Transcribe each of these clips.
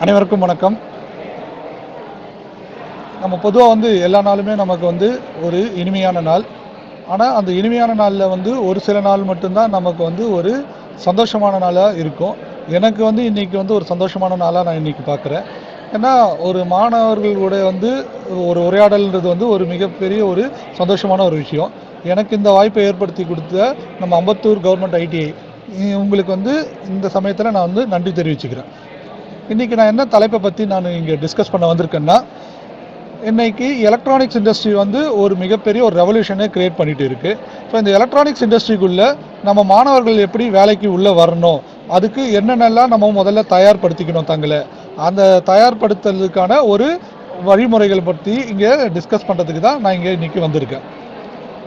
அனைவருக்கும் வணக்கம். நம்ம பொதுவாக எல்லா நாளுமே நமக்கு ஒரு இனிமையான நாள். ஆனால் அந்த இனிமையான நாளில் ஒரு சில நாள் மட்டும்தான் நமக்கு ஒரு சந்தோஷமான நாளாக இருக்கும். எனக்கு இன்னைக்கு ஒரு சந்தோஷமான நாளாக நான் இன்னைக்கு பார்க்குறேன். ஏன்னா ஒரு மாணவர்களோட ஒரு உரையாடல்ன்றது ஒரு மிகப்பெரிய ஒரு சந்தோஷமான ஒரு விஷயம். எனக்கு இந்த வாய்ப்பை ஏற்படுத்தி கொடுத்த நம்ம அம்பத்தூர் கவர்மெண்ட் ஐடிஐ உங்களுக்கு இந்த சமயத்தில் நான் நன்றி தெரிவிச்சுக்கிறேன். இன்றைக்கி நான் என்ன தலைப்பை பற்றி நான் இங்கே டிஸ்கஸ் பண்ண வந்திருக்கேன்னா, இன்றைக்கி எலக்ட்ரானிக்ஸ் இண்டஸ்ட்ரி ஒரு மிகப்பெரிய ஒரு ரெவல்யூஷனை க்ரியேட் பண்ணிகிட்டு இருக்குது. ஸோ இந்த எலக்ட்ரானிக்ஸ் இண்டஸ்ட்ரிக்குள்ளே நம்ம மாணவர்கள் எப்படி வேலைக்கு உள்ளே வரணும், அதுக்கு என்னென்னலாம் நம்ம முதல்ல தயார்படுத்திக்கணும் தங்களை, அந்த தயார்படுத்துறதுக்கான ஒரு வழிமுறைகள் பற்றி இங்கே டிஸ்கஸ் பண்ணுறதுக்கு தான் நான் இங்கே இன்றைக்கி வந்திருக்கேன்.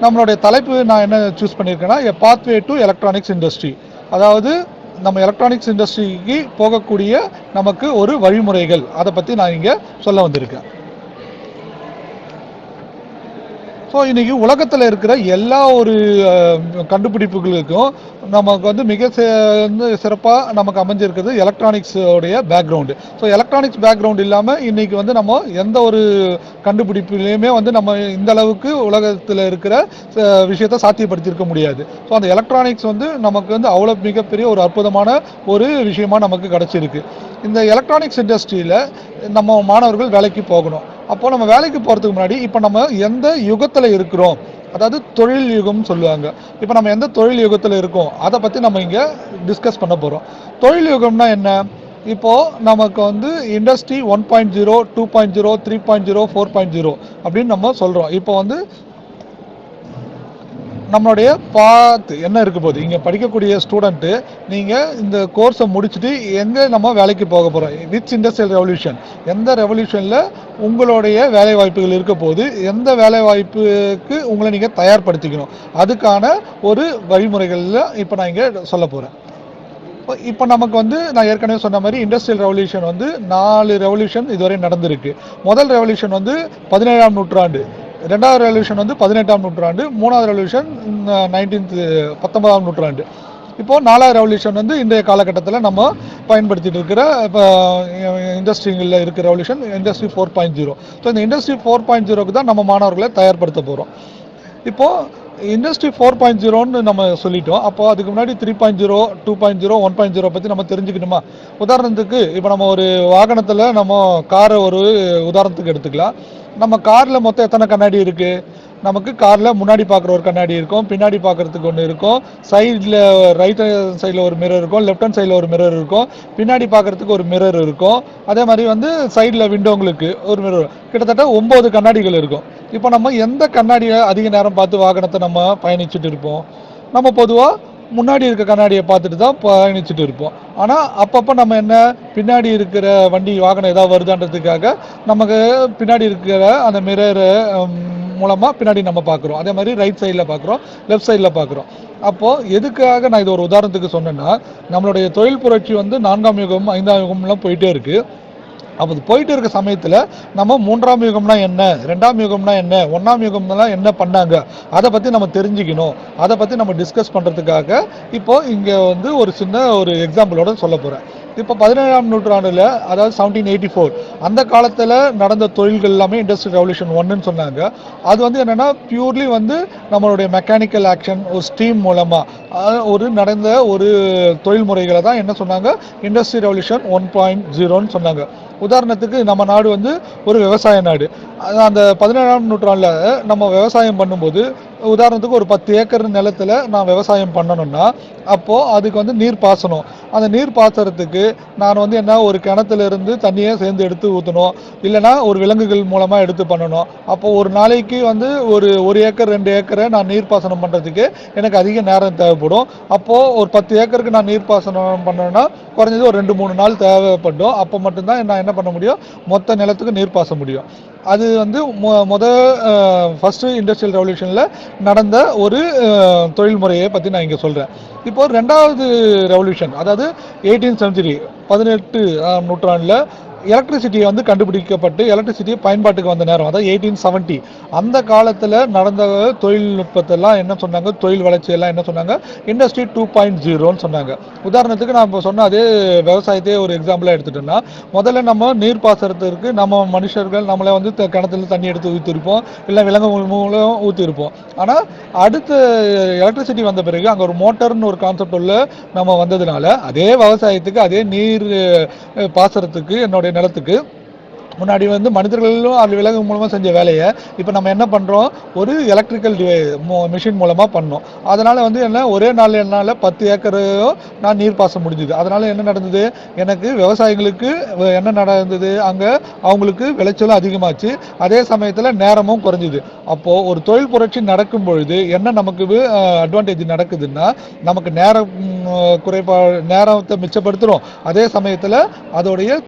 நம்மளுடைய தலைப்பு நான் என்ன சூஸ் பண்ணியிருக்கேன்னா, a pathway to electronics industry. அதாவது நம்ம எலக்ட்ரானிக்ஸ் இண்டஸ்ட்ரிக்கு போகக்கூடிய நமக்கு ஒரு வழிமுறைகள், அதை பற்றி நான் இங்கே சொல்ல வந்திருக்கேன். ஸோ இன்றைக்கி உலகத்தில் இருக்கிற எல்லா ஒரு கண்டுபிடிப்புகளுக்கும் நமக்கு மிக சிறப்பாக நமக்கு அமைஞ்சிருக்கிறது எலக்ட்ரானிக்ஸோடைய பேக்ரவுண்டு. ஸோ எலக்ட்ரானிக்ஸ் பேக்ரவுண்ட் இல்லாமல் இன்றைக்கி நம்ம எந்த ஒரு கண்டுபிடிப்புலையுமே நம்ம இந்த அளவுக்கு உலகத்தில் இருக்கிற விஷயத்தை சாத்தியப்படுத்தியிருக்க முடியாது. ஸோ அந்த எலக்ட்ரானிக்ஸ் நமக்கு அவ்வளோ மிகப்பெரிய ஒரு அற்புதமான ஒரு விஷயமாக நமக்கு கிடச்சிருக்கு. இந்த எலக்ட்ரானிக்ஸ் இண்டஸ்ட்ரியில் நம்ம மாணவர்கள் வேலைக்கு போகணும். அப்போது நம்ம வேலைக்கு போகிறதுக்கு முன்னாடி இப்போ நம்ம எந்த யுகத்தில் இருக்கிறோம், அதாவது தொழில் யுகம்னு சொல்லுவாங்க. இப்போ நம்ம எந்த தொழில் யுகத்தில் இருக்கோம் அதை பற்றி நம்ம இங்கே டிஸ்கஸ் பண்ண போகிறோம். தொழில் யுகம்னா என்ன? இப்போது நமக்கு இண்டஸ்ட்ரி 1.0, 2.0, 3.0, 4.0 அப்படின்னு நம்ம சொல்கிறோம். இப்போ நம்மளுடைய பாத் என்ன இருக்க போகுது, இங்கே படிக்கக்கூடிய ஸ்டூடெண்ட்டு நீங்கள் இந்த கோர்ஸை முடிச்சுட்டு எங்கே நம்ம வேலைக்கு போக போகிறோம், விச் இண்டஸ்ட்ரியல் ரெவல்யூஷன், எந்த ரெவல்யூஷனில் உங்களுடைய வேலை வாய்ப்புகள் இருக்க போது, எந்த வேலை வாய்ப்புக்கு உங்களை நீங்கள் தயார்படுத்திக்கணும், அதுக்கான ஒரு வழிமுறைகளில் இப்போ நான் இங்கே சொல்ல போகிறேன். இப்போ நமக்கு நான் ஏற்கனவே சொன்ன மாதிரி இண்டஸ்ட்ரியல் ரெவல்யூஷன் 4 ரெவல்யூஷன் இதுவரை நடந்திருக்கு. முதல் ரெவல்யூஷன் 17ஆம் நூற்றாண்டு, ரெண்டாவது ரெவல்யூஷன் 18ஆம் நூற்றாண்டு, மூணாவது ரெவல்யூஷன் 19ஆம் நூற்றாண்டு. இப்போது 4வது ரெவல்யூஷன் இன்றைய காலகட்டத்தில் நம்ம பயன்படுத்திட்டு இருக்கிற இப்போ இண்டஸ்ட்ரிகளில் இருக்கிற ரெவல்யூஷன் இண்டஸ்ட்ரி 4.0. ஸோ இந்த இண்டஸ்ட்ரி 4.0க்கு தான் நம்ம மாணவர்களை தயார்படுத்த போகிறோம். இப்போது இண்டஸ்ட்ரி 4.0ன்னு நம்ம சொல்லிட்டோம். அப்போது அதுக்கு முன்னாடி 3.0, 2.0, 1.0 பற்றி நம்ம தெரிஞ்சுக்கணுமா? உதாரணத்துக்கு இப்போ நம்ம ஒரு வாகனத்தில் நம்ம காரை ஒரு உதாரணத்துக்கு எடுத்துக்கலாம். நம்ம காரில் மொத்தம் எத்தனை கண்ணாடி இருக்குது? நமக்கு காரில் முன்னாடி பார்க்குற ஒரு கண்ணாடி இருக்கும், பின்னாடி பார்க்குறதுக்கு ஒன்று இருக்கும், சைடில் ரைட் சைடில் ஒரு மிரர் இருக்கும், லெஃப்ட் ஹேண்ட் சைடில் ஒரு மிரர் இருக்கும், பின்னாடி பார்க்குறதுக்கு ஒரு மிரர் இருக்கும், அதே மாதிரி சைடில் விண்டோங்களுக்கு ஒரு மிரர், கிட்டத்தட்ட 9 கண்ணாடிகள் இருக்கும். இப்போ நம்ம எந்த கண்ணாடியை அதிக நேரம் பார்த்து வாகனத்தை நம்ம பயணிச்சுட்டு இருப்போம்? நம்ம பொதுவாக முன்னாடி இருக்க கண்ணாடியை பார்த்துட்டு தான் பயணிச்சுட்டு இருப்போம். ஆனால் அப்பப்போ நம்ம என்ன, பின்னாடி இருக்கிற வண்டி வாகனம் ஏதாவது வருதான்றதுக்காக நமக்கு பின்னாடி இருக்கிற அந்த மிரர் மூலமாக பின்னாடி நம்ம பார்க்குறோம். அதே மாதிரி ரைட் சைடில் பார்க்குறோம், லெஃப்ட் சைடில் பார்க்குறோம். அப்போது எதுக்காக நான் இது ஒரு உதாரணத்துக்கு சொன்னேன்னா, நம்மளுடைய தொழில் புரட்சி 4ஆம் யுகம் 5ஆம் யுகம்லாம் போயிட்டே இருக்குது. அப்போ போயிட்டு இருக்க சமயத்தில் நம்ம 3ஆம் யுகம்னா என்ன, 2ஆம் யுகம்னா என்ன, 1ஆம் யுகம்லாம் என்ன பண்ணாங்க, அதை பற்றி நம்ம தெரிஞ்சுக்கணும். அதை பற்றி நம்ம டிஸ்கஸ் பண்ணுறதுக்காக இப்போது இங்கே ஒரு சின்ன ஒரு எக்ஸாம்பிளோட சொல்ல போகிறேன். இப்போ 17ஆம் நூற்றாண்டில், அதாவது 1784 அந்த காலத்தில் நடந்த தொழில்கள் எல்லாமே இண்டஸ்ட்ரியல் ரெவல்யூஷன் 1ன்னு சொன்னாங்க. அது என்னென்னா பியூர்லி நம்மளுடைய மெக்கானிக்கல் ஆக்ஷன், ஒரு ஸ்டீம் மூலமாக ஒரு நடந்த ஒரு தொழில் முறைகளை தான் என்ன சொன்னாங்க, இண்டஸ்ட்ரியல் ரெவல்யூஷன் 1.0ன்னு சொன்னாங்க. உதாரணத்துக்கு நம்ம நாடு ஒரு விவசாய நாடு. அந்த 17ஆம் நூற்றாண்டில் நம்ம விவசாயம் பண்ணும்போது, உதாரணத்துக்கு ஒரு 10 ஏக்கர் நிலத்தில் நான் விவசாயம் பண்ணணும்னா, அப்போது அதுக்கு நீர் பாசனம், அந்த நீர் பாசறதுக்கு நான் என்ன ஒரு கிணத்துலேருந்து தண்ணியை சேர்ந்து எடுத்து ஊற்றணும், இல்லைனா ஒரு விலங்குகள் மூலமாக எடுத்து பண்ணணும். அப்போது ஒரு நாளைக்கு ஒரு ஏக்கர் 2 ஏக்கரை நான் நீர் பாசனம் பண்ணுறதுக்கு எனக்கு அதிக நேரம் தேவைப்படும். அப்போது ஒரு 10 ஏக்கருக்கு நான் நீர் பாசனம் பண்ணணும்னா குறைஞ்சது ஒரு 2-3 நாள் தேவைப்படும். அப்போ மட்டும்தான் நான் என்ன பண்ண முடியும், மொத்த நிலத்துக்கு நீர் பாச முடியும். அது ஃபஸ்ட்டு இண்டஸ்ட்ரியல் ரெவல்யூஷனில் நடந்த ஒரு தொழில் முறையை பற்றி நான் இங்கே சொல்கிறேன். இப்போது 2வது ரெவல்யூஷன், அதாவது 18th செஞ்சுரி 18 நூற்றாண்டில் எலக்ட்ரிசிட்டி வந்து கண்டுபிடிக்கப்பட்டு எலக்ட்ரிசிட்டி பயன்பாட்டுக்கு வந்த நேரம், அதாவது 1870. அந்த காலத்தில் நடந்த தொழில்நுட்பத்தெல்லாம் என்ன சொன்னாங்க, தொழில் வளர்ச்சி எல்லாம் என்ன சொன்னாங்க, இண்டஸ்ட்ரி 2.0ன்னு சொன்னாங்க. உதாரணத்துக்கு நான் இப்போ சொன்ன அதே விவசாயத்தையே ஒரு எக்ஸாம்பிளாக எடுத்துட்டோம்னா, முதல்ல நம்ம நீர் பாசனத்திற்கு நம்ம மனுஷர்கள் நம்மளே வந்து கிணத்துல தண்ணி எடுத்து ஊற்றிருப்போம், இல்லை விலங்கு மூலம் ஊற்றிருப்போம். ஆனால் அடுத்த எலக்ட்ரிசிட்டி வந்த பிறகு அங்கே ஒரு மோட்டர்னு ஒரு கான்செப்ட் உள்ள நம்ம வந்ததுனால அதே விவசாயத்துக்கு அதே நீர் பாசனத்துக்கு என்னுடைய நிலத்துக்கு முன்னாடி வந்து மனிதர்களும் அது விலங்கு மூலமாக செஞ்ச வேலையை இப்போ நம்ம என்ன பண்ணுறோம், ஒரு எலக்ட்ரிக்கல் மிஷின் மூலமாக பண்ணோம். அதனால் வந்து என்ன, ஒரே நாள் என்னால் 10 ஏக்கரையும் நான் நீர் பாச முடிஞ்சுது. அதனால் என்ன நடந்தது, எனக்கு விவசாயிகளுக்கு என்ன நடந்தது, அங்கே அவங்களுக்கு விளைச்சலும் அதிகமாச்சு, அதே சமயத்தில் நேரமும் குறைஞ்சிது. அப்போது ஒரு தொழில் புரட்சி நடக்கும் பொழுது என்ன நமக்கு அட்வான்டேஜ் நடக்குதுன்னா, நமக்கு நேரம் நேரத்தை மிச்சப்படுத்துகிறோம், அதே சமயத்தில் அதோடைய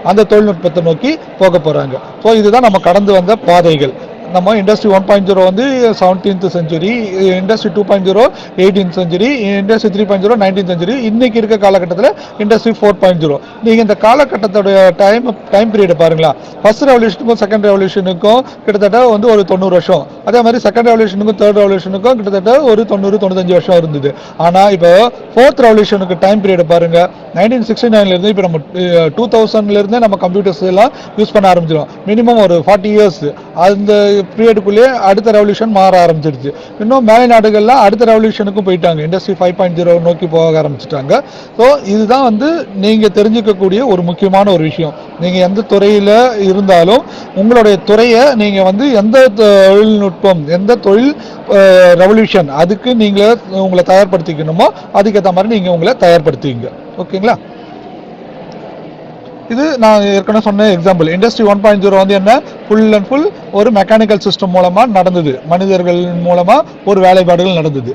அந்த தொழில்நுட்பத்தை நோக்கி போக போறாங்க. ஸோ இதுதான் நம்ம கடந்து வந்த பாதைகள். நம்ம இண்டஸ்ட்ரி 1.0 வந்து 17th century, industry 2.0 18th century, industry 3.0 19th century, இன்னைக்கு இருக்க காலகட்டத்தில் இண்டஸ்ட்ரி 4.0. நீங்கள் இந்த காலகட்டத்தோடைய டைம் பீரியட் பாருங்களா, ஃபர்ஸ்ட் ரெவல்யூஷனுக்கும் செகண்ட் ரெவல்யூஷனுக்கும் கிட்டத்தட்ட வந்து ஒரு 90 வருஷம், அதே மாதிரி செகண்ட் ரெவல்யூஷனுக்கும் தேர்ட் ரெவல்யூஷனுக்கும் கிட்டத்தட்ட ஒரு 90-95 வருஷம் இருந்தது. ஆனால் இப்போ ஃபோர்த் ரெவல்யூஷனுக்கு டைம் பீரியட் பாருங்க, 1969லேருந்து இப்போ நம்ம 2000லேருந்தே நம்ம கம்ப்யூட்டர்ஸ் எல்லாம் யூஸ் பண்ண ஆரம்பிச்சிடும். மினிமம் ஒரு 40 இயர்ஸ் அந்த பீரியடுக்குள்ளேயே அடுத்த ரெவல்யூஷன் மாற ஆரம்பிச்சிருச்சு. இன்னும் மேலை நாடுகள்லாம் அடுத்த ரெவல்யூஷனுக்கும் போயிட்டாங்க, இண்டஸ்ட்ரி 5.0 நோக்கி போக ஆரம்பிச்சிட்டாங்க. ஸோ இதுதான் வந்து நீங்கள் தெரிஞ்சுக்கக்கூடிய ஒரு முக்கியமான ஒரு விஷயம். நீங்கள் எந்த துறையில் இருந்தாலும் உங்களுடைய துறையை நீங்கள் வந்து எந்த தொழில்நுட்பம், எந்த தொழில் ரெவல்யூஷன் அதுக்கு நீங்களே உங்களை தயார்படுத்திக்கணுமோ அதுக்கேற்ற மாதிரி நீங்கள் உங்களை தயார்படுத்திங்க. ஓகேங்களா? இது நான் ஏற்கனவே சொன்ன எக்ஸாம்பிள். இண்டஸ்ட்ரி 1.0 வந்து என்ன, ஃபுல் அண்ட் ஃபுல் ஒரு மெக்கானிக்கல் சிஸ்டம் மூலமாக நடந்தது, மனிதர்கள் மூலமாக ஒரு வேலைப்பாடுகள் நடந்தது.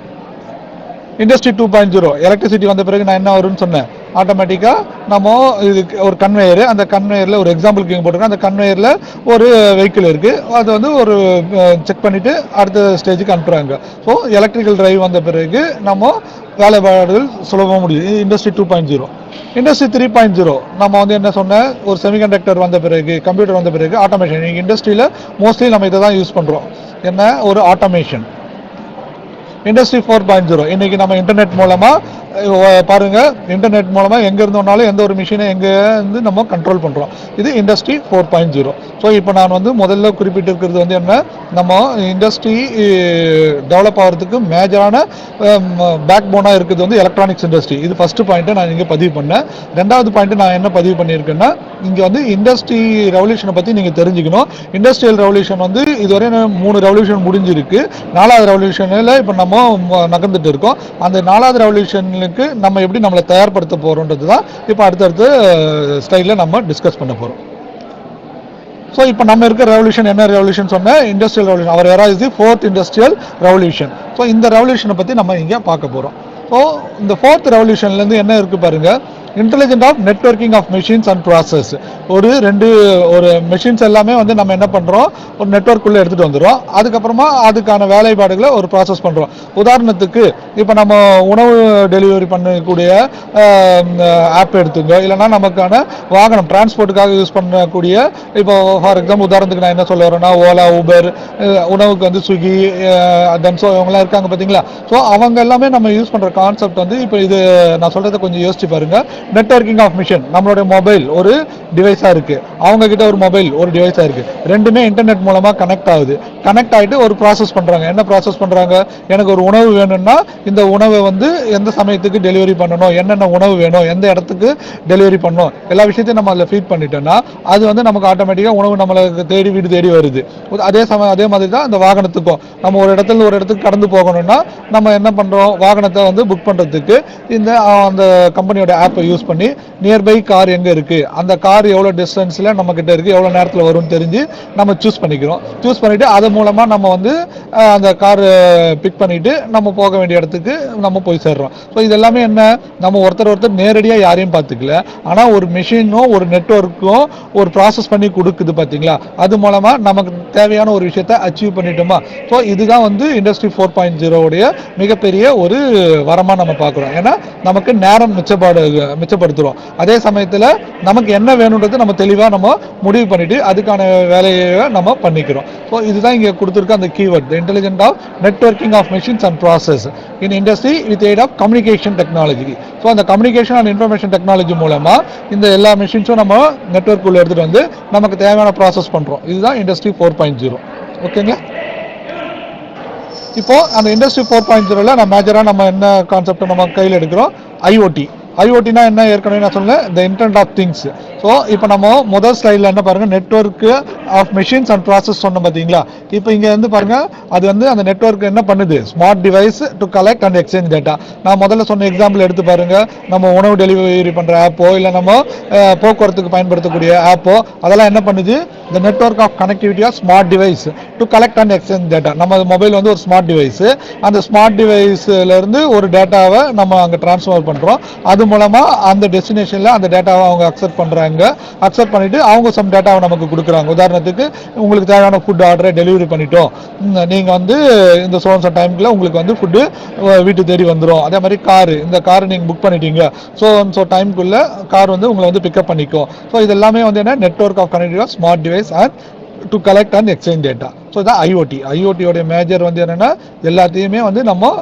இண்டஸ்ட்ரி 2.0 எலக்ட்ரிசிட்டி வந்த பிறகு நான் என்ன வரும்னு சொன்னேன், ஆட்டோமேட்டிக்காக நம்ம இதுக்கு ஒரு கன்வேயர், அந்த கன்வேயரில் ஒரு எக்ஸாம்பிளுக்கு இங்கே போட்டிருக்கேன், அந்த கன்வேயரில் ஒரு வெஹிக்கிள் இருக்குது, அது வந்து ஒரு செக் பண்ணிவிட்டு அடுத்த ஸ்டேஜுக்கு அனுப்புகிறாங்க. ஸோ எலக்ட்ரிக்கல் டிரைவ் வந்த பிறகு நம்ம வேலைப்பாடுகள் சுலபமாக முடியுது. இண்டஸ்ட்ரி 2.0. இண்டஸ்ட்ரி 3.0 நம்ம வந்து என்ன சொன்னேன், ஒரு செமிகண்டக்டர் வந்த பிறகு, கம்ப்யூட்டர் வந்த பிறகு ஆட்டோமேஷன். நீங்கள் இண்டஸ்ட்ரியில் மோஸ்ட்லி நம்ம இதை தான் யூஸ் பண்ணுறோம், என்ன, ஒரு ஆட்டோமேஷன். இண்டஸ்ட்ரி 4.0 இன்னைக்கு நம்ம இன்டர்நெட் மூலமாக பாருங்க, இன்டர்நெட் மூலமாக எங்கே இருந்தோம்னாலும் எந்த ஒரு மிஷினை எங்கே இருந்து நம்ம கண்ட்ரோல் பண்ணுறோம். இது இண்டஸ்ட்ரி 4.0. ஸோ இப்போ நான் வந்து முதல்ல குறிப்பிட்டிருக்கிறது வந்து என்ன, நம்ம இண்டஸ்ட்ரி டெவலப் ஆகிறதுக்கு மேஜரான பேக் போனாக இருக்குது வந்து எலக்ட்ரானிக்ஸ் இண்டஸ்ட்ரி. இது ஃபர்ஸ்ட் பாயிண்ட்டை நான் இங்கே பதிவு பண்ணேன். ரெண்டாவது பாயிண்ட்டு நான் என்ன பதிவு பண்ணியிருக்கேன்னா, இங்கே வந்து இண்டஸ்ட்ரி ரெவல்யூஷனை பற்றி நீங்கள் தெரிஞ்சுக்கணும். இண்டஸ்ட்ரியல் ரெவல்யூஷன் வந்து இதுவரை 3 ரெவல்யூஷன் முடிஞ்சிருக்கு. 4வது ரெவல்யூஷனில் இப்போ நம்ம நம்ம நகர்ந்துட்டு இருக்கோம். அந்த 4வது ரெவல்யூஷனுக்கு நம்ம எப்படி நம்மளை தயார்படுத்த போகிறோன்றது தான் இப்போ அடுத்தடுத்து ஸ்டைலில் நம்ம டிஸ்கஸ் பண்ண போகிறோம். ஸோ இப்போ நம்ம இருக்க ரெவல்யூஷன் என்ன ரெவல்யூஷன் சொன்னால் industrial revolution. Our era is the 4th industrial revolution. So இந்த ரெவல்யூஷனை பற்றி நம்ம இங்கே பார்க்க போகிறோம். ஸோ இந்த 4th ரெவல்யூஷன்லேருந்து என்ன இருக்குது பாருங்கள், intelligent of networking of machines and process. ஒரு மெஷின்ஸ் எல்லாமே வந்து நம்ம என்ன பண்ணுறோம், ஒரு நெட்வொர்க்குள்ளே எடுத்துகிட்டு வந்துடும். அதுக்கப்புறமா அதுக்கான வேலைப்பாடுகளை ஒரு ப்ராசஸ் பண்ணுறோம். உதாரணத்துக்கு இப்போ நம்ம உணவு டெலிவரி பண்ணக்கூடிய ஆப் எடுத்துங்க, இல்லைனா நமக்கான வாகனம் டிரான்ஸ்போர்ட்டுக்காக யூஸ் பண்ணக்கூடிய, இப்போ ஃபார் எக்ஸாம்பிள் உதாரணத்துக்கு நான் என்ன சொல்ல வரேன்னா, ஓலா, ஊபர், உணவுக்கு வந்து ஸ்விக்கி, தன்சோ இவங்கெல்லாம் இருக்காங்க பார்த்தீங்களா. ஸோ அவங்க எல்லாமே நம்ம யூஸ் பண்ணுற கான்செப்ட் வந்து இப்போ இது நான் சொல்கிறத கொஞ்சம் யோசிச்சு பாருங்கள். நெட்வொர்க்கிங் ஆஃப் மிஷின், நம்மளுடைய மொபைல் ஒரு டிவைஸாக இருக்குது, அவங்க கிட்ட ஒரு மொபைல் ஒரு டிவைஸாக இருக்குது, ரெண்டுமே இன்டர்நெட் மூலமாக கனெக்ட் ஆகுது. கனெக்ட் ஆகிட்டு ஒரு ப்ராசஸ் பண்ணுறாங்க. என்ன ப்ராசஸ் பண்ணுறாங்க, எனக்கு ஒரு உணவு வேணும்னா இந்த உணவை வந்து எந்த சமயத்துக்கு டெலிவரி பண்ணணும், என்னென்ன உணவு வேணும், எந்த இடத்துக்கு டெலிவரி பண்ணணும், எல்லா விஷயத்தையும் நம்ம அதில் ஃபீட் பண்ணிட்டோம்னா அது வந்து நமக்கு ஆட்டோமேட்டிக்காக உணவு நம்மளுக்கு தேடி வீடு தேடி வருது. அதே மாதிரி தான் இந்த வாகனத்துக்கும், நம்ம ஒரு இடத்துல ஒரு இடத்துக்கு கடந்து போகணும்னா நம்ம என்ன பண்ணுறோம், வாகனத்தை வந்து புக் பண்ணுறதுக்கு அந்த கம்பெனியோட ஆப்பை யூஸ் பண்ணி நியர்பை கார் எங்கே இருக்குது, அந்த கார் எவ்வளோ டிஸ்டன்ஸில் நம்ம கிட்ட இருக்குது, எவ்வளோ நேரத்தில் வரும்னு தெரிஞ்சு நம்ம சூஸ் பண்ணிக்கிறோம். சூஸ் பண்ணிவிட்டு அது மூலமாக நம்ம வந்து அந்த கார் பிக் பண்ணிவிட்டு நம்ம போக வேண்டிய இடத்துக்கு நம்ம போய் சேர்றோம். ஸோ இது எல்லாமே என்ன, நம்ம ஒருத்தர் நேரடியாக யாரையும் பார்த்துக்கல, ஆனால் ஒரு மிஷினும் ஒரு நெட்வொர்க்கும் ஒரு ப்ராசஸ் பண்ணி கொடுக்குது பார்த்தீங்களா, அது மூலமாக நமக்கு தேவையான ஒரு விஷயத்தை அச்சீவ் பண்ணிட்டோமா. ஸோ இதுதான் வந்து இண்டஸ்ட்ரி 4.0 மிகப்பெரிய ஒரு வரமாக நம்ம பார்க்குறோம். ஏன்னா நமக்கு நேரம் மிச்சப்படுத்துகிறோம். அதே சமயத்தில் நமக்கு என்ன வேணுன்றது நம்ம தெளிவாக நம்ம முடிவு பண்ணிட்டு அதுக்கான வேலையை நம்ம பண்ணிக்கிறோம். ஸோ இதுதான் இங்கே கொடுத்துருக்க அந்த keyword, the intelligent of networking of machines and process in industry with aid of communication technology. So அந்த கம்யூனிகேஷன் அண்ட் இன்ஃபர்மேஷன் டெக்னாலஜி மூலமாக இந்த எல்லா மெஷின்ஸும் நம்ம நெட்வொர்க்குள்ளே எடுத்துகிட்டு வந்து நமக்கு தேவையான ப்ராசஸ் பண்ணுறோம். இதுதான் இண்டஸ்ட்ரி 4.0. ஓகேங்களா. இப்போ அந்த இண்டஸ்ட்ரி 4.0ல நம்ம மேஜராக நம்ம என்ன கான்செப்டை நம்ம கையில் எடுக்கிறோம், ஐஓடி. ஐஓடினா என்ன, ஏற்கனவே நான் சொன்னேன், the internet of things. So இப்போ நம்ம முதல் ஸ்லைடில் என்ன பாருங்கள், network of machines and process சொன்னோம் பார்த்தீங்களா. இப்போ இங்கே வந்து பாருங்கள், அது வந்து அந்த நெட்வொர்க் என்ன பண்ணுது, smart device to collect and exchange data. நான் முதல்ல சொன்ன எக்ஸாம்பிள் எடுத்து பாருங்கள், நம்ம உணவு டெலிவரி பண்ணுற ஆப்போ இல்லை நம்ம போக்குவரத்துக்கு பயன்படுத்தக்கூடிய ஆப்போ அதெல்லாம் என்ன பண்ணுது, the network of connectivity of smart device to collect and exchange data. நம்ம மொபைல் வந்து ஒரு ஸ்மார்ட் டிவைஸ், அந்த ஸ்மார்ட் டிவைஸ்லேருந்து ஒரு டேட்டாவை நம்ம அங்கே ட்ரான்ஸ்ஃபர் பண்ணுறோம். அது மூலமா அந்த டெஸ்டினேஷன்ல அந்த டேட்டாவை அவங்க அக்செப்ட் பண்றாங்க. அக்செப்ட் பண்ணிட்டு அவங்க சம் டேட்டாவை நமக்கு கொடுக்குறாங்க. உதாரணத்துக்கு உங்களுக்கு தேவையான ஃபுட் ஆர்டரை டெலிவரி பண்ணிட்டோம், நீங்க வந்து இந்த சோன்ஸ் டைம்ல உங்களுக்கு வந்து ஃபுட்டு வீட்டு தேடி வந்துடும். அதே மாதிரி இந்த கார் நீங்க புக் பண்ணிட்டீங்க, ஸோ டைம்குள்ள கார் வந்து உங்களை வந்து பிக்கப் பண்ணிக்கும். ஸோ இது எல்லாமே வந்து என்ன, network of connectivity of smart device and to collect and exchange data. So இதான் ஐஓடியோடைய மேஜர் வந்து என்னன்னா, எல்லாத்தையுமே வந்து நம்ம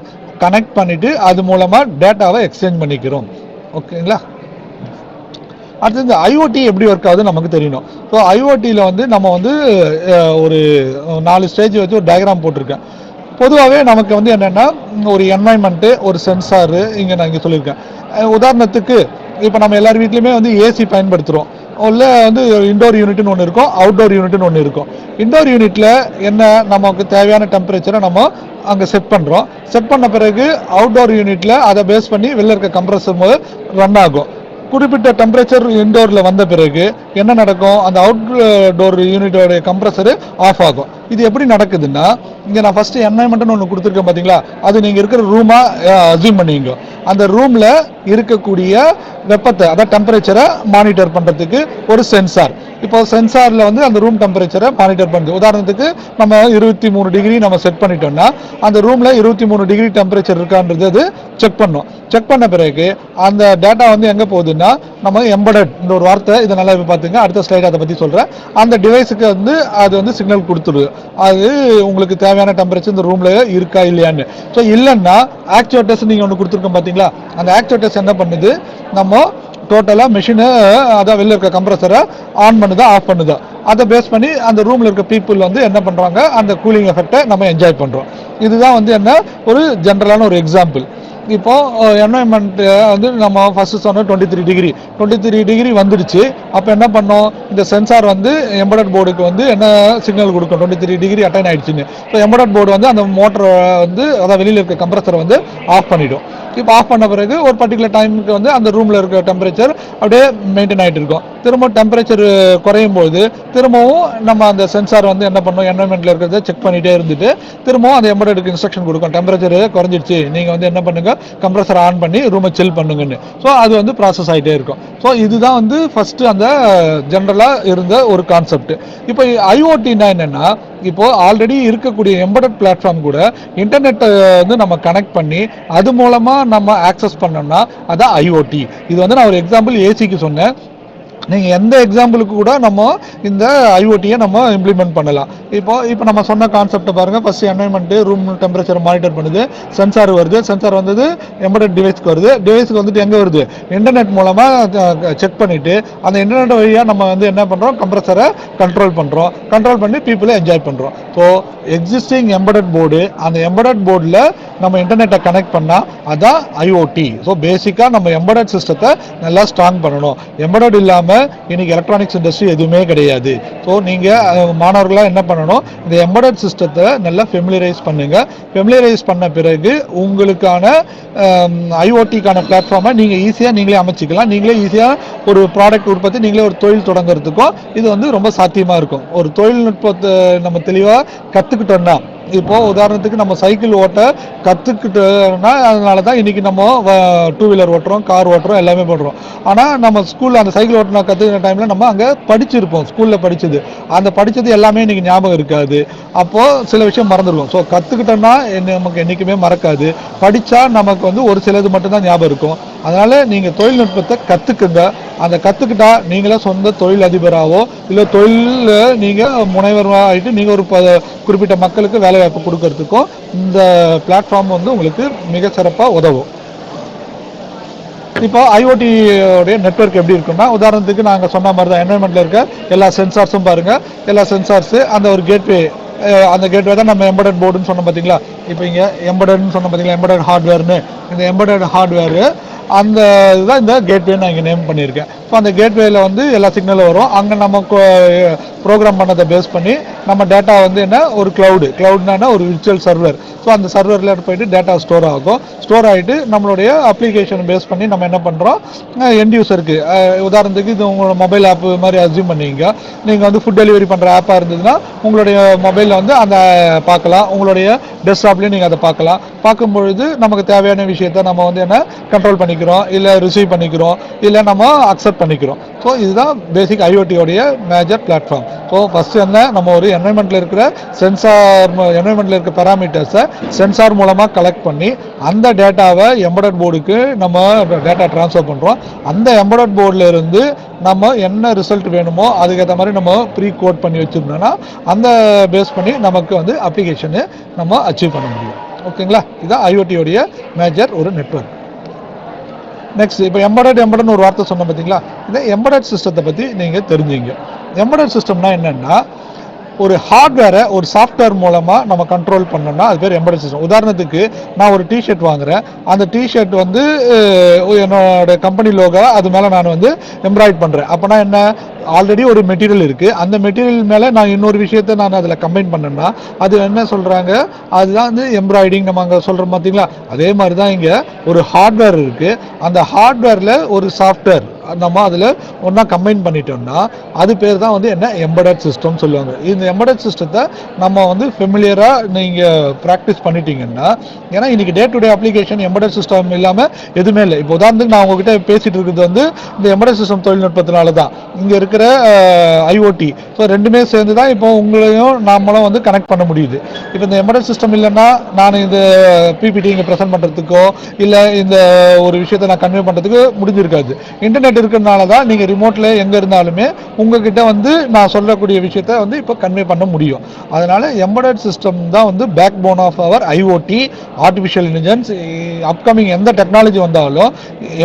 கனெக்ட் பண்ணிட்டு அது மூலமா டேட்டாவை எக்ஸ்சேஞ்ச் பண்ணிக்கிறோம். ஓகேங்களா. அடுத்து இந்த ஐஓடி எப்படி ஒர்க் ஆகுதுன்னு நமக்கு தெரியணும். ஸோ ஐஓடியில் வந்து நம்ம வந்து ஒரு 4 ஸ்டேஜ் வச்சு ஒரு டயக்ராம் போட்டிருக்கேன். பொதுவாகவே நமக்கு வந்து என்னென்னா, ஒரு என்வாயன்மெண்ட்டு, ஒரு சென்சாரு நான் இங்கே சொல்லியிருக்கேன். உதாரணத்துக்கு இப்போ நம்ம எல்லார் வீட்லையுமே வந்து ஏசி பயன்படுத்துகிறோம். உள்ள வந்து இண்டோர் யூனிட்னு ஒன்று இருக்கும், அவுட்டோர் யூனிட்னு ஒன்று இருக்கும். இண்டோர் யூனிட்டில் என்ன, நமக்கு தேவையான டெம்பரேச்சரை நம்ம அங்கே செட் பண்ணுறோம். செட் பண்ண பிறகு அவுட்டோர் யூனிட்டில் அதை பேஸ் பண்ணி வெளில இருக்க கம்ப்ரஸர் போது ரன் ஆகும். குறிப்பிட்ட டெம்பரேச்சர் இண்டோரில் வந்த பிறகு என்ன நடக்கும், அந்த அவுட்டோர் யூனிட்டோட கம்ப்ரஸரு ஆஃப் ஆகும். இது எப்படி நடக்குதுன்னா, இங்கே நான் ஃபஸ்ட்டு என்வாயன்மெண்ட்னு ஒன்று கொடுத்துருக்கேன் பார்த்தீங்களா, அது நீங்கள் இருக்கிற ரூமாக அஸ்யூம் பண்ணிங்க. அந்த ரூமில் இருக்கக்கூடிய வெப்பத்தை, அதாவது டெம்பரேச்சரை மானிட்டர் பண்ணுறதுக்கு ஒரு சென்சார். இப்போ சென்சாரில் வந்து அந்த ரூம் டெம்பரேச்சரை மானிட்டர் பண்ணுது. உதாரணத்துக்கு நம்ம 23 டிகிரி நம்ம செட் பண்ணிட்டோம்னா அந்த ரூமில் 23 டிகிரி டெம்பரேச்சர் இருக்கான்றது அது செக் பண்ணோம். செக் பண்ண பிறகு அந்த டேட்டா வந்து எங்கே போகுதுன்னா, நம்ம எம்படட் இந்த ஒரு வார்த்தை, இதை நல்லா பார்த்துங்க, அடுத்த ஸ்லைட் அதை பற்றி சொல்கிறேன். அந்த டிவைஸுக்கு வந்து அது வந்து சிக்னல் கொடுத்துருது, அது உங்களுக்கு தேவையான டெம்பரேச்சர் இந்த ரூமில் இருக்கா இல்லையான்னு. ஸோ இல்லைன்னா ஆக்சுவேட்டர்ஸ் நீங்கள் ஒன்று கொடுத்துருக்கோம் பார்த்தீங்களா, அந்த ஆக்சுவேட்டர்ஸ் என்ன பண்ணுது, நம்ம டோட்டலாக மிஷினை அதான் வெளில இருக்க கம்ப்ரஸரை ஆன் பண்ணுதா ஆஃப் பண்ணுதா அதை பேஸ் பண்ணி அந்த ரூமில் இருக்க பீப்புள் வந்து என்ன பண்ணுறாங்க, அந்த கூலிங் எஃபெக்டை நம்ம என்ஜாய் பண்ணுறோம். இதுதான் வந்து என்ன, ஒரு ஜென்ரலான ஒரு எக்ஸாம்பிள். இப்போ என்வாயன்மெண்ட் வந்து நம்ம ஃபர்ஸ்ட் சொன்ன 23 டிகிரி வந்துடுச்சு. அப்போ என்ன பண்ணோம், இந்த சென்சார் வந்து எம்படட் போர்டுக்கு வந்து என்ன சிக்னல் கொடுக்கும், 23 டிகிரி அட்டைன் ஆயிடுச்சுன்னு. ஸோ எம்படட் போர்டு வந்து அந்த மோட்டரை வந்து அதாவது வெளியில் இருக்க கம்ப்ரஸரை வந்து ஆஃப் பண்ணிடும். இப்போ ஆஃப் பண்ண பிறகு ஒரு பர்டிகுலர் டைமுக்கு வந்து அந்த ரூமில் இருக்க டெம்பரேச்சர் அப்படியே மெயின்டைன் ஆகிட்டு இருக்கும். திரும்ப டெம்பரேச்சர் குறையும் போது திரும்பவும் நம்ம அந்த சென்சார் வந்து என்ன பண்ணோம், என்வரன்மெண்ட்ல இருக்கிறத செக் பண்ணிட்டே இருந்துட்டு திரும்பவும் அந்த எம்படடுக்கு இன்ஸ்ட்ரக்ஷன் கொடுக்கும், டெம்பரேச்சர் குறைஞ்சிடுச்சு, நீங்கள் வந்து என்ன பண்ணுங்க, கம்ப்ரஸர் ஆன் பண்ணி ரூமை சில் பண்ணுங்கன்னு. ஸோ அது வந்து ப்ராசஸ் ஆகிட்டே இருக்கும். ஸோ இதுதான் வந்து ஃபர்ஸ்ட் அந்த ஜென்ரலாக இருந்த ஒரு கான்செப்ட். இப்போ ஐஓடினா என்னன்னா, இப்போ ஆல்ரெடி இருக்கக்கூடிய எம்படட் பிளாட்ஃபார்ம் கூட இன்டர்நெட்டை வந்து நம்ம கனெக்ட் பண்ணி அது மூலமா நம்ம ஆக்சஸ் பண்ணோம்னா அதான் ஐஓடி. இது வந்து நான் ஒரு எக்ஸாம்பிள் ஏசிக்கு சொன்னேன். நீங்கள் எந்த எக்ஸாம்பிளுக்கு கூட நம்ம இந்த ஐஓடியை நம்ம இம்ப்ளிமெண்ட் பண்ணலாம். இப்போ நம்ம சொன்ன கான்செப்டை பாருங்கள். First environment room temperature monitor பண்ணுது, சென்சார் வருது, சென்சார் வந்தது எம்படட் டிவைஸ்க்கு வருது, டிவைஸ்க்கு வந்துட்டு எங்கே வருது, இன்டர்நெட் மூலமாக செக் பண்ணிவிட்டு அந்த இன்டர்நெட் வழியாக நம்ம வந்து என்ன பண்ணுறோம், கம்ப்ரஸரை கண்ட்ரோல் பண்ணி பீப்புளை என்ஜாய் பண்ணுறோம். ஸோ எக்ஸிஸ்டிங் எம்படட் போர்டு, அந்த எம்படட் போர்டில் நம்ம இன்டர்நெட்டை கனெக்ட் பண்ணால் அதான் ஐஓடி. ஸோ பேசிக்காக நம்ம எம்படட் சிஸ்டத்தை நல்லா ஸ்ட்ராங் பண்ணணும். எம்படட் இல்லாமல் இன்னைக்கு எலக்ட்ரானிக்ஸ் இண்டஸ்ட்ரி எதுவுமே கிடையாது. ஸோ நீங்கள் மாணவர்களாக என்ன பண்ணணும், இந்த எம்படட் சிஸ்டத்தை நல்லா ஃபெமிலியரைஸ் பண்ணுங்க. ஃபெமிலியரைஸ் பண்ண பிறகு உங்களுக்கான ஐஓடிக்கான பிளாட்ஃபார்மை நீங்கள் ஈஸியாக நீங்களே அமைச்சிக்கலாம். நீங்களே ஈஸியாக ஒரு ப்ராடக்ட் உற்பத்தி, நீங்களே ஒரு தொழில் தொடங்குறதுக்கும் இது வந்து ரொம்ப சாத்தியமாக இருக்கும். ஒரு தொழில்நுட்பத்தை நம்ம தெளிவாக கற்றுக்கிட்டோம்னா, இப்போ உதாரணத்துக்கு நம்ம சைக்கிள் ஓட்ட கற்றுக்கிட்டோம்னா அதனால தான் இன்றைக்கி நம்ம 2 வீலர் ஓட்டுறோம், கார் ஓட்டுறோம், எல்லாமே பண்ணுறோம். ஆனால் நம்ம ஸ்கூலில் அந்த சைக்கிள் ஓட்டின கற்றுக்கிற டைமில் நம்ம அங்கே படிச்சிருப்போம், ஸ்கூலில் படித்தது, அந்த படித்தது எல்லாமே இன்றைக்கி ஞாபகம் இருக்காது. அப்போது சில விஷயம் மறந்துடுவோம். ஸோ கற்றுக்கிட்டோம்னா நமக்கு என்றைக்குமே மறக்காது. படித்தா நமக்கு வந்து ஒரு சிலது மட்டும்தான் ஞாபகம் இருக்கும். அதனால் நீங்கள் தொழில்நுட்பத்தை கற்றுக்குங்க. அந்த கற்றுக்கிட்டா நீங்களே சொந்த தொழில் அதிபராகவோ இல்லை தொழிலில் நீங்கள் முனைவராக ஆகிட்டு நீங்கள் ஒரு குறிப்பிட்ட மக்களுக்கு வேலை வாய்ப்பு கொடுக்கறதுக்கும் இந்த பிளாட்ஃபார்ம் வந்து உங்களுக்கு மிக சிறப்பாக உதவும். இப்போ ஐஓடியோடைய நெட்வொர்க் எப்படி இருக்குன்னா, உதாரணத்துக்கு நாங்கள் சொன்ன மாதிரி தான் என்வரன்மெண்ட்டில் இருக்க எல்லா சென்சார்ஸும் பாருங்கள். எல்லா சென்சார்ஸு அந்த ஒரு கேட்வே, அந்த கேட்வே தான் நம்ம எம்படட் போர்டுன்னு சொன்னோம் பார்த்தீங்களா. இப்போ இங்கே எம்படட்னு சொன்ன பார்த்தீங்களா, எம்படட் ஹார்ட்வேர்னு. இந்த எம்படட் ஹார்ட்வேரு அந்த இதுதான் இந்த கேட்வே நான் இங்கே நேம் பண்ணியிருக்கேன். ஸோ அந்த கேட்வேயில் வந்து எல்லா சிக்னலும் வரும். அங்கே நம்ம ப்ரோக்ராம் பண்ணதை பேஸ் பண்ணி நம்ம டேட்டா வந்து என்ன, ஒரு கிளவுட்னா ஒரு விர்ச்சுவல் சர்வர். ஸோ அந்த சர்வரில் போயிட்டு டேட்டா ஸ்டோர் ஆகும். ஸ்டோர் ஆகிட்டு நம்மளுடைய அப்ளிகேஷன் பேஸ் பண்ணி நம்ம என்ன பண்ணுறோம், எண்ட் யூஸருக்கு உதாரணத்துக்கு இது உங்களோட மொபைல் ஆப் மாதிரி அஸ்யூம் பண்ணிங்க. நீங்கள் வந்து ஃபுட் டெலிவரி பண்ணுற ஆப்பாக இருந்ததுன்னா உங்களுடைய மொபைலில் வந்து அந்த பார்க்கலாம், உங்களுடைய டெஸ்க்டாப்லேயும் நீங்கள் அதை பார்க்கலாம். பார்க்கும்பொழுது நமக்கு தேவையான விஷயத்தை நம்ம வந்து என்ன கண்ட்ரோல் பண்ணிக்கிறோம், இல்லை ரிசீவ் பண்ணிக்கிறோம், இல்லை நம்ம அக்செப்ட் பண்ணிக்கிறோம். ஸோ இதுதான் பேசிக் ஐஓடியோடைய மேஜர் பிளாட்ஃபார்ம். ஸோ ஃபஸ்ட்டு என்ன, நம்ம ஒரு என்வரன்மெண்ட்டில் இருக்கிற என்வரன்மெண்ட்டில் இருக்க பேராமீட்டர்ஸை சென்சார் மூலமாக கலெக்ட் பண்ணி அந்த டேட்டாவை எம்படட் போர்டுக்கு நம்ம டேட்டா ட்ரான்ஸ்ஃபர் பண்ணுறோம். அந்த எம்படட் போர்டில் இருந்து நம்ம என்ன ரிசல்ட் வேணுமோ அதுக்கேற்ற மாதிரி நம்ம ப்ரீ கோட் பண்ணி வச்சுருந்தோம்னா அந்த பேஸ் பண்ணி நமக்கு வந்து அப்ளிகேஷனு நம்ம அச்சீவ் பண்ண முடியும். ஓகேங்களா, இதுதான் ஐஓடியோடைய மேஜர் ஒரு நெட்வொர்க். நெக்ஸ்ட், இப்போ எம்படட்னு ஒரு வார்த்தை சொன்னோம் பார்த்தீங்களா. இந்த எம்படட் சிஸ்டத்தை பற்றி நீங்கள் தெரிஞ்சுங்க. எம்படட் சிஸ்டம்னா என்னென்னா, ஒரு ஹார்ட்வேரை ஒரு சாஃப்ட்வேர் மூலமாக நம்ம கண்ட்ரோல் பண்ணோம்னா அது பேர் எம்படட் சிஸ்டம். உதாரணத்துக்கு நான் ஒரு டிஷர்ட் வாங்குகிறேன். அந்த டிஷர்ட் வந்து என்னோட கம்பெனி லோகோ அது மேலே நான் வந்து எம்ப்ராய்ட் பண்ணுறேன். அப்போனா என்ன, ஆல்ரெடி ஒரு மெட்டீரியல் இருக்குது, அந்த மெட்டீரியல் மேலே நான் இன்னொரு விஷயத்தை நான் அதில் கம்பைன் பண்ணேன்னா அது என்ன சொல்கிறாங்க, அதுதான் வந்து எம்ப்ராய்டிங் நம்ம அங்கே சொல்கிறோம் பார்த்தீங்களா. அதே மாதிரி தான் இங்கே ஒரு ஹார்ட்வேர் இருக்குது. அந்த ஹார்ட்வேரில் ஒரு சாஃப்ட்வேர் நம்ம அதில் ஒன்றா கம்பைன் பண்ணிட்டோம்னா அது பேர் தான் வந்து என்ன, எம்படட் சிஸ்டம் சொல்லுவாங்க. இந்த எம்படட் சிஸ்டத்தை நம்ம வந்து ஃபெமிலியராக நீங்கள் ப்ராக்டிஸ் பண்ணிட்டீங்கன்னா, ஏன்னா இன்றைக்கி day to day application embedded system இல்லாமல் எதுவுமே இல்லை. இப்போ உதாரணத்துக்கு நான் உங்ககிட்ட பேசிகிட்டு இருக்கிறது வந்து இந்த எம்படட் சிஸ்டம் தொழில்நுட்பத்தினால தான். இங்கே இருக்கிற ஐஓடி, ஸோ ரெண்டுமே சேர்ந்து தான் இப்போ உங்களையும் நாமளும் வந்து கனெக்ட் பண்ண முடியுது. இப்போ இந்த எம்படட் சிஸ்டம் இல்லைன்னா நான் இந்த பிபிடி இங்கே ப்ரெசென்ட் பண்ணுறதுக்கோ இல்லை இந்த ஒரு விஷயத்தை நான் கன்வே பண்ணுறதுக்கு முடிஞ்சிருக்காது. இன்டர்நெட் இருக்கிறதுனால தான் நீங்கள் ரிமோட்டில் எங்கே இருந்தாலுமே உங்ககிட்ட வந்து நான் சொல்லக்கூடிய விஷயத்த வந்து இப்போ கன்வே பண்ண முடியும். அதனால் எம்படட் சிஸ்டம் தான் வந்து backbone of our IoT, artificial intelligence. Upcoming எந்த டெக்னாலஜி வந்தாலும்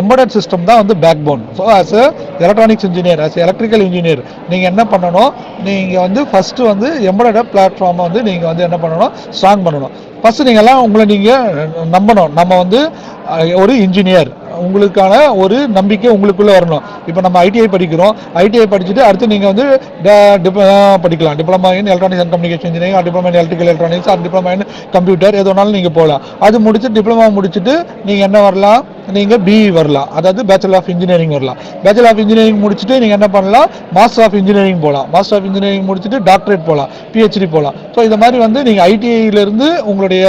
எம்படட் சிஸ்டம் தான் வந்து backbone. So as electronics engineer, as electrical engineer நீங்கள் என்ன பண்ணணும், நீங்கள் வந்து ஃபஸ்ட்டு வந்து எம்படட் பிளாட்ஃபார்மை வந்து நீங்கள் வந்து என்ன பண்ணணும், ஸ்ட்ராங் பண்ணணும். ஃபர்ஸ்ட் நீங்க எல்லாம் உங்களை நீங்க நம்பணும். நம்ம வந்து ஒரு இன்ஜினியர், உங்களுக்கான ஒரு நம்பிக்கை உங்களுக்குள்ள வரணும். இப்போ நம்ம ஐடிஐ படிக்கிறோம், ஐடிஐ படிச்சுட்டு அடுத்து நீங்க வந்து படிக்கலாம், diploma in electronics and communication engineering, diploma in electrical electronics, diploma in computer, எது வேணாலும் நீங்க போகலாம். அது முடிச்சு டிப்ளமா முடிச்சுட்டு நீங்க என்ன வரலாம், நீங்க பிஇ வரலாம், அதாவது பேச்சுலர் ஆஃப் இன்ஜினியரிங் வரலாம். பேச்சுலர் ஆஃப் இன்ஜினியரிங் முடிச்சுட்டு நீங்க என்ன பண்ணலாம், மாஸ்டர் ஆஃப் இன்ஜினியரிங் போகலாம். மாஸ்டர் ஆஃப் இன்ஜினியரிங் முடிச்சுட்டு டாக்டரேட் போகலாம், பிஹெச்டி போகலாம். ஸோ இந்த மாதிரி வந்து நீங்க ஐடிஐல இருந்து உங்களுடைய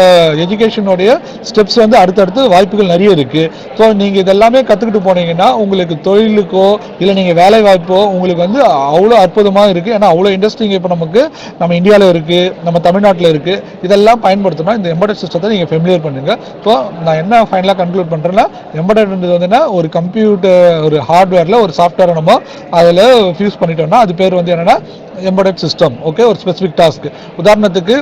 எஜுகேஷனுடைய ஸ்டெப்ஸ் வந்து அடுத்தடுத்து வாய்ப்புகள் நிறைய இருக்கு. ஸோ நீங்க இதெல்லாமே கத்துக்கிட்டு போனீங்கன்னா உங்களுக்கு தொழிலுக்கோ இல்லை நீங்க வேலை வாய்ப்போ உங்களுக்கு வந்து அவ்வளோ அற்புதமாக இருக்கு. ஏன்னா அவ்வளோ இண்டஸ்ட்ரிங்க இப்போ நமக்கு நம்ம இந்தியாவில் இருக்கு, நம்ம தமிழ்நாட்டில் இருக்கு. இதெல்லாம் பயன்படுத்தணும். இந்த எம்பெடட் சிஸ்டத்தை நீங்க ஃபெமிலியர் பண்ணுங்க. ஸோ நான் என்ன ஃபைனலாக கன்க்ளூட் பண்றேன்னா, எம்பெடட்ன்றது வந்து ஒரு கம்ப்யூட்டர், ஒரு ஹார்ட்வேர்ல ஒரு சாஃப்ட்வேரை நம்ம அதில் ஃபியூஸ் பண்ணிட்டோம்னா அது பேர் வந்து என்னன்னா எம்பெடட் சிஸ்டம். ஓகே, ஒரு ஸ்பெசிஃபிக் டாஸ்க். உதாரணத்துக்கு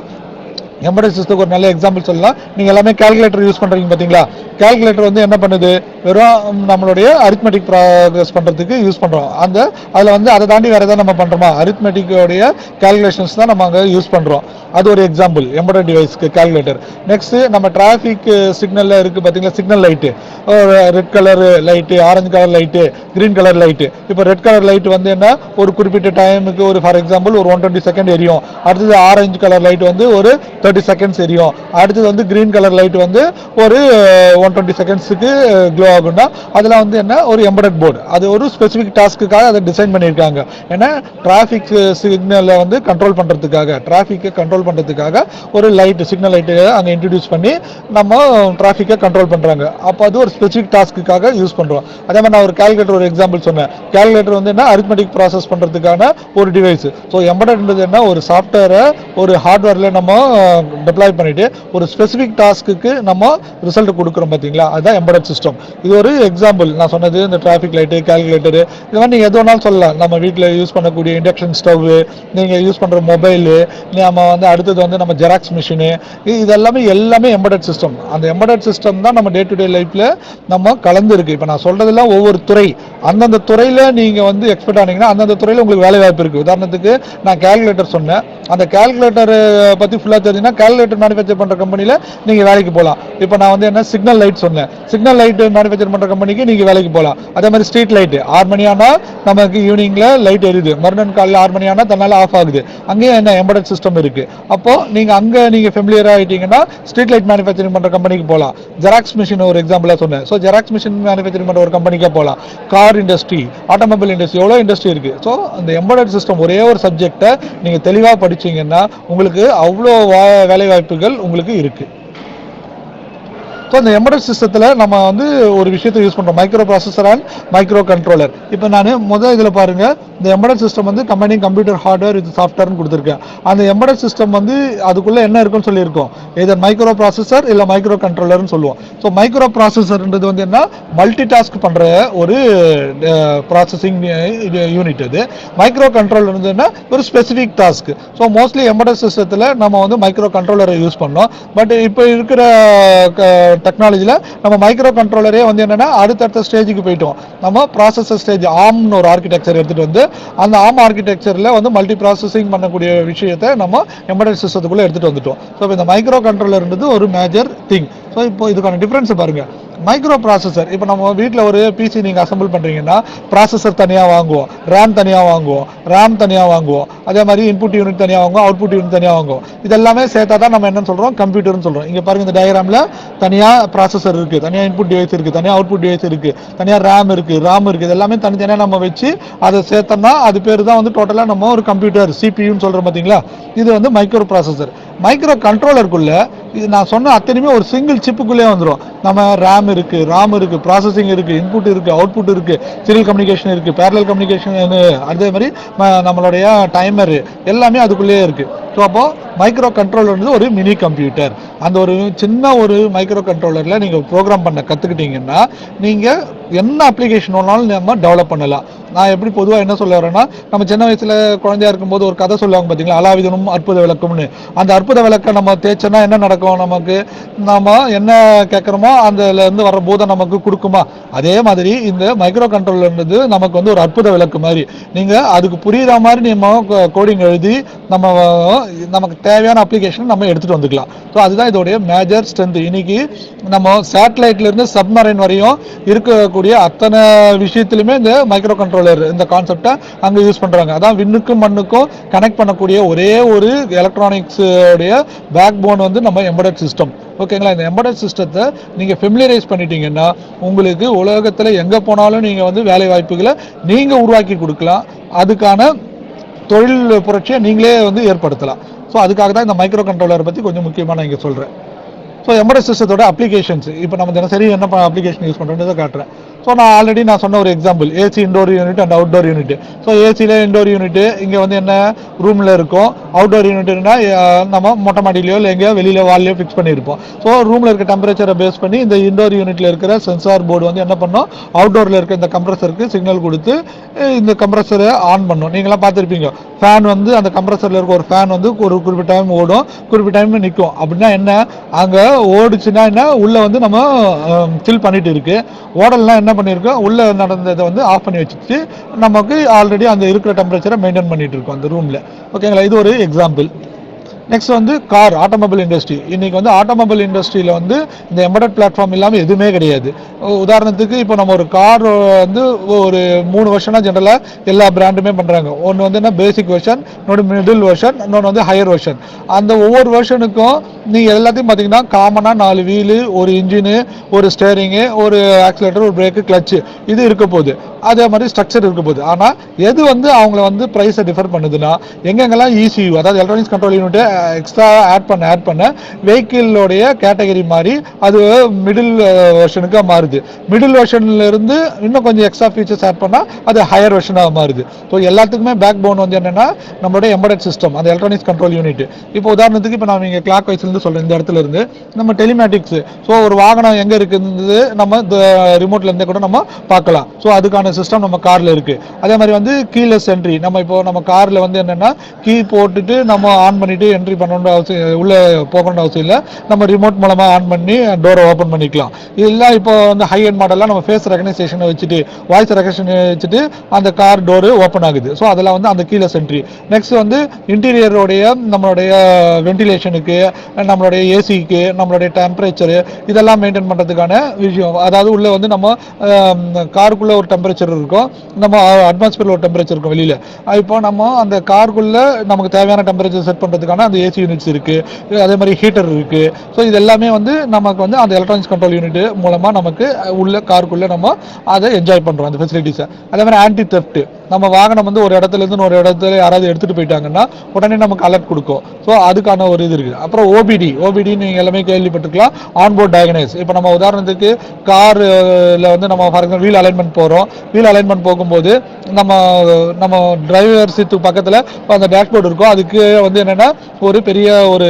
எம்பெடட் சிஸ்டத்துக்கு ஒரு நல்ல எக்ஸாம்பிள் சொல்லலாம். நீங்க எல்லாமே கால்குலேட்டர் யூஸ் பண்றீங்க பாத்தீங்களா, கால்குலேட்டர் வந்து என்ன பண்ணுது, வெறும் நம்மளுடைய அரித்மெட்டிக் ப்ராசஸ் பண்றதுக்கு யூஸ் பண்றோம். அதுல வந்து அதை தாண்டி வேற ஏதாவது நம்ம பண்றோமா, அரித்மெட்டிக்கோடைய கால்குலேஷன்ஸ் தான் நம்ம அங்கே யூஸ் பண்றோம். அது ஒரு எக்ஸாம்பிள் எம்பெடட் டிவைஸ்க்கு கால்குலேட்டர். நெக்ஸ்ட் நம்ம டிராஃபிக் சிக்னல்ல இருக்கு பாத்தீங்களா, signal light, red colour light, orange colour light, green colour light. இப்போ ரெட் கலர் லைட் வந்து என்ன, ஒரு குறிப்பிட்ட டைமுக்கு ஒரு ஃபார் எக்ஸாம்பிள் ஒரு 120 செகண்ட் எரியும். அடுத்தது ஆரஞ்சு கலர் லைட் வந்து ஒரு 30 செகண்ட்ஸ் எரியும். அடுத்தது வந்து கிரீன் கலர் லைட் வந்து ஒரு 120 செகண்ட்ஸுக்கு க்ளோ ஆகும்னா அதில் வந்து என்ன, ஒரு எம்பெடட் போர்டு. அது ஒரு ஸ்பெசிஃபிக் டாஸ்க்குக்காக அதை டிசைன் பண்ணியிருக்காங்க. ஏன்னா டிராஃபிக் சிக்னலை வந்து கண்ட்ரோல் பண்ணுறதுக்காக, டிராஃபிக்கை கண்ட்ரோல் பண்ணுறதுக்காக ஒரு லைட், சிக்னல் லைட்டு அங்கே இன்ட்ரடியூஸ் பண்ணி நம்ம டிராஃபிக்கை கண்ட்ரோல் பண்ணுறாங்க. அப்போ அது ஒரு ஸ்பெசிஃபிக் டாஸ்க்குக்காக யூஸ் பண்ணுறோம். அதே மாதிரி நான் ஒரு கால்குலேட்டர் ஒரு எக்ஸாம்பிள் சொன்னேன். கால்குலேட்டர் வந்து என்ன, அரித்மெட்டிக் ப்ராசஸ் பண்ணுறதுக்கான ஒரு டிவைஸ். ஸோ எம்பெடட்ன்றது என்ன, ஒரு சாஃப்ட்வேரை ஒரு ஹார்ட்வேர்ல நம்ம டெப்ளாய் பண்ணிட்டு ஒரு ஸ்பெசிஃபிக் டாஸ்க்கு நம்ம ரிசல்ட் கொடுக்குறோம் பாத்தீங்களா, அதுதான் எம்பெடட் சிஸ்டம். இது ஒரு எக்ஸாம்பிள் நான் சொன்னது. இந்த டிராஃபிக் லைட்டு, கால்குலேட்டர், இது மாதிரி நீங்க எது வேணாலும் சொல்லலாம். நம்ம வீட்டில் யூஸ் பண்ணக்கூடிய இண்டக்ஷன் ஸ்டவ், நீங்க யூஸ் பண்ற மொபைலு, நம்ம வந்து அடுத்தது வந்து நம்ம ஜெராக்ஸ் மிஷினு, இது எல்லாமே எம்பெடட் சிஸ்டம். அந்த எம்பெடட் சிஸ்டம் தான் நம்ம டே டு டே லைஃப்ல நம்ம கலந்து இருக்கு. இப்போ நான் சொல்றதெல்லாம் ஒவ்வொரு துறை, அந்தந்த துறையில நீங்க வந்து எக்ஸ்பர்ட் ஆனீங்கன்னா அந்தந்த துறையில உங்களுக்கு வேலை வாய்ப்பு இருக்கு. உதாரணத்துக்கு நான் கால்குலேட்டர் சொன்னேன், அந்த கால்குலேட்டர் பத்தி ஃபுல்லா தெரிஞ்சுன்னா கால்குலேட்டர் மேனுஃபேக்சர் பண்ற கம்பெனில நீங்க வேலைக்கு போகலாம். இப்போ நான் வந்து என்ன சிக்னல் லைட் சொன்னேன், சிக்னல் லைட் மேனுஃபேக்சர் பண்ற கம்பெனிக்கு நீங்க வேலைக்கு போகலாம். அதே மாதிரி ஸ்ட்ரீட் லைட் 6 மணி ஆனா நமக்கு ஈவினிங்ல லைட் எரியுது, மறுநாள் காலையில் 6 மணி ஆனா தன்னால ஆஃப் ஆகுது. அங்கேயும் என்ன எம்பெடட் சிஸ்டம் இருக்கு. அப்போ நீங்க அங்க நீங்க ஃபெமிலியர் ஆயிட்டீங்கன்னா ஸ்ட்ரீட் லைட் மேனுஃபேக்சரிங் பண்ற கம்பெனிக்கு போகலாம். ஜெராக்ஸ் மிஷின் ஒரு எக்ஸாம்பிளா சொன்னேன். ஸோ ஜெராக்ஸ் மிஷின் மேனுஃபேக்சரிங் பண்ற ஒரு கம்பெனிக்கே போகலாம். கார் இண்டஸ்ட்ரி, ஆட்டோமொபைல் இண்டஸ்ட்ரி, எவ்வளோ இண்டஸ்ட்ரி இருக்கு. ஸோ அந்த எம்பெடட் சிஸ்டம் ஒரே ஒரு சப்ஜெக்டை நீங்க தெளிவாக படிச்சீங்கன்னா உங்களுக்கு அவ்வளோ வேலை வாய்ப்புகள் உங்களுக்கு இருக்கு. ஸோ இந்த எம்பெடட் சிஸ்டத்தில் நம்ம வந்து ஒரு விஷயத்தை யூஸ் பண்ணுறோம், micro processor and micro controller. இப்போ நான் முதல் இதில் பாருங்க, இந்த எம்பெடட் சிஸ்டம் வந்து கம்பெனி கம்ப்யூட்டர் ஹார்ட்வேர் இது சாஃப்ட்வேர்னு கொடுத்துருக்கேன். அந்த எம்பெடட் சிஸ்டம் வந்து அதுக்குள்ள என்ன இருக்குன்னு சொல்லியிருக்கோம், இது மைக்ரோ ப்ராசஸர் இல்லை மைக்ரோ கண்ட்ரோலர்னு சொல்லுவோம். ஸோ மைக்ரோ ப்ராசஸர்ன்றது வந்து என்ன, மல்டி டாஸ்க் பண்ற ஒரு ப்ராசஸிங் யூனிட். இது மைக்ரோ கண்ட்ரோலர் வந்து என்ன, ஒரு specific task. So mostly embedded சிஸ்டத்தில் நம்ம வந்து மைக்ரோ கண்ட்ரோலரை யூஸ் பண்ணோம். பட் இப்போ இருக்கிற டெக்னாலஜியில் நம்ம மைக்ரோ கண்ட்ரோலரே வந்து என்னன்னா அடுத்தடுத்த ஸ்டேஜுக்கு போயிட்டோம். நம்ம ப்ராசஸர் ஸ்டேஜ் ஆர்ம்னு ஒரு ஆர்கிடெக்சர் எடுத்துட்டு வந்து அந்த ஆர்ம் ஆர்கிடெக்சரில் வந்து மல்டி ப்ராசஸிங் பண்ணக்கூடிய விஷயத்தை நம்ம எம்பெடட் சிஸ்டத்துக்குள்ள எடுத்துட்டு வந்துட்டோம். ஸோ இந்த மைக்ரோ கண்ட்ரோலர்ன்றது ஒரு மேஜர் திங். ஸோ இப்போ இதுக்கான டிஃபரன்ஸ் பாருங்க. மைக்ரோ ப்ராசஸர், இப்போ நம்ம வீட்டில் ஒரு பிசி நீங்கள் அசம்பிள் பண்ணுறீங்கன்னா ப்ராசஸர் தனியாக வாங்குவோம், ரேம் தனியாக வாங்குவோம், ரேம் தனியாக வாங்குவோம், அதே மாதிரி இன்புட் யூனிட் தனியாக வாங்குவோம், அவுட்புட் யூனிட் தனியாக வாங்குவோம். இதெல்லாமே சேர்த்தா தான் நம்ம என்ன சொல்கிறோம், கம்ப்யூட்டர்னு சொல்கிறோம். இங்கே பாருங்க, இந்த டயக்ராமில் தனியாக ப்ராசஸர் இருக்குது, தனியாக இன்புட் டிவைஸ் இருக்குது, தனியாக அவுட்புட் டிவைஸ் இருக்குது, தனியாக ரேம் இருக்குது, இது எல்லாமே தனித்தனியாக நம்ம வச்சு அதை சேர்த்தோம்னா அது பேர் தான் வந்து டோட்டலாக நம்ம ஒரு கம்ப்யூட்டர் சிபியூன்னு சொல்கிறோம் பார்த்தீங்களா. இது வந்து மைக்ரோ ப்ராசஸர். மைக்ரோ கண்ட்ரோலருக்குள்ள இது நான் சொன்ன அத்தனையுமே ஒரு சிங்கிள் சிப்புக்குள்ளே வந்துடும். நம்ம ரேம் இருக்கு, ராம் இருக்கு, ப்ராசஸிங் இருக்கு, இன்புட் இருக்கு, அவுட்புட் இருக்கு, சீரியல் கம்யூனிகேஷன் இருக்கு, பேரலல் கம்யூனிகேஷன், அதே மாதிரி நம்மளுடைய டைமர் எல்லாமே அதுக்குள்ளேயே இருக்கு. ஸோ அப்போ மைக்ரோ கண்ட்ரோலர் ஒரு மினி கம்ப்யூட்டர். அந்த ஒரு சின்ன ஒரு மைக்ரோ கண்ட்ரோலரில் நீங்கள் ப்ரோக்ராம் பண்ண கற்றுக்கிட்டீங்கன்னா நீங்கள் என்ன அப்ளிகேஷன் வேணாலும் நம்ம டெவலப் பண்ணலாம். நான் எப்படி பொதுவாக என்ன சொல்ல வரேன்னா, நம்ம சின்ன வயசில் குழந்தையா இருக்கும்போது ஒரு கதை சொல்லுவாங்க பார்த்தீங்களா, அலாவுதீனும் அற்புத விளக்கம்னு. அந்த அற்புத விளக்கம் நம்ம தேய்ச்சோன்னா என்ன நடக்கும், நமக்கு நம்ம என்ன கேட்குறோமோ அதுல இருந்து வர போதை நமக்கு கொடுக்குமா. அதே மாதிரி இந்த மைக்ரோ கண்ட்ரோலர்ன்றது நமக்கு வந்து ஒரு அற்புத விளக்கு மாதிரி. நீங்கள் அதுக்கு புரியுற மாதிரி நம்ம கோடிங் எழுதி நம்ம நமக்கு தேவையான அப்ளிகேஷன் நம்ம எடுத்துகிட்டு வந்துக்கலாம். ஸோ அதுதான் இதோடைய மேஜர் ஸ்ட்ரென்த். இன்னைக்கு நம்ம சேட்டலைட்லேருந்து சப்மரைன் வரையும் இருக்கக்கூடிய அத்தனை விஷயத்துலையுமே இந்த மைக்ரோ கண்ட்ரோலர் இந்த கான்செப்டை அங்கே யூஸ் பண்ணுறாங்க. அதான் விண்ணுக்கும் மண்ணுக்கும் கனெக்ட் பண்ணக்கூடிய ஒரே ஒரு எலக்ட்ரானிக்ஸோடைய பேக் போன் வந்து நம்ம எம்பெடட் சிஸ்டம். ஓகேங்களா? இந்த எம்பெடட் சிஸ்டத்தை நீங்கள் ஃபெமிலியரைஸ் பண்ணிட்டீங்கன்னா உங்களுக்கு உலகத்தில் எங்கே போனாலும் நீங்கள் வந்து வேலை வாய்ப்புகளை நீங்கள் உருவாக்கி கொடுக்கலாம். அதுக்கான தொழில் புரட்சியை நீங்களே வந்து ஏற்படுத்தலாம். ஸோ அதுக்காக தான் இந்த மைக்ரோ கண்ட்ரோலரை பற்றி கொஞ்சம் முக்கியமாக நான் இங்கே சொல்கிறேன். ஸோ எம்பெடட் சிஸ்டத்தோட அப்ளிகேஷன்ஸ் இப்போ நம்ம தினசரி என்ன அப்ளிகேஷன் யூஸ் பண்ணுறோன்றதை காட்டுறேன். ஸோ நான் ஆல்ரெடி நான் சொன்ன ஒரு example AC indoor unit and outdoor unit. So ஏசியில் இண்டோர் யூனிட்டு இங்கே வந்து என்ன ரூமில் இருக்கும், அவுட்டோர் யூனிட்னா நம்ம மொட்டை மாடியிலையோ இல்லை எங்கேயோ வெளியில் வால்லையோ ஃபிக்ஸ் பண்ணியிருப்போம். ஸோ ரூமில் இருக்க டெம்பரேச்சரை பேஸ் பண்ணி இந்த இண்டோர் யூனிட்டில் இருக்கிற சென்சார் போர்டு வந்து என்ன பண்ணோம், அவுட்டோரில் இருக்க இந்த கம்ப்ரஸருக்கு சிக்னல் கொடுத்து இந்த கம்ப்ரஸரை ஆன் பண்ணும். நீங்களாம் பார்த்துருப்பீங்க, ஃபேன் வந்து அந்த கம்ப்ரஸரில் இருக்க ஒரு ஃபேன் வந்து ஒரு குறிப்பிட்ட டைம் ஓடும், குறிப்பிட்ட டைம் நிற்கும். அப்படின்னா என்ன, அங்கே ஓடுச்சுன்னா என்ன உள்ளே வந்து நம்ம ஃபில் பண்ணிட்டு இருக்கு, ஓடலாம் என்ன பண்ணியிருக்கோம் உள்ளே நடந்ததை வந்து ஆஃப் பண்ணி வச்சுட்டு நமக்கு ஆல்ரெடி அந்த இருக்கிற டெம்பரேச்சரை மெயின்டைன் பண்ணிட்டு இருக்கோம் அந்த ரூமில். ஓகேங்களா? இது ஒரு எக்ஸாம்பிள். நெக்ஸ்ட் வந்து கார் ஆட்டோமொபைல் இண்டஸ்ட்ரி. இன்னைக்கு வந்து ஆட்டோமொபைல் இண்டஸ்ட்ரியில் வந்து இந்த எம்பெடட் பிளாட்ஃபார்ம் இல்லாமல் எதுவுமே கிடையாது. உதாரணத்துக்கு இப்போ நம்ம ஒரு கார் வந்து ஒரு 3 வருஷனாக ஜென்ரலாக எல்லா பிராண்டுமே பண்ணுறாங்க. ஒன்று வந்து என்ன பேசிக் வெர்ஷன், இன்னொன்று மிடில் வெர்ஷன், இன்னொன்று வந்து ஹையர் வெர்ஷன். அந்த ஒவ்வொரு வெர்ஷனுக்கும் நீங்கள் எல்லாத்தையும் பார்த்தீங்கன்னா காமனாக 4 வீலு, ஒரு இன்ஜினு, ஒரு ஸ்டேரிங்கு, ஒரு ஆக்சிலேட்டர், ஒரு பிரேக்கு, கிளச்சு, இது இருக்க போகுது. அதே மாதிரி ஸ்ட்ரக்சர் இருக்க போகுது. ஆனால் எது வந்து அவங்கள வந்து ப்ரைஸை டிஃபர் பண்ணுதுன்னா எங்கெங்கெல்லாம் ECU அதாவது electronics control unit extra add பண்ண வெஹிக்கிளோடைய கேட்டகரி மாதிரி அது மிடில் வெர்ஷனுக்கு மாறுது. மிடில் வெர்ஷன்ல இருந்து இன்னும் கொஞ்சம் எக்ஸ்ட்ரா ஃபீச்சர்ஸ் ஆட் பண்ணால் அது ஹையர் வெர்ஷனாக மாறுது. ஸோ எல்லாத்துக்குமே பேக் போன் வந்து என்னன்னா நம்மளுடைய எம்பெடட் சிஸ்டம், அந்த எலக்ட்ரானிக்ஸ் கண்ட்ரோல் யூனிட். இப்போ உதாரணத்துக்கு இப்போ நான் இங்கே கிளாக் வைஸ்லேருந்து சொல்கிறேன், இந்த இடத்துல இருந்து நம்ம டெலிமேட்டிக்ஸ். ஸோ ஒரு வாகனம் எங்கே இருக்குது நம்ம ரிமோட்ல இருந்தே கூட நம்ம பார்க்கலாம். ஸோ அதுக்கான சிஸ்டம் நம்ம காரில் இருக்கு. அதே மாதிரி வந்து கீலெஸ் என்ட்ரி. நம்ம காரில் வந்து என்னன்னா கீ போட்டுட்டு நம்ம ஆன் பண்ணிட்டு என்ட்ரி பண்ணணுன்ற அவசியம், உள்ள போகணுன்ற அவசியம் இல்லை. நம்ம ரிமோட் மூலமா ஆன் பண்ணி டோரை ஓப்பன் பண்ணிக்கலாம். இதெல்லாம் இப்போ வந்து ஹை எண்ட் மாடல்லாம் நம்ம ஃபேஸ் ரெகனைசேஷனை வச்சுட்டு வாய்ஸ் ரெகனைசேஷன் வச்சுட்டு அந்த கார் டோரு ஓப்பன் ஆகுது. ஸோ அதெல்லாம் வந்து அந்த கீலெஸ் என்ட்ரி. நெக்ஸ்ட் வந்து இன்டீரியருடைய நம்மளுடைய வென்டிலேஷனுக்கு, நம்மளுடைய ஏசிக்கு, நம்மளுடைய டெம்பரேச்சரு இதெல்லாம் மெயின்டைன் பண்ணுறதுக்கான விஷயம். அதாவது உள்ள வந்து நம்ம காருக்குள்ள ஒரு டெம்பரேச்சர் இருக்கும், நம்ம அட்மாஸ்பியரில் ஒரு டெம்பரேச்சர் இருக்கும் வெளியில். இப்போ நம்ம அந்த காருக்குள்ள நமக்கு தேவையான டெம்பரேச்சர் செட் பண்ணுறதுக்கான அந்த ஏசி யூனிட்ஸ் இருக்கு, அதே மாதிரி ஹீட்டர் இருக்கு. ஸோ இது எல்லாமே வந்து நமக்கு வந்து அந்த எலக்ட்ரானிக்ஸ் கண்ட்ரோல் யூனிட் மூலமாக நமக்கு உள்ள காருக்குள்ள நம்ம அதை என்ஜாய் பண்ணுறோம் அந்த ஃபெசிலிட்டிஸை. அதே மாதிரி ஆன்டி தெஃப்ட். நம்ம வாகனம் வந்து ஒரு இடத்துல இருந்து ஒரு இடத்துல யாராவது எடுத்துட்டு போயிட்டாங்கன்னா உடனே நமக்கு அலர்ட் கொடுக்கும். ஸோ அதுக்கான ஒரு இது இருக்குது. அப்புறம் ஓபிடி நீங்கள் எல்லாமே கேள்விப்பட்டிருக்கலாம், ஆன்போர்ட் டயக்னைஸ். இப்போ நம்ம உதாரணத்துக்கு காரில் வந்து நம்ம ஃபார் எக்ஸாம்பிள் வீல் அலைன்மெண்ட் போகிறோம், வீல் அலைன்மெண்ட் போகும்போது நம்ம டிரைவர் சீட்டு பக்கத்தில் அந்த டேஷ்போர்டு இருக்கும், அதுக்கு வந்து என்னென்னா ஒரு பெரிய ஒரு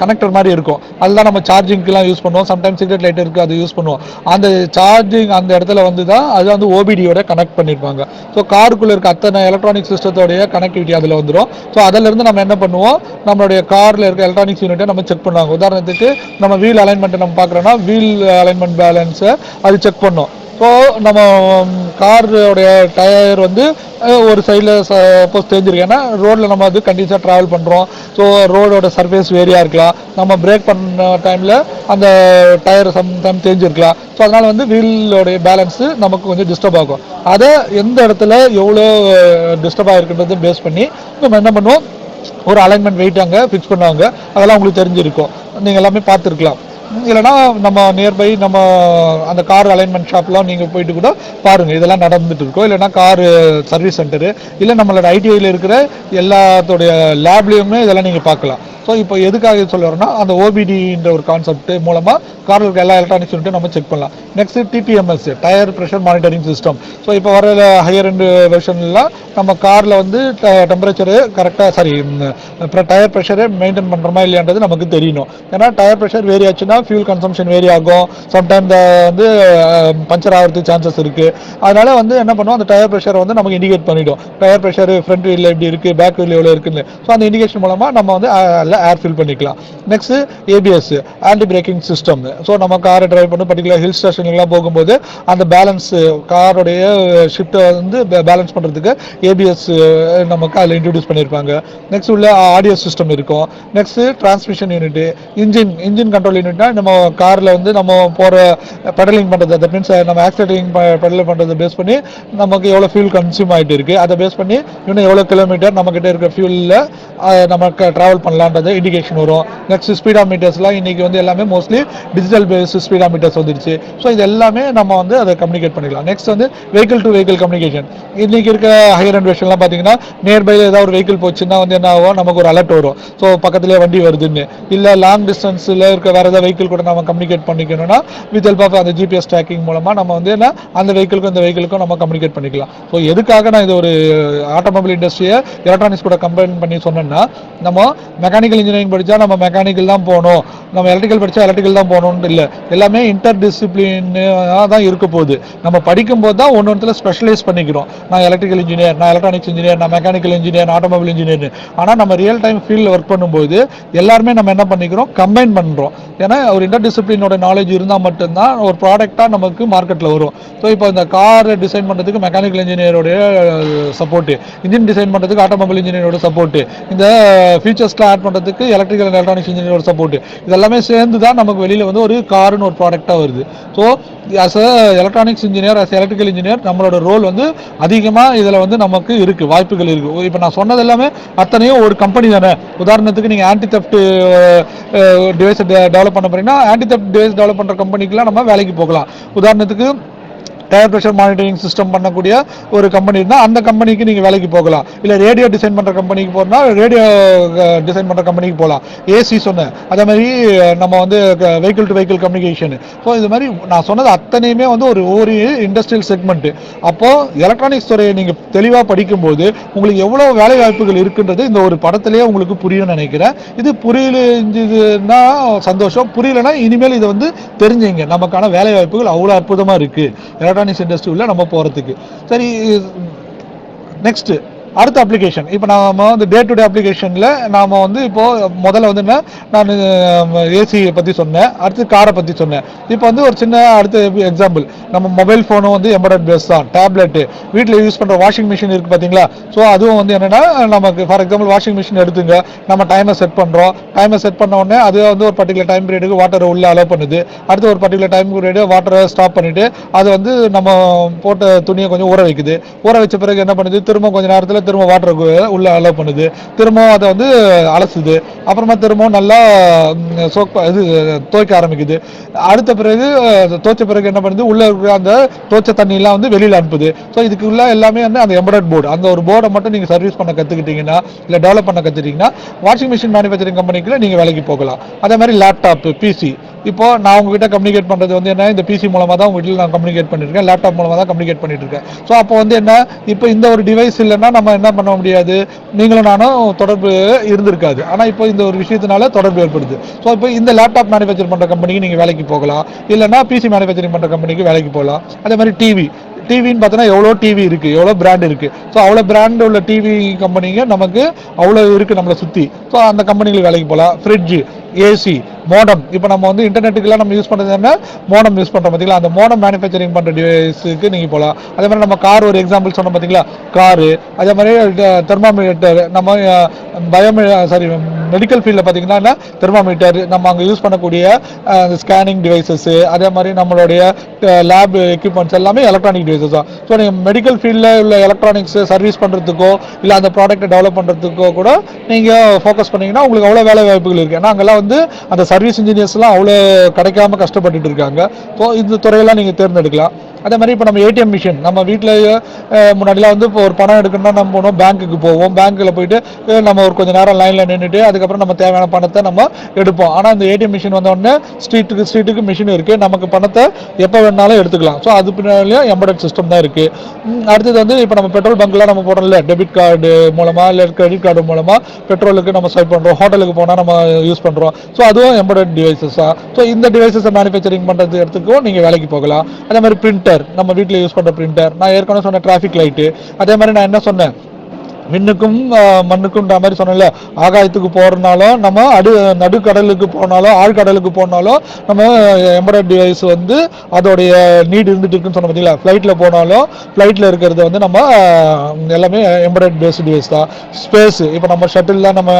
கனெக்டர் மாதிரி இருக்கும். அதுதான் நம்ம சார்ஜிங்க்குலாம் யூஸ் பண்ணுவோம். சம்டைம்ஸ் சிகரெட் லைட் இருக்குது, அது யூஸ் பண்ணுவோம். அந்த சார்ஜிங் அந்த இடத்துல வந்து தான் அது வந்து ஓபிடியோட கனெக்ட் பண்ணியிருப்பாங்க. ஸோ காருக்குள்ளே இருக்க அத்தனை எலக்ட்ரானிக் சிஸ்டத்தோடைய கனெக்டிவிட்டி அதில் வந்துடும். ஸோ அதிலிருந்து நம்ம என்ன பண்ணுவோம், நம்மளுடைய காரில் இருக்க எலக்ட்ரானிக்ஸ் யூனிட்டை நம்ம செக் பண்ணுவாங்க. உதாரணத்துக்கு நம்ம வீல் அலைன்மெண்ட்டை நம்ம பார்க்குறோன்னா வீல் அலைன்மெண்ட் பேலன்ஸை அது செக் பண்ணோம். ஸோ நம்ம காரோடைய டயர் வந்து ஒரு சைடில் சப்போஸ் தேஞ்சிருக்கு, ஏன்னா ரோடில் நம்ம அது கண்டினியூஸாக ட்ராவல் பண்ணுறோம். ஸோ ரோடோட சர்ஃபேஸ் வேரியாக இருக்கலாம், நம்ம பிரேக் பண்ண டைமில் அந்த டயர் சம்டைம் தேஞ்சிருக்கலாம். ஸோ அதனால் வந்து வீலோடைய பேலன்ஸு நமக்கு கொஞ்சம் டிஸ்டர்ப் ஆகும். அதை எந்த இடத்துல எவ்வளோ டிஸ்டர்ப் ஆகிருக்குன்றது பேஸ் பண்ணி நம்ம என்ன பண்ணுவோம், ஒரு அலைன்மெண்ட் வெயிட் அங்கே ஃபிக்ஸ் பண்ணுவாங்க. அதெல்லாம் உங்களுக்கு தெரிஞ்சிருக்கும், நீங்கள் எல்லாமே பார்த்துருக்கலாம். இல்லைனா நம்ம நியர்பை நம்ம அந்த கார் அலைன்மெண்ட் ஷாப்லாம் நீங்கள் போயிட்டு கூட பாருங்கள், இதெல்லாம் நடந்துட்டு இருக்கோம். இல்லைனா கார் சர்வீஸ் சென்டரு இல்லை நம்மளோட ஐடிஐயில் இருக்கிற எல்லாத்தோடைய லேப்லேயுமே இதெல்லாம் நீங்கள் பார்க்கலாம். ஸோ இப்போ எதுக்காக சொல்ல வரோன்னா அந்த ஓபிடின்ற ஒரு கான்செப்ட் மூலமாக காரில் இருக்க எல்லா எலக்ட்ரானிக்ஸ் யூனிட்டும் நம்ம செக் பண்ணலாம். Next TPMS, tyre pressure monitoring system. So இப்போ வர ஹையர் எண்ட் வெர்ஷன்லாம் நம்ம காரில் வந்து டெம்பரேச்சரு கரெக்டாக டயர் ப்ரெஷரை மெயின்டைன் பண்ணுறோமா இல்லையான்றது நமக்கு தெரியணும். ஏன்னா டயர் ப்ரெஷர் வேரி ஆச்சுன்னா என்னன்னா ஃபியூல் கன்சம்ஷன் வேரி ஆகும், சம்டைம் வந்து பஞ்சர் ஆகிறதுக்கு சான்சஸ் இருக்குது. அதனால வந்து என்ன பண்ணுவோம், அந்த டயர் ப்ரெஷரை வந்து நமக்கு இண்டிகேட் பண்ணிவிடும். டயர் ப்ரெஷர் ஃப்ரண்ட் வீலில் எப்படி இருக்குது, பேக் வீல் எவ்வளோ இருக்குன்னு. ஸோ அந்த இண்டிகேஷன் மூலமாக நம்ம வந்து ஏர் ஃபில் பண்ணிக்கலாம். Next ABS, anti braking system. So நம்ம காரை டிரைவ் பண்ணி பர்டிகுலர் ஹில் ஸ்டேஷன்லாம் போகும்போது அந்த பேலன்ஸ் காரோடைய ஷிஃப்ட்டை வந்து பேலன்ஸ் பண்ணுறதுக்கு ஏபிஎஸ் நமக்கு அதில் இன்ட்ரடியூஸ் பண்ணியிருப்பாங்க. நெக்ஸ்ட் உள்ள ஆடியோ சிஸ்டம் இருக்கும். Next transmission unit, engine control யூனிட்னா நம்ம காரில் வந்து நம்ம போகிற பெடலிங் பண்ணுறது, தட் மீன்ஸ் நம்ம ஆக்சிலேட்டிங் பெடல் பண்ணுறதை பேஸ் பண்ணி நமக்கு எவ்வளோ ஃபியூல் கன்சியூம் ஆகிட்டு இருக்குது, அதை பேஸ் பண்ணி இன்னும் எவ்வளோ கிலோமீட்டர் நம்மக்கிட்ட இருக்கிற ஃபியூலில் நமக்கு ட்ராவல் பண்ணலான்றது இண்டிகேஷன் வரும். நெக்ஸ்ட் ஸ்பீடா மீட்டர்ஸ்லாம் இன்றைக்கி வந்து எல்லாமே mostly digital base speedometers வந்துருச்சு. ஸோ இது எல்லாமே நம்ம வந்து அதை கம்யூனிகேட் பண்ணிக்கலாம். நெக்ஸ்ட் வந்து வெஹிக்கிள் டு வெஹிக்கிள் கம்யூனிகேஷன். இன்றைக்கி இருக்க ஹையர் அண்ட் வெர்ஷன்லாம் பார்த்தீங்கன்னா நியர்பையில் ஏதாவது ஒரு வெஹிக்கிள் போச்சுன்னா வந்து என்ன ஆகும், நமக்கு ஒரு அலர்ட் வரும். ஸோ பக்கத்துலேயே வண்டி வருதுன்னு. இல்லை லாங் டிஸ்டன்ஸில் இருக்க வேறு ஏதாவது வெஹிக்கிள் கூட நம்ம கம்யூனிகேட் பண்ணிக்கணும்னா வித் ஹெல்ப் ஆஃப் அந்த ஜிபிஎஸ் ட்ராக்கிங் மூலமாக நம்ம வந்து என்ன அந்த வெஹிக்கிளுக்கும் இந்த வெஹிக்கிளுக்கும் நம்ம கம்யூனிகேட் பண்ணிக்கலாம். ஸோ எதுக்காக நான் இது ஒரு ஆட்டோமொபைல் இண்டஸ்ட்ரியை எலக்ட்ரானிக்ஸ் கூட கம்பைன் பண்ணி சொன்னேன்னா, நம்ம மெக்கானிக்கல் இன்ஜினியரிங் படித்தா நம்ம மெக்கானிக்கல் தான் போகணும், நம்ம எலக்ட்ரிக்கல் படித்தா எலக்ட்ரிக்கல் தான் போகணும்னு இல்லை. எல்லாமே இன்டர் டிசிப்ளினாக தான் இருக்க போகுது. நம்ம படிக்கும்போது தான் ஒன்று ஸ்பெஷலைஸ் பண்ணிக்கிறோம். நான் எலக்ட்ரிக்கல் இன்ஜினியர், நான் எலக்ட்ரானிக்ஸ் இன்ஜினியர், நான் மெக்கானிக்கல் இன்ஜினியர், ஆட்டோமொபைல் இன்ஜினியர். ஆனால் நம்ம ரியல் டைம் ஃபீல்டில் ஒர்க் பண்ணும்போது எல்லாருமே நம்ம என்ன பண்ணிக்கிறோம், கம்பைன் பண்ணுறோம். ஏன்னா ஒரு இன்டர் டிசிப்ளினோட நாலேஜ் இருந்தால் மட்டும்தான் ஒரு ப்ராடக்டாக நமக்கு மார்க்கெட்டில் வரும். ஸோ இப்போ இந்த கார் டிசைன் பண்ணுறதுக்கு மெக்கானிக்கல் இன்ஜினியரோடைய சப்போர்ட்டு, இன்ஜின் டிசைன் பண்ணுறதுக்கு ஆட்டோமொபைல் இன்ஜினியரோட சப்போர்ட்டு, இந்த ஃபீச்சர்ஸ்லாம் ஆட் பண்ணுறதுக்கு எலக்ட்ரிக்கல் அண்ட் எலக்ட்ரானிக்ஸ் இன்ஜினியரோட சப்போர்ட்டு, இதெல்லாமே சேர்ந்து தான் நமக்கு வெளியில் வந்து ஒரு காருன்னு ஒரு ப்ராடக்டாக வருது. So as a electronics engineer, as electrical engineer நம்மளோட ரோல் வந்து அதிகமாக இதில் வந்து நமக்கு இருக்குது, வாய்ப்புகள் இருக்குது. இப்போ நான் சொன்னது எல்லாமே அத்தனையும் ஒரு கம்பெனி தானே. உதாரணத்துக்கு நீங்கள் ஆன்டி தெஃப்ட் டிவைஸ் டெவலப் பண்ண போறீங்கன்னா ஆன்டி தெஃப்ட் டிவைஸ் டெவலப் பண்ணுற கம்பெனிக்கெலாம் நம்ம வேலைக்கு போகலாம். உதாரணத்துக்கு டயர் ப்ரெஷர் மானிட்டரிங் சிஸ்டம் பண்ணக்கூடிய ஒரு கம்பெனி இருந்தால் அந்த கம்பெனிக்கு நீங்கள் வேலைக்கு போகலாம். இல்லை ரேடியோ டிசைன் பண்ணுற கம்பெனிக்கு போகிறோம்னா ரேடியோ டிசைன் பண்ணுற கம்பெனிக்கு போகலாம். ஏசி சொன்னேன். அதே மாதிரி நம்ம வந்து vehicle to vehicle communication. So இது மாதிரி நான் சொன்னது அத்தனையுமே வந்து ஒரு இண்டஸ்ட்ரியல் செக்மெண்ட்டு. அப்போது எலக்ட்ரானிக்ஸ் துறையை நீங்கள் தெளிவாக படிக்கும்போது உங்களுக்கு எவ்வளோ வேலை வாய்ப்புகள் இருக்குன்றது இந்த ஒரு படத்திலேயே உங்களுக்கு புரியும்னு நினைக்கிறேன். இது புரியலன்னா சந்தோஷம், புரியலைன்னா இனிமேல் இதை வந்து தெரிஞ்சுங்க. நமக்கான வேலை வாய்ப்புகள் அவ்வளோ அற்புதமாக இருக்குது எலக்ட்ரானிக்ஸ் இண்டஸ்ட்ரி உள்ள நம்ம போகிறதுக்கு. சரி, நெக்ஸ்ட் அடுத்த அப்ளிகேஷன். இப்போ நம்ம வந்து டே டு டே அப்ளிகேஷனில் நாம் வந்து இப்போது முதல்ல வந்து என்ன, நான் ஏசியை பற்றி சொன்னேன், அடுத்து காரை பற்றி சொன்னேன். இப்போ வந்து ஒரு சின்ன அடுத்த எக்ஸாம்பிள், நம்ம மொபைல் ஃபோனும் வந்து எம்பர்டட் பேஸ் தான். டேப்லெட்டு, வீட்டில் யூஸ் பண்ணுற வாஷிங் மிஷின் இருக்குது பார்த்தீங்களா. ஸோ அதுவும் வந்து என்னென்னா நமக்கு ஃபார் எக்ஸாம்பிள் வாஷிங் மிஷின் எடுத்துங்க, நம்ம டைமை செட் பண்ணுறோம். டைமை செட் பண்ண உடனே அது வந்து ஒரு பர்டிகுலர் டைம் பீரியடுக்கு வாட்டரை உள்ளே அலோவ் பண்ணுது. அடுத்து ஒரு பர்டிகுலர் டைம் பீரியடு வாட்டரை ஸ்டாப் பண்ணிவிட்டு அது வந்து நம்ம போட்ட துணியை கொஞ்சம் ஊற வைக்குது. ஊற வச்ச பிறகு என்ன பண்ணுது, திரும்ப கொஞ்சம் நேரத்தில் திரும்ப வாட்டர் உள்ள அலோவ் பண்ணுது. திரும்பவும் அதை வந்து அலசுது. அப்புறமா திரும்பவும் நல்லா துவைக்க ஆரம்பிக்குது. அடுத்த பிறகு துவைச்ச பிறகு என்ன பண்ணுது, உள்ள இருக்கிற அந்த துவைச்ச தண்ணியெல்லாம் வந்து வெளியில் அனுப்புது. ஸோ இதுக்குள்ள எல்லாமே வந்து அந்த எம்பர்டட் போர்டு, அந்த ஒரு போர்டை மட்டும் நீங்கள் சர்வீஸ் பண்ண கற்றுக்கிட்டீங்கன்னா, இல்லை டெவலப் பண்ண கற்றுக்கிட்டீங்கன்னா வாஷிங் மிஷின் மேனுஃபேக்சரிங் கம்பெனிக்குள்ள நீங்கள் வேலைக்கு போகலாம். அதே மாதிரி லேப்டாப், பிசி. இப்போ நான் உங்ககிட்ட கம்யூனிகேட் பண்ணுறது வந்து என்ன, இந்த பிசி மூலமாக தான் உங்கள் வீட்டில் நான் கம்யூனிகேட் பண்ணியிருக்கேன், லேப்டாப் மூலமாக தான் கம்யூனிகேட் பண்ணிட்டு இருக்கேன். ஸோ அப்போ வந்து என்ன, இப்போ இந்த ஒரு டிவைஸ் இல்லைன்னா நம்ம என்ன பண்ண முடியாது, நீங்களும் நானும் தொடர்பு இருந்திருக்காது. ஆனால் இப்போ இந்த ஒரு விஷயத்தினால தொடர்பு ஏற்படுது. ஸோ இப்போ இந்த லேப்டாப் மேனுஃபேக்சர் பண்ணுற கம்பெனிக்கு நீங்கள் வேலைக்கு போகலாம், இல்லைன்னா பிசி மேனுஃபேக்சரிங் பண்ணுற கம்பெனிக்கு வேலைக்கு போகலாம். அதே மாதிரி டிவின்னு பார்த்தோன்னா எவ்வளோ டிவி இருக்குது, எவ்வளோ பிராண்ட் இருக்குது. ஸோ அவ்வளோ பிராண்ட் உள்ள டிவி கம்பெனிங்க நமக்கு அவ்வளோ இருக்குது நம்மளை சுற்றி. ஸோ அந்த கம்பெனிகளுக்கு வேலைக்கு போகலாம். Fridge, AC, modem. இப்போ நம்ம வந்து இன்டர்நெட்டுக்கெல்லாம் நம்ம யூஸ் பண்ணுறது என்ன, மோடம் யூஸ் பண்ணுறோம் பார்த்தீங்களா. அந்த மோடம் மேனுஃபேக்சரிங் பண்ணுற டிவைஸுக்கு நீங்கள் போகலாம். அதே மாதிரி நம்ம கார் ஒரு எக்ஸாம்பிள் சொன்னோம் பார்த்தீங்களா, காரு. அதே மாதிரி தெர்மாமீட்டர், நம்ம மெடிக்கல் ஃபீல்டில் பார்த்தீங்கன்னா தெர்மாமீட்டர், நம்ம அங்கே யூஸ் பண்ணக்கூடிய ஸ்கேனிங் டிவைசஸ்ஸு, அதே மாதிரி நம்மளுடைய லேப் எக்யூப்மெண்ட்ஸ் எல்லாமே எலக்ட்ரானிக் டிவைசஸ் தான். ஸோ நீங்கள் மெடிக்கல் ஃபீல்டில் உள்ள எலக்ட்ரானிக்ஸ் சர்வீஸ் பண்ணுறதுக்கோ இல்லை அந்த ப்ராடக்ட்டை டெவலப் பண்ணுறதுக்கோ கூட நீங்கள் ஃபோக்கஸ் பண்ணிங்கன்னா உங்களுக்கு அவ்வளோ வேலை வாய்ப்புகள் இருக்குது. ஏன்னா அங்கெல்லாம் வந்து அந்த சர்வீஸ் இன்ஜினியர்ஸ்லாம் அவ்வளோ கிடைக்காம கஷ்டப்பட்டுட்டு இருக்காங்க. ஸோ இந்த துறையெல்லாம் நீங்கள் தேர்ந்தெடுக்கலாம். அதே மாதிரி இப்போ நம்ம ஏடிஎம் மிஷின், நம்ம வீட்டில் முன்னாடிலாம் வந்து இப்போ ஒரு பணம் எடுக்கணும்னா நம்ம போனோம் பேங்க்குக்கு போவோம். பேங்க்கில் போயிட்டு நம்ம ஒரு கொஞ்சம் நேரம் லைனில் நின்றுட்டு அதுக்கப்புறம் நம்ம தேவையான பணத்தை நம்ம எடுப்போம். ஆனால் இந்த ஏடிஎம் மிஷின் வந்தோடனே ஸ்ட்ரீட்டுக்கு மிஷின் இருக்குது, நமக்கு பணத்தை எப்போ வேணாலும் எடுத்துக்கலாம். ஸோ அது பின்னாலேயும் எம்பெடட் சிஸ்டம் தான் இருக்குது. அடுத்தது வந்து இப்போ நம்ம பெட்ரோல் பங்க்லாம் நம்ம போடுறோம்ல, டெபிட் கார்டு மூலமாக இல்லை கிரெடிட் கார்டு மூலமாக பெட்ரோலுக்கு நம்ம ஸ்வைப் பண்ணுறோம், ஹோட்டலுக்கு போனால் நம்ம யூஸ் பண்ணுறோம். ஸோ அதுவும் எம்பெடட் டிவைசஸா. ஸோ இந்த டிவைசஸை மேனுஃபேக்சரிங் பண்ணுறது இடத்துக்கும் நீங்கள் வேலைக்கு போகலாம். அதே மாதிரி பிரிண்டர், நம்ம வீட்டில் யூஸ் பண்ணுற பிரிண்டர், நான் ஏற்கனவே சொன்ன டிராஃபிக் லைட்டு, அதே மாதிரி நான் என்ன சொன்னேன், விண்ணுக்கும் மண்ணுக்கும்ன்ற மாதிரி சொன்னல, ஆகாயத்துக்கு போகிறனாலும் நம்ம நடுக்கடலுக்கு போனாலும் ஆழ்கடலுக்கு போனாலும் நம்ம எம்பெடட் டிவைஸ் வந்து அதோடைய நீட் இருந்துட்டு இருக்குன்னு சொன்ன பார்த்தீங்களா. ஃப்ளைட்டில் போனாலும் ஃப்ளைட்டில் இருக்கிறது வந்து நம்ம எல்லாமே எம்பெடட் பேஸ்டு டிவைஸ் தான். ஸ்பேஸ், இப்போ நம்ம ஷட்டில் நம்ம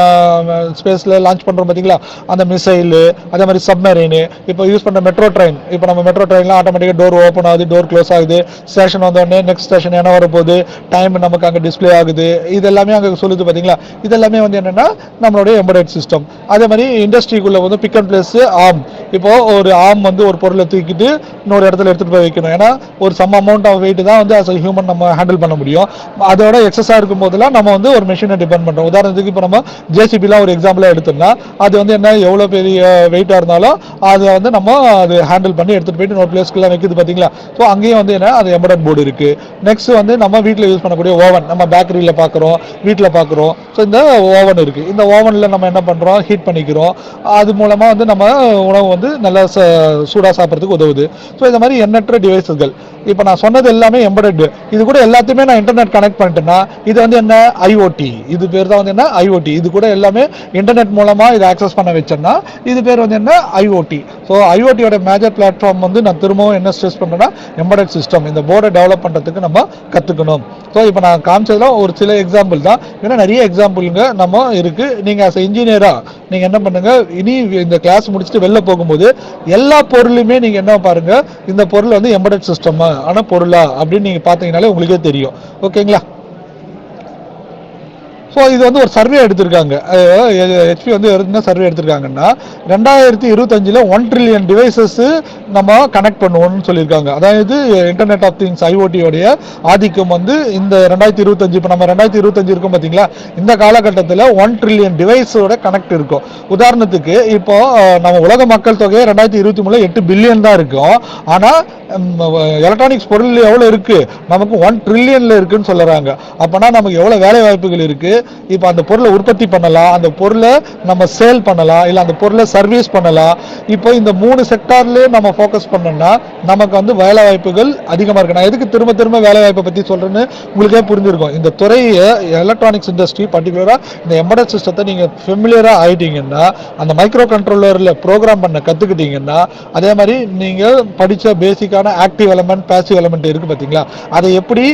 ஸ்பேஸில் லான்ச் பண்ணுறோம் பார்த்தீங்களா, அந்த மிசைலு, அதே மாதிரி சப்மரீனு, இப்போ யூஸ் பண்ணுற மெட்ரோ ட்ரெயின், இப்போ நம்ம மெட்ரோ ட்ரெயின்லாம் ஆட்டோமேட்டிக்காக டோர் ஓப்பன் ஆகுது, டோர் க்ளோஸ் ஆகுது, ஸ்டேஷன் வந்தோடனே நெக்ஸ்ட் ஸ்டேஷன் என்ன வரப்போகுது, டைம் நமக்கு அங்கே டிஸ்பிளே ஆகுது, இது எல்லாமே அங்கே சொல்லுது பார்த்தீங்களா. இதெல்லாமே வந்து என்னென்னா நம்மளுடைய எம்பெடட் சிஸ்டம். அதே மாதிரி இண்டஸ்ட்ரிக்குள்ளே வந்து பிக் அண்ட் பிளேஸ் ஆர்ம், இப்போது ஒரு ஆர்ம் வந்து ஒரு பொருளை தூக்கிட்டு இன்னொரு இடத்துல எடுத்துகிட்டு போய் வைக்கணும். ஏன்னா ஒரு சம் அமௌண்ட் ஆஃப் வெயிட் தான் வந்து அஸ் அ ஹியூமன் நம்ம ஹேண்டில் பண்ண முடியும். அதோட எக்ஸஸாக இருக்கும் போதெல்லாம் நம்ம வந்து ஒரு மிஷினை டிபெண்ட் பண்ணுறோம். உதாரணத்துக்கு இப்போ நம்ம ஜேசிபிலாம் ஒரு எக்ஸாம்பிளாக எடுத்தோம்னா அது வந்து என்ன, எவ்வளோ பெரிய வெயிட்டாக இருந்தாலும் அதை வந்து நம்ம அது ஹேண்டில் பண்ணி எடுத்துகிட்டு போயிட்டு இன்னொரு பிளேஸ்க்குலாம் வைக்குது பார்த்தீங்களா. ஸோ அங்கேயும் வந்து என்ன, அது எம்பெடட் போர்டு இருக்குது. நெக்ஸ்ட் வந்து நம்ம வீட்டில் யூஸ் பண்ணக்கூடிய ஓவன், நம்ம பேக்கரியில் பார்க்குறோம், வீட்டில் பார்க்குறோம். ஸோ இந்த ஓவன் இருக்குது, இந்த ஓவனில் நம்ம என்ன பண்ணுறோம், ஹீட் பண்ணிக்கிறோம். அது மூலமாக வந்து நம்ம உணவு வந்து நல்லா சூடாக சாப்பிட்றதுக்கு உதவுது. ஸோ இந்த மாதிரி எண்ணற்ற டிவைஸுகள். இப்போ நான் சொன்னது எல்லாமே எம்பெடட். இது கூட எல்லாத்தையுமே நான் இன்டர்நெட் கனெக்ட் பண்ணிட்டேன்னா இது வந்து என்ன, ஐஓடி. இது பேர் தான் வந்து என்ன, ஐஓடி. இது கூட எல்லாமே இன்டர்நெட் மூலமாக இதை ஆக்சஸ் பண்ண வச்சேன்னா இது பேர் வந்து என்ன, ஐஓடி. ஸோ ஐஓடியோட மேஜர் பிளாட்ஃபார்ம் வந்து நான் திரும்பவும் என்ன ஸ்ட்ரெஸ் பண்ணுறேன்னா எம்பெடட் சிஸ்டம். இந்த போர்டை டெவலப் பண்ணுறதுக்கு நம்ம கற்றுக்கணும். ஸோ இப்போ நான் காமிச்சதெல்லாம் ஒரு சில எக்ஸாம்பிள் தான், ஏன்னா நிறைய எக்ஸாம்பிளுங்க நம்ம இருக்குது. நீங்கள் ஆஸ் இன்ஜினியராக நீங்கள் என்ன பண்ணுங்கள், இனி இந்த கிளாஸ் முடிச்சுட்டு வெளில போகும்போது எல்லா பொருளுமே நீங்கள் என்ன பாருங்கள், இந்த பொருள் வந்து எம்பெடட் சிஸ்டமா ஆனால் பொருளா அப்படின்னு நீங்கள் பார்த்தீங்கனாலே உங்களுக்கே தெரியும். ஓகேங்களா. ஸோ இது வந்து ஒரு சர்வே எடுத்திருக்காங்க, ஹெச்பி வந்து என்ன சர்வே எடுத்திருக்காங்கன்னா 2025 1 ட்ரில்லியன் டிவைசஸ் நம்ம கனெக்ட் பண்ணுவோம்னு சொல்லியிருக்காங்க. அதாவது இன்டர்நெட் ஆஃப் திங்ஸ் ஐஓடியோடைய ஆதிக்கம் வந்து இந்த 2025, இப்போ நம்ம 2025 இருக்கும் பார்த்தீங்களா, இந்த காலகட்டத்தில் 1 ட்ரில்லியன் டிவைஸோட கனெக்ட் இருக்கும். உதாரணத்துக்கு இப்போ நம்ம உலக மக்கள் தொகையை 2023 8 பில்லியன் தான் இருக்கும். ஆனால் எலக்ட்ரானிக்ஸ் பொருள் எவ்வளோ இருக்குது, நமக்கு 1 ட்ரில்லியனில் இருக்குன்னு சொல்லுறாங்க. அப்போனா நமக்கு எவ்வளோ வேலை வாய்ப்புகள் இருக்குது. இப்போ அந்த பொருளை உற்பத்தி பண்ணலாம், அந்த பொருளை நம்ம சேல் பண்ணலாம், இல்லை அந்த பொருளை சர்வீஸ் பண்ணலாம். இப்போ இந்த 3 செக்டார்லேயே நம்ம ஃபோக்கஸ் பண்ணோம்னா நமக்கு வந்து வேலை வாய்ப்புகள் அதிகமாக இருக்கு. நான் எதுக்கு திரும்ப திரும்ப வேலை வாய்ப்பை பற்றி சொல்கிறேன்னு உங்களுக்கே புரிஞ்சிருக்கும். இந்த துறையை எலக்ட்ரானிக்ஸ் இண்டஸ்ட்ரி பர்டிகுலராக இந்த எம்பெடட் சிஸ்டத்தை நீங்கள் ஃபெமிலியராக ஆகிட்டீங்கன்னா, அந்த மைக்ரோ கண்ட்ரோலரில் ப்ரோக்ராம் பண்ண கற்றுக்கிட்டீங்கன்னா, அதே மாதிரி நீங்கள் படித்த பேசிக்கான ஆக்டிவ் எலமெண்ட் பேசிவ் எலமெண்ட் இருக்குது பார்த்தீங்களா, அதை எப்படி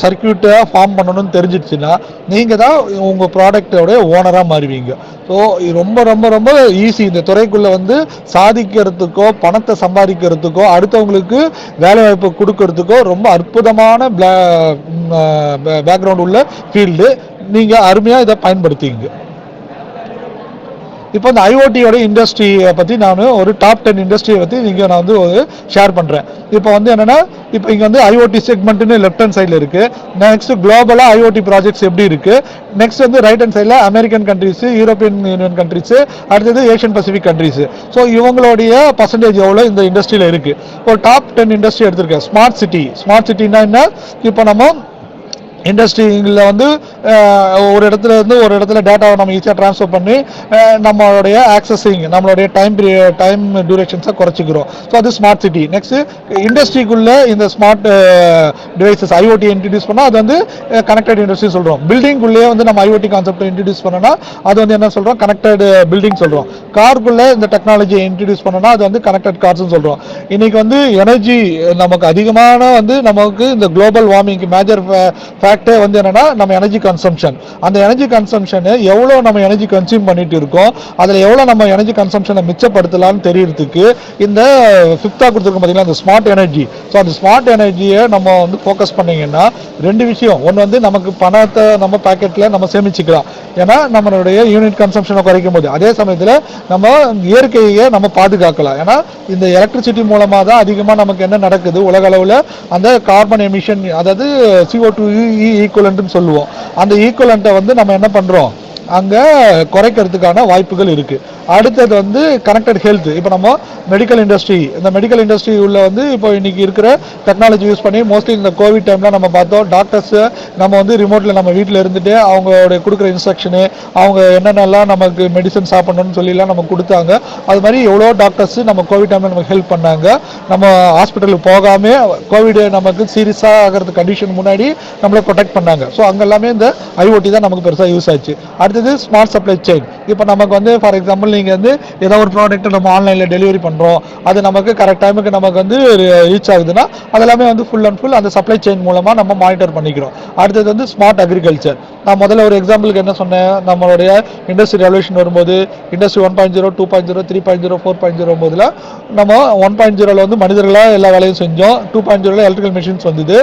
சர்க்கியூட்டை ஃபார்ம் பண்ணணும்னு தெரிஞ்சிடுச்சுன்னா நீங்கள் தான் உங்கள் ப்ராடக்டோட ஓனராக மாறுவீங்க. ஸோ ரொம்ப ரொம்ப ரொம்ப ஈஸி. இந்த துறைக்குள்ளே வந்து சாதிக்கிறதுக்கோ பணத்தை சம்பாதிக்கிறதுக்கோ அடுத்தவங்களுக்கு வேலை வாய்ப்பு கொடுக்கறதுக்கோ ரொம்ப அற்புதமான பேக்ரவுண்ட் உள்ள ஃபீல்டு. நீங்கள் அருமையாக இதை பயன்படுத்திங்க. இப்போ இந்த ஐஓடியோட இண்டஸ்ட்ரியை பற்றி நான் ஒரு டாப் 10 இண்டஸ்ட்ரியை பற்றி நான் வந்து ஒரு ஷேர் பண்ணுறேன். இப்போ வந்து என்னென்னா, இப்போ இங்கே வந்து ஐஓடி செக்மெண்ட்னு லெஃப்ட் ஹேண்ட் சைடில் இருக்குது. நெக்ஸ்ட் குளோபலாக ஐஓடி ப்ராஜெக்ட்ஸ் எப்படி இருக்குது. நெக்ஸ்ட் வந்து ரைட் ஹேண்ட் சைடில் American countries, European union countries, அடுத்தது ஏஷியன் பசிபிக் கண்ட்ரிஸ். ஸோ இவங்களுடைய பர்சன்டேஜ் எவ்வளோ இந்த இண்டஸ்ட்ரியில் இருக்குது. ஒரு டாப் 10 இண்டஸ்ட்ரி எடுத்திருக்கேன். ஸ்மார்ட் சிட்டினா என்ன, இப்போ நம்ம இண்டஸ்ட்ரியில் வந்து ஒரு இடத்துல டேட்டாவை நம்ம ஈஸியாக ட்ரான்ஸ்ஃபர் பண்ணி நம்மளுடைய ஆக்சஸிங், நம்மளுடைய டைம் டியூரேஷன்ஸை குறைச்சிக்கிறோம். ஸோ அது ஸ்மார்ட் சிட்டி. நெக்ஸ்ட்டு இண்டஸ்ட்ரிக்குள்ளே இந்த ஸ்மார்ட் டிவைசஸ் ஐஓடி இன்ட்ரடியூஸ் பண்ணால் அது வந்து கனெக்டட் இண்டஸ்ட்ரி சொல்கிறோம். பில்டிங்குள்ளேயே வந்து நம்ம ஐஓடி கான்செப்டை இன்ட்ரடியூஸ் பண்ணோன்னா அது வந்து என்ன சொல்கிறோம், கனெக்டட் பில்டிங் சொல்கிறோம். காருக்குள்ளே இந்த டெக்னாலஜியை இன்ட்ரடியூஸ் பண்ணோன்னா அது வந்து கனெக்டட் கார்ஸ்னு சொல்கிறோம். இன்றைக்கி வந்து எனர்ஜி நமக்கு அதிகமான வந்து நமக்கு இந்த குளோபல் வார்மிங்க்கு மேஜர் ஃபேக்டே வந்து என்னன்னா நம்ம எனர்ஜி கன்சம்ஷன். அந்த எனர்ஜி கன்சம்ஷனை எவ்வளோ நம்ம எனர்ஜி கன்சியூம் பண்ணிட்டு இருக்கோம், அதில் எவ்வளோ நம்ம எனர்ஜி கன்சம்ஷனை மிச்சப்படுத்தலாம்னு தெரியறதுக்கு இந்த ஃபிஃப்த்தாக கொடுத்துருக்கோம் பார்த்தீங்களா, அந்த ஸ்மார்ட் எனர்ஜி. ஸோ அந்த ஸ்மார்ட் எனர்ஜியை நம்ம வந்து ஃபோக்கஸ் பண்ணிங்கன்னா 2 விஷயம். ஒன்று வந்து நமக்கு பணத்தை நம்ம பாக்கெட்டில் நம்ம சேமிச்சுக்கலாம், ஏன்னா நம்மளுடைய யூனிட் கன்சம்ஷனை குறைக்கும் போது. அதே சமயத்தில் நம்ம இயற்கையை நம்ம பாதுகாக்கலாம், ஏன்னா இந்த எலக்ட்ரிசிட்டி மூலமாக தான் அதிகமாக நமக்கு என்ன நடக்குது உலக அளவில், அந்த கார்பன் எமிஷன், அதாவது CO2 ஈக்குவலன்ட்னு சொல்லுவோம். அந்த ஈக்குவலண்ட்டை வந்து நம்ம என்ன பண்ணுறோம், அங்கே குறைக்கிறதுக்கான வாய்ப்புகள் இருக்குது. அடுத்தது வந்து கனெக்டட் ஹெல்த். இப்போ நம்ம மெடிக்கல் இண்டஸ்ட்ரி, இந்த மெடிக்கல் இண்டஸ்ட்ரி உள்ள வந்து இப்போ இன்னைக்கு இருக்கிற டெக்னாலஜி யூஸ் பண்ணி மோஸ்ட்லி இந்த கோவிட் டைமில் நம்ம பார்த்தோம், டாக்டர்ஸை நம்ம வந்து ரிமோட்டில் நம்ம வீட்டில் இருந்துட்டு அவங்களோட கொடுக்குற இன்ஸ்ட்ரக்ஷனு, அவங்க என்னென்னலாம் நமக்கு மெடிசன் சாப்பிடணும்னு சொல்லிலாம் நம்ம கொடுத்தாங்க. அது மாதிரி எவ்வளோ டாக்டர்ஸ் நம்ம கோவிட் டைமில் நமக்கு ஹெல்ப் பண்ணாங்க. நம்ம ஹாஸ்பிட்டலுக்கு போகாமல் கோவிட் நமக்கு சீரியஸாக ஆகிறது கண்டிஷன் முன்னாடி நம்மளை ப்ரொடெக்ட் பண்ணாங்க. ஸோ அங்கே எல்லாமே இந்த ஐஓடி தான் நமக்கு பெருசாக யூஸ் ஆச்சு. அடுத்தது ஸ்மார்ட் சப்ளை செயின். இப்போ நமக்கு வந்து ஃபார் எக்ஸாம்பிள் நீங்கள் வந்து ஏதோ ஒரு ப்ராடக்ட் நம்ம ஆன்லைனில் டெலிவரி பண்ணுறோம், அது நமக்கு கரெக்ட் டைமுக்கு நமக்கு வந்து ரீச் ஆகுதுன்னா அதெல்லாமே வந்து ஃபுல் அண்ட் ஃபுல் அந்த சப்ளை செயின் மூலமாக நம்ம மானிட்டர் பண்ணிக்கிறோம். அடுத்தது வந்து ஸ்மார்ட் அக்ரிகல்ச்சர். நான் முதல்ல ஒரு எக்ஸாம்பிளுக்கு என்ன சொன்னேன், நம்மளுடைய இண்டஸ்ட்ரி ரெவல்யூஷன் வரும்போது இண்டஸ்ட்ரி 1.0, 2.0, 3.0, 4.0 போதில் நம்ம 1.0 வந்து மனிதர்களாக எல்லா வேலையும் செஞ்சோம். 2.0 எலக்ட்ரிக்கல் மிஷின்ஸ் வந்தது,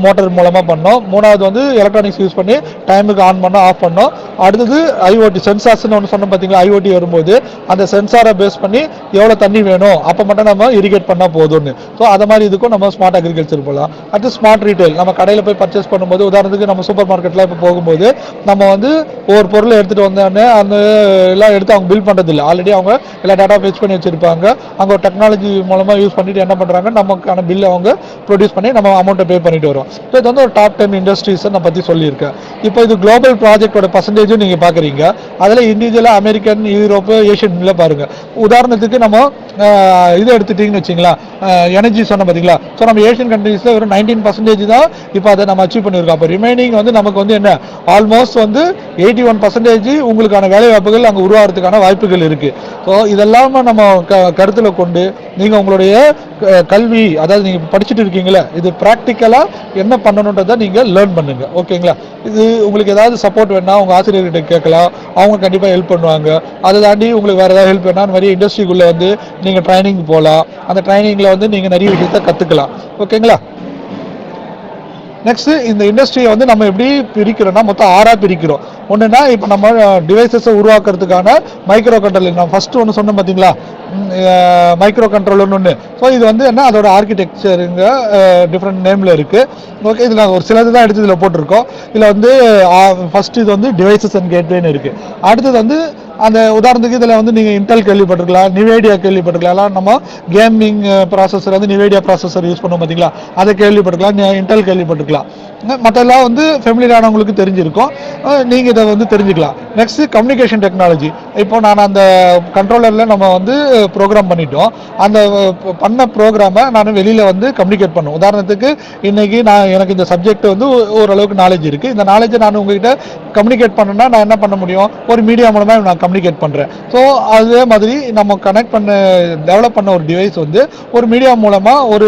மோட்டர் மூலமாக பண்ணோம். மூணாவது வந்து எலக்ட்ரானிக்ஸ் யூஸ் பண்ணி டைமுக்கு ஆன் பண்ணோம், ஆஃப் பண்ணோம். அடுத்தது ஐஓடி சென்சார்ஸ்னு ஒன்று சொன்னோம் பார்த்தீங்களா, ஐஓடி வரும்போது அந்த சென்சாரை பேஸ் பண்ணி எவ்வளோ தண்ணி வேணும் அப்போ மட்டும் நம்ம இரிகேட் பண்ணால் போதும்னு. ஸோ அதை மாதிரி இதுக்கும் நம்ம ஸ்மார்ட் அக்ரிகல்ச்சர் போகலாம். அடுத்து ஸ்மார்ட் ரீட்டைல். நம்ம கடையில் போய் பர்ச்சேஸ் பண்ணும்போது, உதாரணத்துக்கு நம்ம சூப்பர் மார்க்கெட்டில் இப்போ போகும்போது நம்ம வந்து ஒரு பொருளை எடுத்துகிட்டு வந்தோடனே அந்த எல்லாம் எடுத்து அவங்க பில் பண்ணுறதில்லை, ஆல்ரெடி அவங்க எல்லா டேட்டா ஃபெச் பண்ணி வச்சுருப்பாங்க. அவங்க டெக்னாலஜி மூலமாக யூஸ் பண்ணிட்டு என்ன பண்ணுறாங்க, நமக்கான பில்லை அவங்க ப்ரொடியூஸ் பண்ணி நம்ம அமௌண்ட்டை பே பண்ணிட்டு வரோம். ஸோ இது வந்து ஒரு டாப் 10 இண்டஸ்ட்ரீஸை நான் பற்றி சொல்லியிருக்கேன். இப்போ இது குளோபல் ப்ராஜெக்டோட பர்சன்டேஜும் நீங்கள் பார்க்குறீங்க. அதில் இண்டிவிஜுவலாக அமெரிக்கன், யூரோப்பு, ஏஷியனில் பாருங்கள். உதாரணத்துக்கு நம்ம இது எடுத்துட்டிங்கன்னு வச்சிங்களா, எனர்ஜி சொன்ன பார்த்தீங்களா. ஸோ நம்ம ஏஷியன் கண்ட்ரீஸில் ஒரு 19% தான் இப்போ அதை நம்ம அச்சீவ் பண்ணியிருக்கோம். அப்போ ரிமைனிங் வந்து நமக்கு வந்து என்ன, ஆல்மோஸ்ட் வந்து 81% உங்களுக்கான வேலை வாய்ப்புகள் அங்கே உருவாகிறதுக்கான வாய்ப்புகள் இருக்குது. ஸோ இதெல்லாம் நம்ம கருத்தில் கொண்டு நீங்கள் உங்களுடைய கல்வி, அதாவது நீங்கள் படிச்சுட்டு இருக்கீங்களா, இது ப்ராக்டிக்கலாக என்ன பண்ணணுன்றதை நீங்கள் லேர்ன் பண்ணுங்கள். ஓகேங்களா. இது உங்களுக்கு ஏதாவது சப்போர்ட் வேணா உங்கள் ஆசிரியர்கிட்ட கேட்கலாம், அவங்க கண்டிப்பாக ஹெல்ப் பண்ணுவாங்க. அதை தாண்டி உங்களுக்கு வேறு ஏதாவது ஹெல்ப் வேணா நிறைய இண்டஸ்ட்ரிக்குள்ளே வந்து நீங்கள் ட்ரைனிங் போகலாம். அந்த ட்ரைனிங்கில் வந்து நீங்கள் நிறைய விஷயத்தை கற்றுக்கலாம். ஓகேங்களா. நெக்ஸ்ட் இந்த இண்டஸ்ட்ரியை வந்து நம்ம எப்படி பிரிக்கிறோம்னா மொத்தம் 6 பிரிக்கிறோம். ஒன்றுனா இப்போ நம்ம டிவைசஸை உருவாக்குறதுக்கான மைக்ரோ கண்ட்ரோலர், நான் ஃபர்ஸ்ட் ஒன்று சொன்னேன் பார்த்தீங்களா, மைக்ரோ கண்ட்ரோலர்னு ஒன்று. ஸோ இது வந்து என்ன, அதோட ஆர்கிடெக்சருங்க டிஃப்ரெண்ட் நேமில் இருக்குது. ஓகே, இதில் ஒரு சிலது தான் எடுத்து இதில் போட்டிருக்கோம். இதில் வந்து ஃபர்ஸ்ட் இது வந்து டிவைசஸ் அண்ட் கேட்வேன்னு இருக்குது. அடுத்தது வந்து அந்த உதாரணத்துக்கு இதில் வந்து நீங்கள் இன்டெல் கேள்விப்பட்டிருக்கலாம், நிவேடியா கேள்விப்பட்டிருக்கலாம். நம்ம கேமிங் ப்ராசஸர் வந்து நிவேடியா ப்ராசஸர் யூஸ் பண்ணோம் பார்த்தீங்களா, அதை கேள்விப்பட்டிருக்கலாம். இன்டெல் கேள்விப்பட்டிருக்கலாம். மற்றெல்லாம் வந்து ஃபெமிலியர் ஆனவங்களுக்கு தெரிஞ்சிருக்கும், நீங்கள் இதை வந்து தெரிஞ்சுக்கலாம். Next communication technology. இப்போ நான் அந்த கண்ட்ரோலரில் நம்ம வந்து ப்ரோக்ராம் பண்ணிட்டோம். அந்த பண்ண ப்ரோக்ராமை நான் வெளியில் வந்து கம்யூனிகேட் பண்ணும். உதாரணத்துக்கு இன்னைக்கு எனக்கு இந்த சப்ஜெக்ட் வந்து ஓரளவுக்கு நாலேஜ் இருக்குது. இந்த நாலேஜை நான் உங்ககிட்ட கம்யூனிகேட் பண்ணணும்னா நான் என்ன பண்ண முடியும், ஒரு மீடியா மூலமாக நான் கம்யூனிகேட் பண்ணுறேன். ஸோ அதே மாதிரி நம்ம கனெக்ட் டெவலப் பண்ண ஒரு டிவைஸ் வந்து ஒரு மீடியா மூலமாக, ஒரு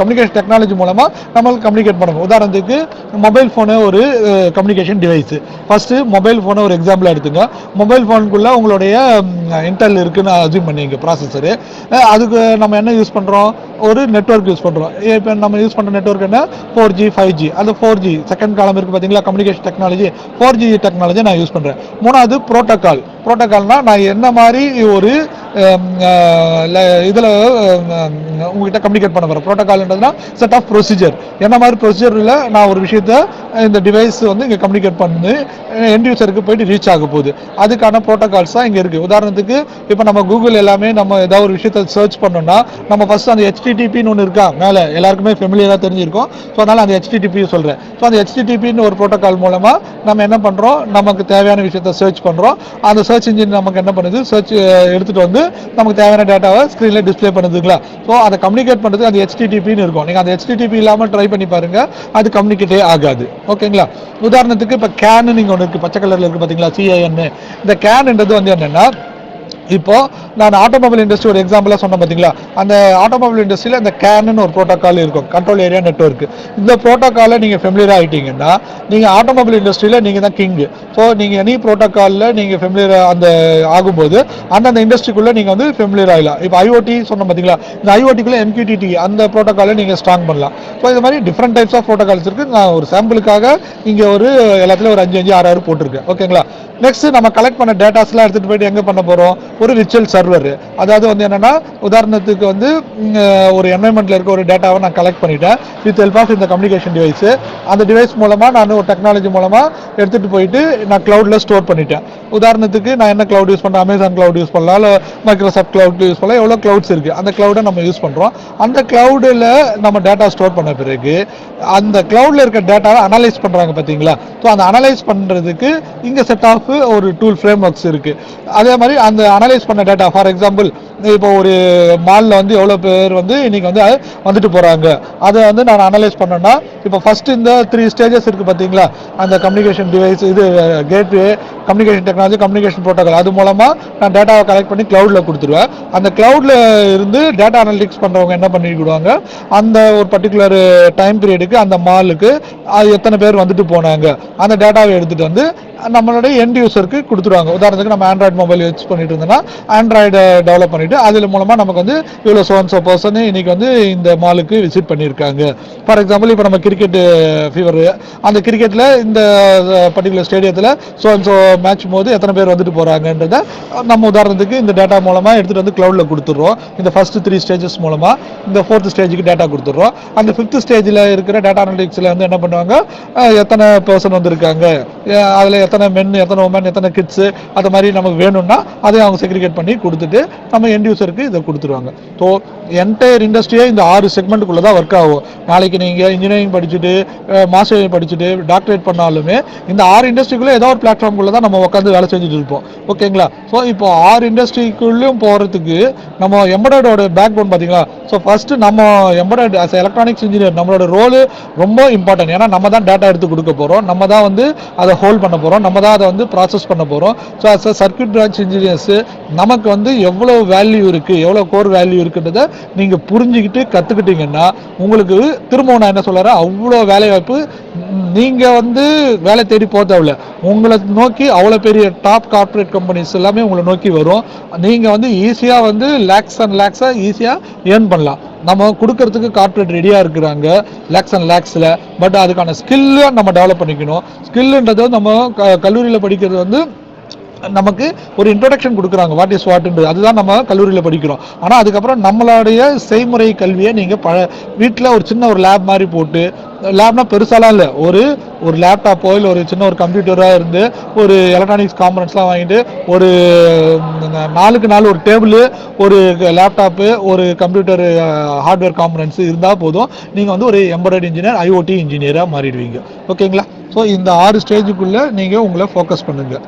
கம்யூனிகேஷன் டெக்னாலஜி மூலமாக நம்மளுக்கு கம்யூனிகேட் பண்ணணும். உதாரணத்துக்கு மொபைல் ஃபோனு ஒரு கம்யூனிகேஷன் டிவைஸ். ஃபர்ஸ்ட்டு மொபைல் ஃபோனை ஒரு எக்ஸாம்பிளாக எடுத்துங்க. மொபைல் ஃபோனுக்குள்ளே உங்களுடைய இன்டெல் இருக்குன்னு அஸ்யூம் பண்ணிங்க, ப்ராசஸரு. அதுக்கு நம்ம என்ன யூஸ் பண்ணுறோம், ஒரு நெட்வொர்க் யூஸ் பண்ணுறோம். இப்போ நம்ம யூஸ் பண்ணுற நெட்வொர்க் என்ன, 4G 5G. அந்த 4G செகண்ட் காலம் இருக்குது பார்த்தீங்களா, கம்யூனிகேஷன் டெக்னாலஜி, 4G டெக்னாலஜி நான் யூஸ் பண்ணுறேன். மூணாவது ப்ரோட்டோகால்னா நான் என்ன மாதிரி ஒரு இதில் உங்ககிட்ட கம்யூனிகேட் பண்ண போகிறேன். ப்ரோட்டோகால்ன்றதுனா செட் ஆஃப் ப்ரொசீஜர், என்ன மாதிரி ப்ரொசீஜரில் நான் ஒரு விஷயத்தை இந்த டிவைஸ் வந்து இங்கே கம்யூனிகேட் பண்ணி எண்ட் யூசருக்கு போயிட்டு ரீச் ஆக போகுது. அதுக்கான ப்ரோட்டோகால்ஸ் தான் இங்கே இருக்குது. உதாரணத்துக்கு இப்போ நம்ம கூகுள் எல்லாமே நம்ம ஏதாவது ஒரு விஷயத்தை சர்ச் பண்ணோம்னா நம்ம ஃபஸ்ட்டு அந்த HTTPன்னு ஒன்று இருக்கா மேலே, எல்லாருக்குமே ஃபெமிலியராக தெரிஞ்சிருக்கும். ஸோ அதனால் அந்த HTTP சொல்கிறேன். ஸோ அந்த HTTPன்னு ஒரு ப்ரோட்டோகால் மூலமாக நம்ம என்ன பண்ணுறோம், நமக்கு தேவையான விஷயத்தை சர்ச் பண்ணுறோம். அந்த சர்ச் இன்ஜின் நமக்கு என்ன பண்ணுது, சர்ச் எடுத்துகிட்டு வந்து நமக்கு தேவையான டேட்டாவை ஸ்க்ரீனில் டிஸ்பிளே பண்ணுதுங்களா. ஸோ அதை கம்யூனிகேட் பண்ணுறதுக்கு அந்த HTTPன்னு இருக்கும். நீங்கள் அந்த HTTP இல்லாமல் ட்ரை பண்ணி பாருங்கள், அது கம்யூனிகேட்டே ஆகாது. ஓகேங்களா. உதாரணத்துக்கு இப்போ கேனு நீங்கள் ஒன்று இருக்குது, பச்சை கலரில் இருக்குது பார்த்தீங்களா, CAN. இந்த கேன்ன்றது வந்து என்னென்னா, இப்போ நான் ஆட்டோமொபைல் இண்டஸ்ட்ரி ஒரு எக்ஸாம்பிளாக சொன்னேன் பார்த்தீங்களா, அந்த ஆட்டோமொபைல் இண்டஸ்ட்ரியில் இந்த கேன்னு ஒரு ப்ரோட்டோக்கால் இருக்கும், கண்ட்ரோல் ஏரியா நெட்வொர்க். இந்த ப்ரோட்டோக்காலை நீங்கள் ஃபெமிலியர் ஆகிட்டீங்கன்னா நீங்கள் ஆட்டோமொபைல் இண்டஸ்ட்ரியில் நீங்கள் தான் கிங்கு. ஸோ நீங்கள் எனி ப்ரோட்டோக்காலில் நீங்கள் ஃபெமிலியர் அந்த ஆகும்போது அந்தந்த இண்டஸ்ட்ரிக்குள்ளே நீங்கள் வந்து ஃபெமிலியர் ஆகலாம். இப்போ IoT சொன்னோம் பார்த்தீங்களா, இந்த IoTக்குள்ளே MQTT அந்த ப்ரோட்டோக்காலை நீங்கள் ஸ்ட்ராங் பண்ணலாம். ஸோ இது மாதிரி டிஃப்ரெண்ட் டைப்ஸ் ஆஃப் ப்ரோட்டோக்கால்ஸ் இருக்குது. நான் ஒரு சாம்பிளுக்காக இங்கே ஒரு எல்லாத்துலேயும் ஒரு 5 6 போட்டிருக்கேன். ஓகேங்களா. நெக்ஸ்ட் நம்ம கலெக்ட் பண்ண டேட்டாஸ்லாம் எடுத்துகிட்டு போயிட்டு எங்கே பண்ண போகிறோம், ஒரு விர்ச்சுவல் சர்வர். அதாவது வந்து என்னென்னா, உதாரணத்துக்கு வந்து ஒரு என்வரன்மெண்ட்டில் இருக்க ஒரு டேட்டாவை நான் கலெக்ட் பண்ணிட்டேன் வித் ஹெல்ப் ஆஃப் இந்த கம்யூனிகேஷன் டிவைஸு. அந்த டிவைஸ் மூலமாக நான் ஒரு டெக்னாலஜி மூலமாக எடுத்துகிட்டு போயிட்டு நான் க்ளவுடில் ஸ்டோர் பண்ணிட்டேன். உதாரணத்துக்கு நான் என்ன க்ளவுட் யூஸ் பண்ணுறேன், அமேசான் க்ளவுட் யூஸ் பண்ணலாம், இல்லை மைக்ரோசாஃப்ட் க்ளவுட் யூஸ் பண்ணலாம். எவ்வளோ க்ளவுட்ஸ் இருக்குது, அந்த க்ளவுடை நம்ம யூஸ் பண்ணுறோம். அந்த க்ளவுடில் நம்ம டேட்டா ஸ்டோர் பண்ண பிறகு அந்த க்ளவுடில் இருக்க டேட்டாவை அனலைஸ் பண்ணுறாங்க பார்த்தீங்களா. ஸோ அந்த அனலைஸ் பண்ணுறதுக்கு இங்கே செட் ஆஃப் ஒரு டூல் ஃப்ரேம் ஒர்க்ஸ் இருக்குது. அதே மாதிரி அந்த அனலைஸ் பண்ண டேட்டா, ஃபார் எக்ஸாம்பிள் இப்போ ஒரு மாலில் வந்து எவ்வளோ பேர் வந்து இன்றைக்கி வந்து வந்துட்டு போகிறாங்க, அதை வந்து நான் அனலைஸ் பண்ணேன்னா, இப்போ ஃபஸ்ட்டு இந்த 3 ஸ்டேஜஸ் இருக்குது பார்த்தீங்களா, அந்த கம்யூனிகேஷன் டிவைஸ், இது gateway, communication technology, communication protocol, அது மூலமாக நான் டேட்டாவை கலெக்ட் பண்ணி க்ளவுடில் கொடுத்துருவேன். அந்த க்ளவுடில் இருந்து டேட்டா அனலிட்டிக்ஸ் பண்ணுறவங்க என்ன பண்ணிக்கிடுவாங்க, அந்த ஒரு பர்டிகுலர் டைம் பீரியடுக்கு அந்த மாலுக்கு அது எத்தனை பேர் வந்துட்டு போனாங்க, அந்த டேட்டாவை எடுத்துகிட்டு வந்து நம்மளுடைய எண்ட் யூசருக்கு கொடுத்துருவாங்க. உதாரணத்துக்கு நம்ம ஆண்ட்ராய்டு மொபைல் யூஸ் பண்ணிட்டு இருந்தோம்னா ஆண்ட்ராய்டு டெவலப் பண்ணிட்டு அதில் மூலமாக நமக்கு வந்து இவ்வளோ சோ பர்சன் இன்னைக்கு வந்து இந்த மாலுக்கு விசிட் பண்ணியிருக்காங்க. ஃபார் எக்ஸாம்பிள் இப்போ நம்ம கிரிக்கெட் ஃபீவர், அந்த கிரிக்கெட்டில் இந்த பர்டிகுலர் ஸ்டேடியத்தில் ஸோ மேட்ச் போது எத்தனை பேர் வந்துட்டு போகிறாங்கன்றத நம்ம உதாரணத்துக்கு இந்த டேட்டா மூலமாக எடுத்துகிட்டு வந்து க்ளவுடில் கொடுத்துட்றோம். இந்த ஃபர்ஸ்ட் 3 ஸ்டேஜஸ் மூலமாக இந்த 4th ஸ்டேஜுக்கு டேட்டா கொடுத்துட்றோம். அந்த 5th ஸ்டேஜில் இருக்கிற டேட்டா அனலிட்டிக்ஸில் வந்து என்ன பண்ணுவாங்க, எத்தனை பர்சன் வந்திருக்காங்க, அதில் எத்தனை மென், எத்தனை உமன், எத்தனை கிட்ஸு, அது மாதிரி நமக்கு வேணும்னா அதை அவங்க செக்ரிகேட் பண்ணி கொடுத்துட்டு நம்ம எண்ட் யூசருக்கு இதை கொடுத்துருவாங்க. ஸோ என்டையர் இண்டஸ்ட்ரியே இந்த 6 செக்மெண்ட்டுக்குள்ளே தான் ஒர்க் ஆகும். நாளைக்கு நீங்கள் இன்ஜினியரிங் படிச்சுட்டு, மாஸ்டர் படிச்சுட்டு, டாக்டரேட் பண்ணாலுமே இந்த 6 இண்டஸ்ட்ரிக்குள்ளே ஏதோ ஒரு பிளாட்ஃபார்ம்குள்ளே தான் நம்ம உட்காந்து வேலை செஞ்சுட்டு இருப்போம். ஓகேங்களா. ஸோ இப்போ 6 இண்டஸ்ட்ரிக்குள்ளேயும் போகிறதுக்கு நம்ம எம்பராய்டோட பேக் போன் பார்த்தீங்களா. ஸோ ஃபஸ்ட்டு நம்ம எம்பராய்டு ஆஸ் எலக்ட்ரானிக்ஸ் இன்ஜினியர் நம்மளோட ரோலு ரொம்ப இம்பார்ட்டன்ட். ஏன்னா நம்ம தான் டேட்டா எடுத்து கொடுக்க போகிறோம், நம்ம தான் வந்து அதை ஹோல்ட் பண்ண போகிறோம், நம்ம தான் அதை வந்து ப்ராசஸ் பண்ண போகிறோம். So as a circuit branch engineers நமக்கு வந்து எவ்வளோ வேல்யூ இருக்குது, எவ்வளோ கோர் வேல்யூ இருக்குன்றதை நீங்கள் புரிஞ்சுக்கிட்டு கற்றுக்கிட்டீங்கன்னா உங்களுக்கு திரும்ப நான் என்ன சொல்கிறேன், அவ்வளோ வேலை வாய்ப்பு. நீங்கள் வந்து வேலை தேடி போக தேவையில்ல, உங்களை நோக்கி அவ்வளோ பெரிய டாப் கார்பரேட் கம்பெனிஸ் எல்லாமே உங்களை நோக்கி வரும். நீங்கள் வந்து ஈஸியாக வந்து லேக்ஸ் அண்ட் லேக்ஸாக ஈஸியாக ஏர்ன் பண்ணலாம். நம்ம கொடுக்கறதுக்கு கார்பரேட் ரெடியாக இருக்கிறாங்க லேக்ஸ் அண்ட் லேக்ஸில். பட் அதுக்கான ஸ்கில்லை நம்ம டெவலப் பண்ணிக்கணும். ஸ்கில்ன்றது நம்ம கல்லூரியில் படிக்கிறது வந்து நமக்கு ஒரு இன்ட்ரோடக்ஷன் கொடுக்குறாங்க, வாட் இஸ் வாட்ன்றது, அதுதான் நம்ம கல்லூரியில் படிக்கிறோம். ஆனால் அதுக்கப்புறம் நம்மளுடைய செய்முறை கல்வியை நீங்கள் வீட்டில் ஒரு சின்ன ஒரு லேப் மாதிரி போட்டு, லேப்னா பெருசாலாம் இல்லை, ஒரு லேப்டாப்போ இல்லை ஒரு சின்ன ஒரு கம்ப்யூட்டராக இருந்து ஒரு எலக்ட்ரானிக்ஸ் காம்பனன்ட்ஸ்லாம் வாங்கிட்டு ஒரு 4க்கு 4 ஒரு டேபிள், ஒரு லேப்டாப்பு, ஒரு கம்ப்யூட்டர் ஹார்ட்வேர் காம்பனன்ட்ஸ் இருந்தால் போதும், நீங்கள் வந்து ஒரு எம்பராய்டு இன்ஜினியர், ஐஓடி இன்ஜினியராக மாறிடுவீங்க. ஓகேங்களா. ஸோ இந்த 6 ஸ்டேஜுக்குள்ளே நீங்கள் உங்களை ஃபோக்கஸ் பண்ணுங்கள்.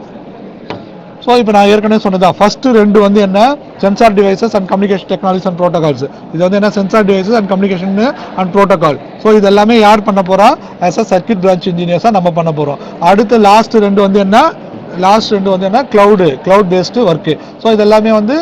ஸோ இப்போ நான் ஏற்கனவே சொன்னதான், ஃபஸ்ட்டு 2 வந்து என்ன, sensor devices and communication technologies and protocols. இது வந்து என்ன, sensor devices and communication and protocol. So இது எல்லாமே யார் பண்ண போகிறோம், ஆஸ் அ சர்க்யூட் பிரான்ச் இன்ஜினியர்ஸாக நம்ம பண்ண போகிறோம். அடுத்து லாஸ்ட் 2 வந்து என்ன, கிளவுட் பேஸ்டு ஒர்க்கு. ஸோ இது எல்லாமே வந்து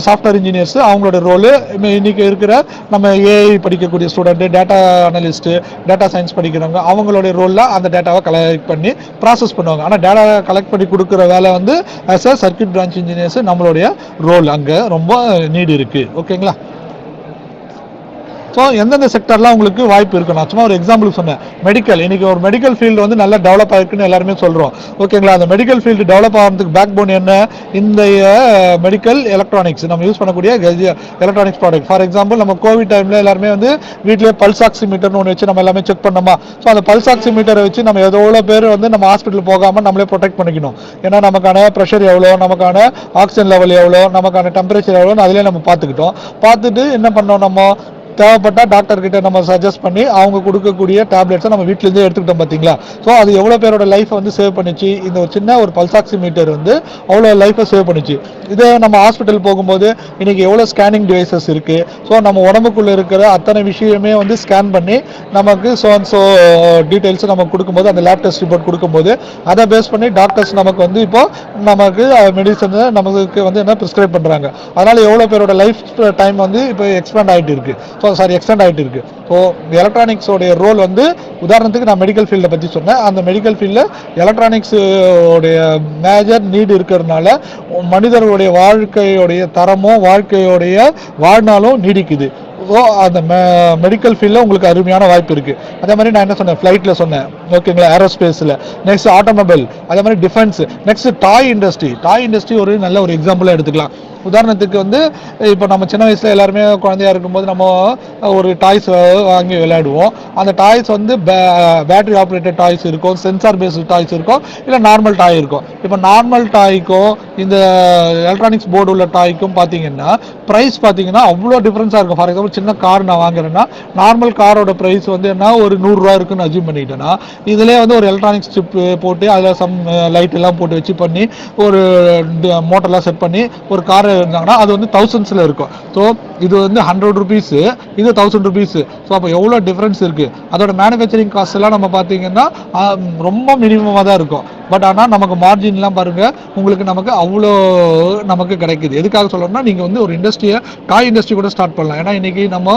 சாஃப்ட்வேர் இன்ஜினியர்ஸ் அவங்களோட ரோலு. இன்னைக்கு இருக்கிற நம்ம ஏஐ படிக்கக்கூடிய student, data analyst, data science படிக்கிறவங்க, அவங்களுடைய ரோலில் அந்த டேட்டாவை கலெக்ட் பண்ணி ப்ராசஸ் பண்ணுவாங்க. ஆனால் டேட்டா கலெக்ட் பண்ணி கொடுக்குற வேலை வந்து as a circuit branch engineers நம்மளுடைய ரோல் அங்கே ரொம்ப நீடு இருக்குது. ஓகேங்களா. ஸோ எந்தெந்த செக்டர்லாம் உங்களுக்கு வாய்ப்பு இருக்கு, நான் சும்மா ஒரு எக்ஸாம்பிள் சொன்னேன். மெடிக்கல், இன்னைக்கு ஒரு மெடிக்கல் ஃபீல்டு வந்து நல்லா டெவலப் ஆயிருக்குன்னு எல்லாருமே சொல்கிறோம். ஓகேங்களா. அந்த மெடிக்கல் ஃபீல்டு டெவலப் ஆகிறதுக்கு பேக் போன் என்ன, இந்த மெடிக்கல் எலக்ட்ரானிக்ஸ், நம்ம யூஸ் பண்ணக்கூடிய எலக்ட்ரானிக்ஸ் ப்ராடக்ட். ஃபார் எக்ஸாம்பிள் நம்ம கோவிட் டைமில் எல்லாருமே வந்து வீட்டிலே பல்ஸ் ஆக்சிமீட்டர்னு ஒன்று வச்சு நம்ம எல்லாமே செக் பண்ணோமா. ஸோ அந்த பல்ஸ் ஆக்சிமீட்டரை வச்சு நம்ம எவ்வளோ பேர் வந்து நம்ம ஹாஸ்பிட்டல் போகாமல் நம்மளே ப்ரொடெக்ட் பண்ணிக்கணும். ஏன்னா நமக்கான ப்ரெஷர் எவ்வளோ, நமக்கான ஆக்சிஜன் லெவல் எவ்வளோ, நமக்கான டெம்பரேச்சர் எவ்வளோன்னு அதிலே நம்ம பார்த்துட்டு என்ன பண்ணோம், நம்ம தேவைப்பட்ட டாக்டர் கிட்ட நம்ம சஜஸ்ட் பண்ணி அவங்க கொடுக்கக்கூடிய டேப்லெட்ஸை நம்ம வீட்டிலேருந்தே எடுத்துக்கிட்டோம் பார்த்தீங்களா. ஸோ அது எவ்வளோ பேரோட லைஃப்பை வந்து சேவ் பண்ணிச்சு. இந்த ஒரு சின்ன ஒரு பல்ஸ் ஆக்சிமீட்டர் வந்து அவ்வளோ லைஃப்பை சேவ் பண்ணிச்சு. இதே நம்ம ஹாஸ்பிட்டல் போகும்போது இன்னைக்கு எவ்வளோ ஸ்கேனிங் டிவைசஸ் இருக்குது. ஸோ நம்ம உடம்புக்குள்ளே இருக்கிற அத்தனை விஷயமே வந்து ஸ்கேன் பண்ணி நமக்கு ஸோ டீட்டெயில்ஸ் நமக்கு கொடுக்கும்போது, அந்த லேப் டெஸ்ட் ரிப்போர்ட் கொடுக்கும்போது அதை பேஸ் பண்ணி டாக்டர்ஸ் நமக்கு வந்து இப்போ நமக்கு மெடிசனை நமக்கு வந்து என்ன ப்ரிஸ்கிரைப் பண்ணுறாங்க. அதனால் எவ்வளோ பேரோட லைஃப் டைம் வந்து இப்போ எக்ஸ்பெண்ட் ஆகிட்டு இருக்குது. எக்ஸ்டெண்ட் ஆகிட்டு இருக்கு. ஸோ எலக்ட்ரானிக்ஸோடைய ரோல் வந்து, உதாரணத்துக்கு நான் மெடிக்கல் ஃபீல்டை பற்றி சொன்னேன். அந்த மெடிக்கல் ஃபீல்டில் எலக்ட்ரானிக்ஸோடைய மேஜர் நீடு இருக்கிறதுனால மனிதர்களுடைய வாழ்க்கையோடைய தரமும் வாழ்க்கையோடைய வாழ்நாளும் நீடிக்குது. ஸோ அந்த மெடிக்கல் ஃபீல்டில் உங்களுக்கு அருமையான வாய்ப்பு இருக்குது. அதே மாதிரி நான் என்ன சொன்னேன், ஃப்ளைட்டில் சொன்னேன், ஓகேங்களா, ஏரோஸ்பேஸில், நெக்ஸ்ட் ஆட்டோமொபைல், அதே மாதிரி டிஃபென்ஸ், நெக்ஸ்ட் டாய் இண்டஸ்ட்ரி ஒரு நல்ல ஒரு எக்ஸாம்பிளாக எடுத்துக்கலாம். உதாரணத்துக்கு வந்து இப்போ நம்ம சின்ன வயசில் எல்லாருமே குழந்தையா இருக்கும்போது நம்ம ஒரு டாய்ஸ் வாங்கி விளையாடுவோம். அந்த டாய்ஸ் வந்து பேட்டரி ஆப்ரேட்டட் டாய்ஸ் இருக்கும், சென்சார் பேஸ்டு டாய்ஸ் இருக்கும், இல்லை நார்மல் டாய் இருக்கும். இப்போ நார்மல் டாய்க்கும் இந்த எலக்ட்ரானிக்ஸ் போர்டு உள்ள டாய்க்கும் பார்த்தீங்கன்னா ப்ரைஸ் பார்த்தீங்கன்னா அவ்வளோ டிஃப்ரென்ஸாக இருக்கும். ஃபார் எக்ஸாம்பிள் சின்ன கார் நான் வாங்குறேன்னா நார்மல் காரோட ப்ரைஸ் வந்து என்ன ஒரு 100 இருக்குன்னு அஜூம் பண்ணிட்டேன்னா, இதிலே வந்து ஒரு எலக்ட்ரானிக்ஸ் சிப் போட்டு அதில் சம் லைட் எல்லாம் போட்டு வச்சு பண்ணி ஒரு மோட்டர்லாம் செட் பண்ணி ஒரு கார் இருந்தாங்கன்னா அது வந்து தௌசண்ட்ஸில் இருக்கும். ஸோ இது வந்து 100 rupees, இது 1000 rupees. ஸோ அப்போ எவ்வளோ டிஃப்ரென்ஸ் இருக்குது. அதோட மேனுஃபேக்சரிங் காஸ்ட் எல்லாம் நம்ம பார்த்தீங்கன்னா ரொம்ப மினிமமாக தான் இருக்கும். பட் ஆனால் நமக்கு மார்ஜின்லாம் பாருங்கள் உங்களுக்கு நமக்கு அவ்வளோ நமக்கு கிடைக்குது. எதுக்காக சொல்லணும்னா நீங்கள் வந்து ஒரு இண்டஸ்ட்ரியை டாய் இண்டஸ்ட்ரி கூட ஸ்டார்ட் பண்ணலாம். ஏன்னா இன்றைக்கி நம்ம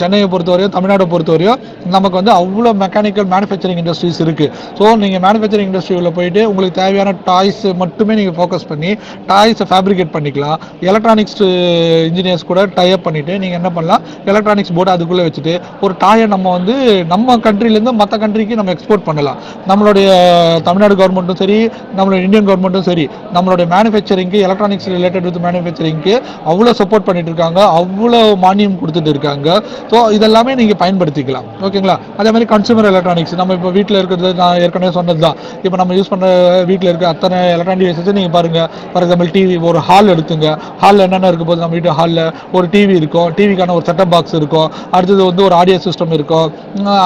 சென்னையை பொறுத்தவரையும் தமிழ்நாடை பொறுத்தவரையும் நமக்கு வந்து அவ்வளோ மெக்கானிக்கல் மேனுஃபேக்சரிங் இண்டஸ்ட்ரீஸ் இருக்குது. ஸோ நீங்கள் மேனுஃபேக்சரிங் இண்டஸ்ட்ரியில் போயிட்டு உங்களுக்கு தேவையான டாய்ஸ் மட்டுமே நீங்கள் ஃபோக்கஸ் பண்ணி டாய்ஸை ஃபேப்ரிகேட் பண்ணிக்கலாம். எலக்ட்ரானிக்ஸ் இன்ஜினியர்ஸ் கூட டைப் பண்ணிவிட்டு நீங்கள் என்ன பண்ணலாம், எலக்ட்ரானிக்ஸ் போர்டு அதுக்குள்ளே வச்சுட்டு ஒரு டாயை நம்ம வந்து நம்ம கண்ட்ரிலேருந்து மற்ற கண்ட்ரிக்கு நம்ம எக்ஸ்போர்ட் பண்ணலாம். நம்மளுடைய தமிழ்நாடு கவர்மெண்ட்டும் சரி, நம்மளுடைய இந்தியன் கவர்மெண்ட்டும் சரி, நம்மளுடைய மேனுஃபேக்சரிங்க்கு எலக்ட்ரானிக்ஸ் ரிலேட்டட் வித் மேனுஃபேக்சரிங்க்கு அவ்வளோ சப்போர்ட் பண்ணிட்டு இருக்காங்க, அவ்வளோ மானியம் கொடுத்துட்டு இருக்காங்க. ஸோ இதெல்லாமே நீங்கள் பயன்படுத்திக்கலாம். ஓகேங்களா. அதே மாதிரி கன்சூமர் எலக்ட்ரானிக்ஸ் நம்ம இப்போ வீட்டில் இருக்கிறது நான் ஏற்கனவே சொன்னது தான். இப்போ நம்ம யூஸ் பண்ணுற வீட்டில் இருக்க அத்தனை எலக்ட்ரானிக் டிவைசஸ் நீங்கள் பாருங்கள். ஃபார் எக்ஸாம்பிள் டிவி, ஒரு ஹால் எடுத்துங்க. ஹாலில் என்னென்ன இருக்க போது, நம்ம வீட்டு ஹாலில் ஒரு டிவி இருக்கும், டிவிக்கான ஒரு செட்டப் பாக்ஸ் இருக்கும், அடுத்தது வந்து ஒரு ஆடியோ சிஸ்டம் இருக்கும்,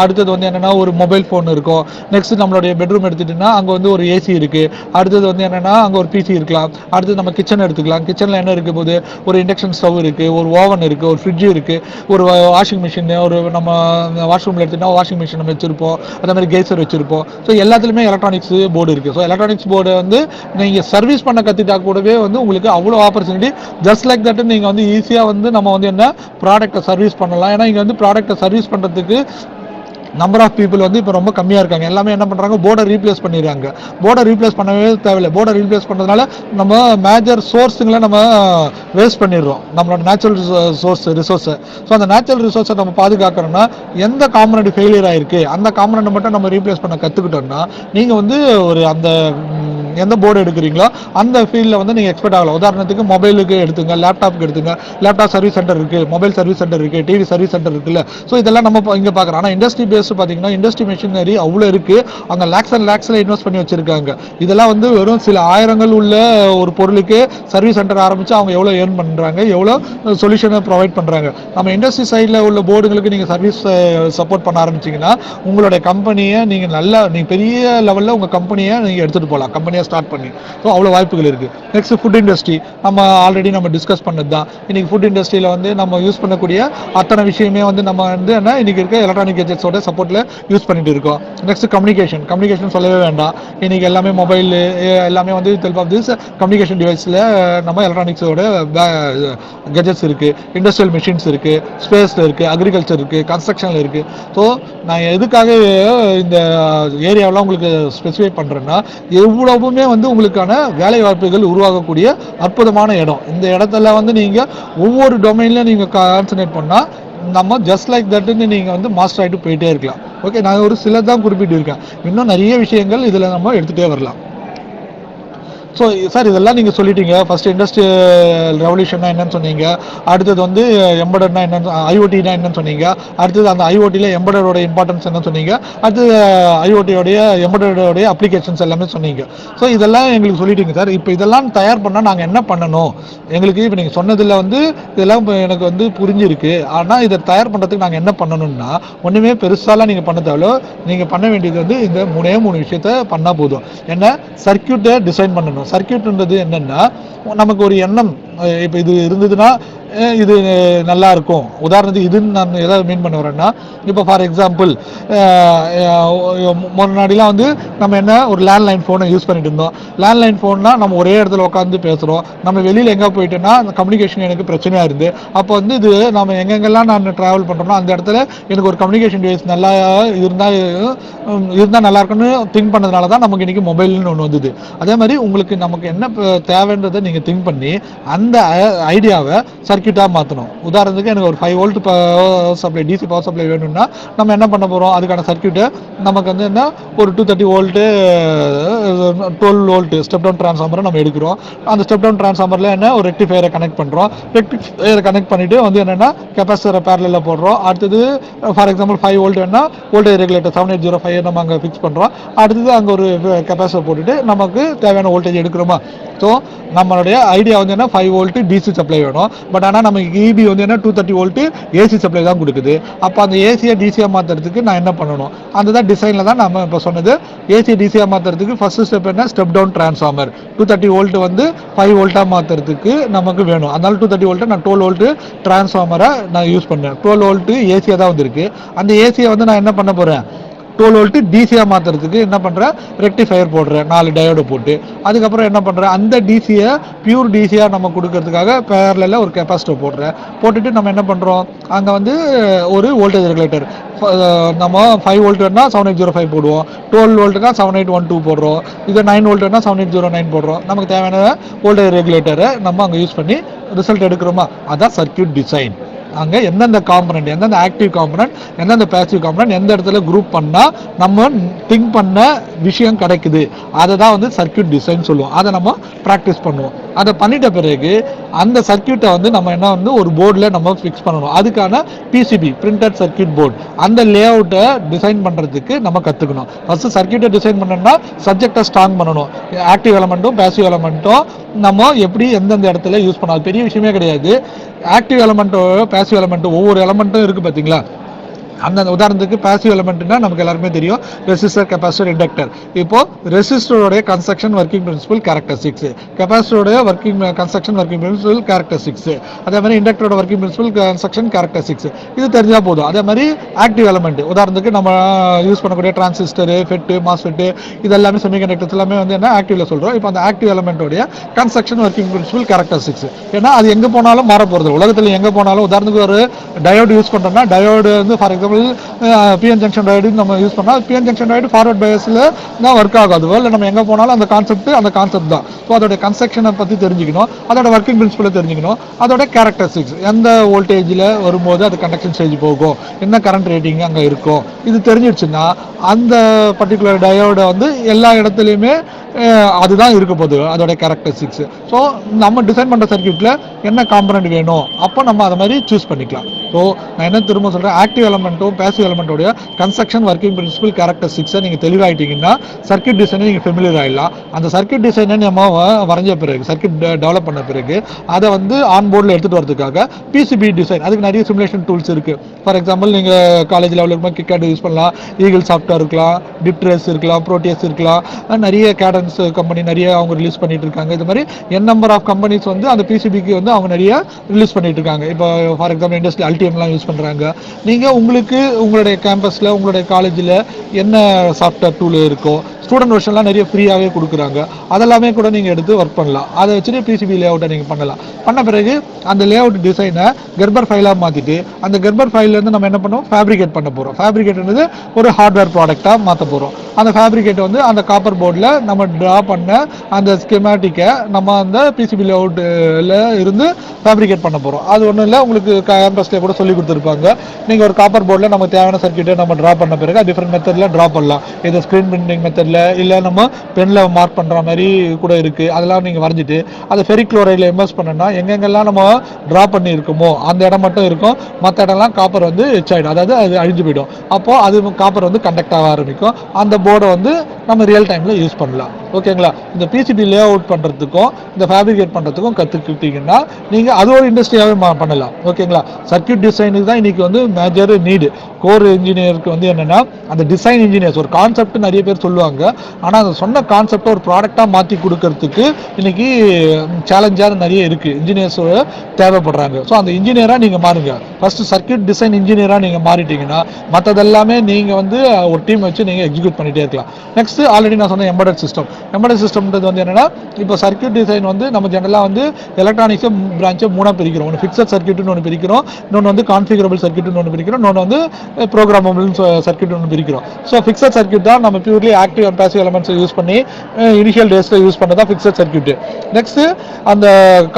அடுத்தது வந்து என்னென்னா ஒரு மொபைல் ஃபோன் இருக்கும். நெக்ஸ்ட் நம்மளுடைய பெட்ரூம் எடுத்துகிட்டிங்கன்னா அங்கே வந்து ஒரு ஏசி இருக்குது. அடுத்தது வந்து என்னென்னா அங்கே ஒரு பிசி இருக்கலாம். அடுத்தது நம்ம கிச்சன் எடுத்துக்கலாம். கிச்சனில் என்ன இருக்க போது, ஒரு இண்டக்ஷன் ஸ்டவ் இருக்குது, ஒரு ஓவன் இருக்குது, ஒரு ஃப்ரிட்ஜ் இருக்குது, ஒரு வாஷிங் மிஷின், ஒரு நம்ம வாஷ்ரூமில் எடுத்துகிட்டா வாஷிங் மிஷின் நம்ம வச்சுருப்போம், அதே மாதிரி கேசர் வச்சுருப்போம். ஸோ எல்லாத்துலேயுமே எலக்ட்ரானிக்ஸ் போர்டு இருக்குது. ஸோ எலக்ட்ரானிக்ஸ் போர்டு வந்து நீங்கள் சர்வீஸ் பண்ண கற்றுட்டா கூடவே வந்து உங்களுக்கு அவ்வளோ ஆப்பர்ச்சுனிட்டி. ஜஸ்ட் லைக் தட் நீங்கள் வந்து ஈஸியாக வந்து நம்ம வந்து என்ன ப்ராடக்ட்டை சர்வீஸ் பண்ணலாம். ஏன்னா இங்கே வந்து ப்ராடக்ட்டை சர்வீஸ் பண்ணுறதுக்கு நம்பர் ஆஃப் பீப்புள் வந்து இப்போ ரொம்ப கம்மியாக இருக்காங்க. எல்லாமே என்ன பண்ணுறாங்க, போர்டை ரீப்ளேஸ் பண்ணிடுறாங்க. போர்டை ரீப்ளேஸ் பண்ணவே தேவையில்லை. போர்டை ரீப்ளேஸ் பண்ணுறதுனால நம்ம மேஜர் சோர்ஸுங்களை நம்ம வேஸ்ட் பண்ணிடுறோம், நம்மளோட நேச்சுரல் ரிசோர்ஸை. ஸோ அந்த நேச்சுரல் ரிசோர்ஸை நம்ம பாதுகாக்கிறோன்னா எந்த காம்பனண்ட் ஃபெயிலியர் ஆகிருக்கு அந்த காம்பனண்ட்டை மட்டும் நம்ம ரீப்ளேஸ் பண்ண கற்றுக்கிட்டோம்னா நீங்கள் வந்து ஒரு அந்த எந்த போர்டு எடுக்கிறீங்களோ அந்த ஃபீல்டில் வந்து நீங்கள் எக்ஸ்பர்ட் ஆகலாம். உதாரணத்துக்கு மொபைலுக்கு எடுத்துங்க, லேப்டாப்புக்கு எடுத்துங்க. லேப்டாப் சர்வீஸ் சென்டர் இருக்குது, மொபைல் சர்வீஸ் சென்டர் இருக்குது, டிவி சர்வீஸ் சென்டர் இருக்குல்ல. ஸோ இதெல்லாம் நம்ம இங்கே பார்க்குறோம். ஆனால் இண்டஸ்ட்ரி பேஸ்டு பார்த்தீங்கன்னா இண்டஸ்ட்ரி மெஷினரி அவ்வளோ இருக்குது. அங்கே லேக்ஸ் அண்ட் லேக்ஸில் இன்வெஸ்ட் பண்ணி வச்சுருக்காங்க. இதெல்லாம் வந்து வெறும் சில ஆயிரங்கள் உள்ள ஒரு பொருளுக்கு சர்வீஸ் சென்டர் ஆரம்பித்து அவங்க எவ்வளோ ஏர்ன் பண்ணுறாங்க, எவ்வளோ சொல்யூஷனை ப்ரொவைட் பண்ணுறாங்க. நம்ம இண்டஸ்ட்ரி சைடில் உள்ள போர்டுகளுக்கு நீங்கள் சர்வீஸ் சப்போர்ட் பண்ண ஆரம்பிச்சிங்கன்னா உங்களுடைய கம்பெனியை நீங்கள் பெரிய லெவலில் உங்கள் கம்பெனியை நீங்கள் எடுத்துகிட்டு போகலாம், கம்பெனியை ஸ்டார்ட் பண்ணி. ஸோ அவ்வளோ வாய்ப்புகள் இருக்குது. நெக்ஸ்ட் ஃபுட் இண்டஸ்ட்ரி நம்ம ஆல்ரெடி நம்ம டிஸ்கஸ் பண்ணது தான். இன்றைக்கி ஃபுட் இண்டஸ்ட்ரியில் வந்து நம்ம யூஸ் பண்ணக்கூடிய அத்தனை விஷயமே வந்து நம்ம வந்து என்ன இன்றைக்கி இருக்க எலக்ட்ரானிக் கேஜெட்ஸோட சப்போர்ட்டில் யூஸ் பண்ணிட்டு இருக்கோம். நெக்ஸ்ட் கம்யூனிகேஷன் சொல்லவே வேண்டாம். இன்றைக்கி எல்லாமே மொபைல் எல்லாமே வந்து ஹெல்ப் ஆஃப் திஸ் கம்யூனிகேஷன் டிவைஸில் நம்ம எலக்ட்ரானிக்ஸோட கெஜெட்ஸ் இருக்குது, இண்டஸ்ட்ரியல் மிஷின்ஸ் இருக்குது, ஸ்பேஸில் இருக்குது, அக்ரிகல்ச்சர் இருக்குது, கன்ஸ்ட்ரக்ஷனில் இருக்குது. ஸோ நான் எதுக்காக இந்த ஏரியாவெலாம் உங்களுக்கு ஸ்பெசிஃபை பண்ணுறேன்னா எவ்வளவுமே வந்து உங்களுக்கான வேலை வாய்ப்புகள் உருவாகக்கூடிய அற்புதமான இடம். இந்த இடத்துல வந்து நீங்கள் ஒவ்வொரு டொமைன்லையும் நீங்கள் கான்சன்ட்ரேட் பண்ணால் நம்ம ஜஸ்ட் லைக் தட்டுன்னு நீங்கள் வந்து மாஸ்டர் ஆகிட்டு போயிட்டே இருக்கலாம். ஓகே, நான் ஒரு சில தான் குறிப்பிட்டு இருக்கேன். இன்னும் நிறைய விஷயங்கள் இதில் நம்ம எடுத்துகிட்டே வரலாம். ஸோ சார் இதெல்லாம் நீங்கள் சொல்லிட்டீங்க. ஃபஸ்ட் இண்டஸ்ட்ரியல் ரெவல்யூஷன்னா என்னன்னு சொன்னீங்க, அடுத்தது வந்து எம்படட்னா என்னன்னு, ஐஓடினா என்னன்னு சொன்னீங்க, அடுத்தது அந்த ஐஓடியில் எம்படடோட இம்பார்ட்டன்ஸ் என்னன்னு சொன்னீங்க, அடுத்தது ஐஓடியோடைய எம்படடோடைய அப்ளிகேஷன்ஸ் எல்லாமே சொன்னீங்க. ஸோ இதெல்லாம் எங்களுக்கு சொல்லிட்டீங்க சார். இப்போ இதெல்லாம் தயார் பண்ணால் நாங்கள் என்ன பண்ணணும், எங்களுக்கு இப்போ நீங்கள் சொன்னதில் வந்து இதெல்லாம் எனக்கு வந்து புரிஞ்சிருக்கு. ஆனால் இதை தயார் பண்ணுறதுக்கு நாங்கள் என்ன பண்ணணும்னா ஒன்றுமே பெருசாலாம் நீங்கள் பண்ண தேவையில்ல. நீங்கள் பண்ண வேண்டியது வந்து இந்த மூணு விஷயத்த பண்ணால் போதும். என்ன, சர்க்கியூட்டை டிசைன் பண்ணணும். சர்க்கியூட்ன்றது என்னன்னா நமக்கு ஒரு எண்ணம், இப்போ இது இருந்ததுன்னா இது நல்லா இருக்கும். உதாரணத்துக்கு இதுன்னு நான் எதாவது மீன் பண்ண வரேன்னா, இப்போ ஃபார் எக்ஸாம்பிள் முன்னாடிலாம் வந்து நம்ம என்ன ஒரு லேண்ட்லைன் ஃபோனை யூஸ் பண்ணிட்டு இருந்தோம். லேண்ட்லைன் ஃபோன்னா நம்ம ஒரே இடத்துல உட்காந்து பேசுகிறோம். நம்ம வெளியில் எங்கே போயிட்டோன்னா அந்த கம்யூனிகேஷன் எனக்கு பிரச்சனையாக இருந்து, அப்போ வந்து இது நம்ம எங்கெங்கெல்லாம் நான் ட்ராவல் பண்ணுறோம்னா அந்த இடத்துல எனக்கு ஒரு கம்யூனிகேஷன் டிவைஸ் நல்லா இருந்தால் நல்லா இருக்குன்னு திங்க் பண்ணதுனால தான் நமக்கு இன்றைக்கி மொபைல்னு ஒன்று வந்தது. அதே மாதிரி உங்களுக்கு நமக்கு என்ன தேவைன்றதை நீங்கள் திங்க் பண்ணி அந்த ஐடியாவை சர்க்கியூட்டாக மாற்றணும். உதாரணத்துக்கு எனக்கு ஒரு 5 volt power supply DC power supply வேணும்னா நம்ம என்ன பண்ண போகிறோம், அதுக்கான சர்க்கியூட்டை நமக்கு வந்து என்ன ஒரு 230 வோல்ட்டு 12 வோல்ட் ஸ்டெப் டவுன் டிரான்ஸ்ஃபார்மரை நம்ம எடுக்கிறோம். அந்த ஸ்டெப் டவுன் டிரான்ஸ்ஃபார்மரில் என்ன ஒரு ரெக்டிஃபையரை கனெக்ட் பண்ணுறோம். ரெக்டிஃபையரை கனெக்ட் பண்ணிவிட்டு வந்து என்னென்னா கெப்பாசிட்டரை பேரலில் போடுறோம். அடுத்தது ஃபார் எக்ஸாம்பிள் 5 வோல்ட் வேணால் வோல்டேஜ் ரெகுலேட்டர் 7805 நம்ம அங்கே ஃபிக்ஸ் பண்ணுறோம். அடுத்தது அங்கே ஒரு கெப்பாசிட்டர் போட்டுட்டு நமக்கு தேவையான வோல்டேஜ் எடுக்கிறோமா. ஸோ நம்மளுடைய ஐடியா வந்து என்ன 5 வோல்ட் டிசி சப்ளை வேணும். பட் ஆனால் நமக்கு இபி வந்து என்ன 230 வோல்ட் ஏசி சப்ளை தான் கொடுக்குது. அப்போ அந்த ஏசியை டிசியாக மாற்றுறதுக்கு நான் என்ன பண்ணணும், அந்த தான் டிசைனில் தான் நம்ம இப்போ சொன்னது. ஏசி டிசியாக மாற்றுறதுக்கு ஃபர்ஸ்ட் ஸ்டெப் என்ன, ஸ்டெப் டவுன் டிரான்ஸ்ஃபார்மர் 230 வோல்ட் வந்து 5 வோல்ட்டாக மாற்றுறதுக்கு நமக்கு வேணும். அதனால 230 வோல்ட்டை நான் 12 வோல்ட் டிரான்ஸ்ஃபார்மரை நான் யூஸ் பண்ணேன். 12 வோல்ட் ஏசியாக தான் வந்திருக்கு. அந்த ஏசியை வந்து நான் என்ன பண்ண போகிறேன், 12 வோல்ட் டிசியாக மாற்றுறதுக்கு என்ன பண்ணுறேன், ரெக்டிஃபையர் போடுறேன் 4 டயோடு போட்டு. அதுக்கப்புறம் என்ன பண்ணுறேன், அந்த டிசியை பியூர் டிசியாக நம்ம கொடுக்கறதுக்காக பேரலில் ஒரு கெப்பாசிட்டர் போடுறேன். போட்டுட்டு நம்ம என்ன பண்ணுறோம், அங்கே வந்து ஒரு வோல்டேஜ் ரெகுலேட்டர் நம்ம 5 வோல்ட்னா 7805 போடுவோம், 12 வோல்ட்னா 7812 போடுறோம், இது 9 வோல்ட்னா 7809 போடுறோம். நமக்கு தேவையான வோல்டேஜ் ரெகுலேட்டரை நம்ம அங்கே யூஸ் பண்ணி ரிசல்ட் எடுக்கிறோமா. அதான் சர்க்கியூட் டிசைன். அங்கே எந்தெந்த காம்பனண்ட், எந்தெந்த ஆக்டிவ் காம்பனண்ட், எந்தெந்த பேசிவ் காம்பனண்ட் எந்த இடத்துல குரூப் பண்ணால் நம்ம திங்க் பண்ண விஷயம் கிடைக்குது, அதை தான் வந்து சர்க்கியூட் டிசைன் சொல்லுவோம். அதை நம்ம ப்ராக்டிஸ் பண்ணுவோம். அதை பண்ணிட்ட பிறகு அந்த சர்க்கியூட்டை வந்து நம்ம என்ன வந்து ஒரு போர்டில் நம்ம ஃபிக்ஸ் பண்ணணும். அதுக்கான பிசிபி பிரிண்டட் சர்க்கியூட் போர்டு அந்த லே அவுட்டை டிசைன் பண்ணுறதுக்கு நம்ம கற்றுக்கணும். ஃபஸ்ட்டு சர்க்கியூட்டை டிசைன் பண்ணணும்னா சப்ஜெக்டை ஸ்ட்ராங் பண்ணணும். ஆக்டிவ் எலமெண்ட்டும் பேசிவ் எலமெண்ட்டும் நம்ம எப்படி எந்தெந்த இடத்துல யூஸ் பண்ணணும், அது பெரிய விஷயமே கிடையாது. ஆக்டிவ் எலமெண்ட்டோ பேசிவ் எலமெண்ட்டோ ஒவ்வொரு எலமெண்ட்டும் இருக்குது பார்த்தீங்களா. அந்த உதாரணத்துக்கு பேசிவ் எலமெண்ட்னா நமக்கு எல்லாருமே தெரியும், ரெசிஸ்டர், கெப்பாசிட்டர், இண்டக்டர். இப்போ ரெசிஸ்டரோடைய கன்ஸ்ட்ரக்ஷன் ஒர்க்கிங் பிரின்சிபல் கேரக்டரிஸ்டிக்ஸ், கெப்பாசிட்டரோட கன்ஸ்ட்ரக்ஷன் ஒர்க்கிங் பிரின்சிபல் கேரக்டரிஸ்டிக்ஸ், அதே மாதிரி இண்டக்டரோட ஒர்க்கிங் பிரின்சிபல் கன்ஸ்ட்ரக்ஷன் கேரக்டரிஸ்டிக்ஸ். இது தெரிஞ்சால் போதும். அதே மாதிரி ஆக்டிவ் எலமெண்ட் உதாரணத்துக்கு நம்ம யூஸ் பண்ணக்கூடிய டிரான்சிஸ்டர், ஃபெட்டு, மாஸ்ஃபெட்டு, இது எல்லாமே செமிகண்டக்டர்ஸ் எல்லாமே வந்து என்ன ஆக்டிவ்ல சொல்கிறோம். இப்போ அந்த ஆக்டிவ் எலமெண்ட்டோடைய கன்ஸ்ட்ரக்ஷன் ஒர்க்கிங் பிரின்சிபல் கேரக்டரிஸ்டிக்ஸ், ஏன்னா அது எங்கே போனாலும் மாற போகிறது. உலகத்தில் எங்கே போனாலும் உதாரணத்துக்கு ஒரு டயோடு யூஸ் பண்ணுறோம்னா டயோடு வந்து for example PN junction diode நம்ம யூஸ் பண்ணால் பிஎன் ஜங்ஷன் டயோடு ஃபார்வர்ட் பயாஸில் தான் ஒர்க் ஆகாது. வேர்ல்டில் நம்ம எங்கே போனாலும் அந்த கான்செப்ட் தான். ஸோ அதோட கன்ஸ்ட்ரக்ஷனை பற்றி தெரிஞ்சுக்கணும், அதோட ஒர்க்கிங் பிரின்சிபலை தெரிஞ்சுக்கணும், அதோட கேரக்டரிஸ்டிக்ஸ் எந்த வோல்டேஜில் வரும்போது அது கண்டக்ஷன் ஸ்டேஜ் போகும், என்ன கரண்ட் ரேட்டிங் அங்கே இருக்கும், இது தெரிஞ்சிடுச்சுன்னா அந்த பர்டிகுலர் டயோடை வந்து எல்லா இடத்துலையுமே அதுதான் இருக்க போகுது அதோட கேரக்டரிஸ்டிக்ஸ். ஸோ நம்ம டிசைன் பண்ணுற சர்க்கியூட்டில் என்ன காம்பனண்ட் வேணும் அப்போ நம்ம அதை மாதிரி சூஸ் பண்ணிக்கலாம். ஸோ நான் என்ன திரும்ப சொல்கிறேன், ஆக்டிவ் எலமெண்ட்டும் பேசிவ் எலமெண்ட்டோடைய கன்ஸ்ட்ரக்ஷன் ஒர்க்கிங் பிரின்சிபல் கேரக்டரிஸ்டிக்ஸை நீங்கள் தெளிவாயிட்டீங்கன்னா சர்க்கியூட் டிசைனை நீங்கள் ஃபெமிலியர் ஆகிடலாம். அந்த சர்க்கியூட் டிசைனை நம்ம வரைஞ்ச பிறகு சர்க்கியூட் டெவலப் பண்ண பிறகு அதை வந்து ஆன் போர்டில் எடுத்துகிட்டு வரதுக்காக பிசிபி டிசைன், அதுக்கு நிறைய சிமுலேஷன் டூல்ஸ் இருக்குது. ஃபார் எக்ஸாம்பிள் நீங்கள் காலேஜ் லெவலில் இருக்கும்போது கிக்காட் யூஸ் பண்ணலாம், ஈகிள் சாஃப்ட்வேர் இருக்கலாம், டிப்ட்ரேஸ் இருக்கலாம், ப்ரோட்டியஸ் இருக்கலாம், நிறைய கேடன்ஸ் கம்பெனி நிறைய அவங்க ரிலீஸ் பண்ணிட்டு இருக்காங்க. இது மாதிரி என் நம்பர் ஆஃப் கம்பெனிஸ் வந்து அந்த பிசிபிக்கு வந்து அவங்க நிறைய ரிலீஸ் பண்ணிட்டு இருக்காங்க. இப்போ ஃபார் எக்ஸாம்பிள் இண்டஸ்ட்ரி அல்டிஎம்லாம் யூஸ் பண்ணுறாங்க. நீங்கள் உங்களுக்கு உங்களுடைய கேம்பஸில் உங்களுடைய காலேஜில் என்ன சாஃப்ட்வேர் டூல் இருக்கோ, ஸ்டூடெண்ட் வெர்ஷன்லாம் நிறைய ஃப்ரீயாகவே கொடுக்குறாங்க, அதெல்லாமே கூட நீங்கள் எடுத்து ஒர்க் பண்ணலாம். அதை வச்சுட்டு பிசிபி லே அவுட்டை நீங்கள் பண்ணலாம். பண்ண பிறகு அந்த லே அவுட் டிசைனை கெர்பர் ஃபைலாக மாற்றிட்டு அந்த கெர்பர் ஃபைல்லேருந்து நம்ம என்ன பண்ணுவோம், ஃபேப்ரிகேட் பண்ண போகிறோம். ஃபேப்ரிகேட்ன்றது ஒரு ஹார்ட்வேர் ப்ராடக்டாக மாற்ற போகிறோம். அந்த ஃபேப்ரிகேட் வந்து அந்த காப்பர் போர்டில் நம்ம ட்ரா பண்ண அந்த ஸ்கெமேட்டிக்கை நம்ம அந்த பிசிபி லே அவுட்டில் இருந்து ஃபேப்ரிகேட் பண்ண போகிறோம். அது ஒன்றும் இல்லை, உங்களுக்கு கேம்பஸ்லேயே கூட சொல்லி கொடுத்துருப்பாங்க. நீங்கள் ஒரு காப்பர் போர்டில் நம்ம தேவையான சர்க்கியூட்டை நம்ம ட்ரா பண்ண பிறகு டிஃப்ரெண்ட் மெத்தடில் ட்ரா பண்ணலாம். இது ஸ்க்ரீன் பிரிண்டிங் மெத்தடில் இல்லை நம்ம பெனில் மார்க் பண்ணுற மாதிரி கூட இருக்குது. அதெல்லாம் நீங்கள் வரைஞ்சிட்டு அதை ஃபெரிக் குளோரைடில் இன்வெஸ்ட் பண்ணோன்னா எங்கெங்கெல்லாம் நம்ம ட்ரா பண்ணி இருக்குமோ அந்த இடம் மட்டும் இருக்கும், மற்ற இடம்லாம் காப்பர் வந்து எச்சாயிடும், அதாவது அது அழிஞ்சு போயிடும். அப்போது அது காப்பர் வந்து கண்டக்ட் ஆக ஆரம்பிக்கும். அந்த போர்டை வந்து நம்ம ரியல் டைமில் யூஸ் பண்ணலாம். ஓகேங்களா. இந்த பிசிபி லே அவுட் பண்ணுறதுக்கும் இந்த ஃபேப்ரிகேட் பண்ணுறதுக்கும் கற்றுக்கிட்டீங்கன்னா நீங்கள் அது ஒரு இண்டஸ்ட்ரியாகவே பண்ணலாம். ஓகேங்களா. சர்க்கியூட் டிசைனுக்கு தான் இன்றைக்கி வந்து மேஜர் நீடு. கோர் இன்ஜினியருக்கு வந்து என்னென்னா அந்த டிசைன் இன்ஜினியர்ஸ் ஒரு கான்செப்ட் நிறைய பேர் சொல்லுவாங்க, ஆனால் அந்த சொன்ன கான்செப்டை ஒரு ப்ராடக்டாக மாற்றி கொடுக்கறதுக்கு இன்றைக்கி சேலஞ்சாக நிறைய இருக்குது, இன்ஜினியர்ஸ் தேவைப்படுறாங்க. ஸோ அந்த இன்ஜினியராக நீங்கள் மாறுங்க. ஃபஸ்ட்டு சர்க்கியூட் டிசைன் இன்ஜினியராக நீங்கள் மாறிட்டீங்கன்னா மற்றதெல்லாமே நீங்கள் வந்து ஒரு டீம் வச்சு நீங்கள் எக்ஸிக்யூட் பண்ணிகிட்டே இருக்கலாம். நெக்ஸ்ட் நெக்ஸ்ட் ஆல்ரெடி நான் சொன்ன எம்பெடட் சிஸ்டம்ன்றது வந்து என்னன்னா, இப்போ சர்க்யூட் டிசைன் வந்து நம்ம ஜெனரலாக வந்து எலக்ட்ரானிக்ஸை பிரான்ச்சை மூணாக பிரிக்கிறோம். ஒன்று ஃபிக்ஸட் சர்க்யூட்னு ஒன்று பிரிக்கிறோம், இன்னொன்று வந்து கான்ஃபிகரபிள் சர்க்யூட்னு ஒன்று பிரிக்கிறோம், இன்னொன்று வந்து ப்ரோக்ராமபிள் சர்க்யூட் ஒன்று பிரிக்கிறோம். ஸோ ஃபிக்ஸட் சர்க்யூட் தான் நம்ம பியூர்லி ஆக்டிவ் அண்ட் பாசிவ் எலமெண்ட்ஸை யூஸ் பண்ணி இனிஷியல் டேஸில் யூஸ் பண்ணதான் ஃபிக்ஸட் சர்க்யூட். நெக்ஸ்ட் அந்த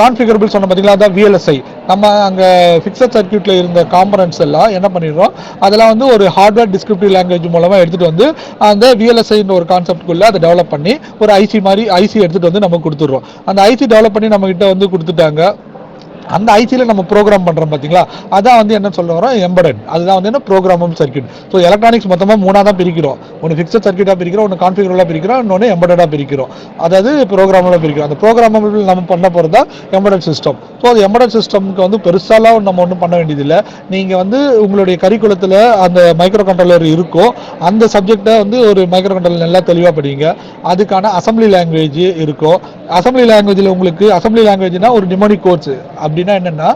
கான்ஃபிகரபிள் சொன்ன பார்த்தீங்களா, அதான் VLSI. நம்ம அங்கே ஃபிக்ஸட் சர்க்யூட்டில் இருந்த காம்பனன்ட்ஸ் எல்லாம் என்ன பண்ணிடுறோம், அதெல்லாம் வந்து ஒரு ஹார்ட்வேர் டிஸ்கிரிப்டிவ் லாங்குவேஜ் மூலமாக எடுத்துகிட்டு வந்து அந்த VLSIன்ற ஒரு கான்செப்ட்குள்ளே அதை டெவலப் பண்ணி ஒரு ஐசி எடுத்துகிட்டு வந்து நம்ம கொடுத்துட்றோம். அந்த ஐசி டெவலப் பண்ணி நம்ம கிட்ட வந்து கொடுத்துட்டாங்க. அந்த ஐசியில் நம்ம ப்ரோக்ராம் பண்ணுறோம் பார்த்தீங்களா, அதான் வந்து என்ன சொல்ல வரோம், எம்பெடட். அதுதான் வந்து என்ன, ப்ரோக்ராமபிள் சர்க்யூட். ஸோ எலக்ட்ரானிக்ஸ் மொத்தமாக மூணாக தான் பிரிக்கிறோம். ஒன்று ஃபிக்ஸட் சர்க்யூட்டாக பிரிக்கிறோம், ஒன்று கான்ஃபிகரபிளாக பிரிக்கிறோம், இன்னொன்று எம்பெடடாக பிரிக்கிறோம். அதாவது ப்ரோக்ராமபிளாக பிரிக்கிறோம். அந்த ப்ரோக்ராமபிள் நம்ம பண்ண போகிறது தான் எம்பெடட் சிஸ்டம். ஸோ அது எம்பெடட் சிஸ்டம்க்கு வந்து பெருசாலாம் நம்ம ஒன்றும் பண்ண வேண்டியதில்லை. நீங்கள் வந்து உங்களுடைய கரிக்குலத்தில் அந்த மைக்ரோ கண்ட்ரோலர் இருக்கும், அந்த சப்ஜெக்டை வந்து ஒரு மைக்ரோ கண்ட்ரோலர் நல்லா தெளிவாக படிங்க. அதுக்கான அசம்பிளி லாங்குவேஜ் இருக்கும். அசம்பிளி லாங்குவேஜில் உங்களுக்கு அசம்பிளி லாங்குவேஜ்னா ஒரு நிமோனிக் கோட்ஸ் அப்படின்னா என்னன்னா,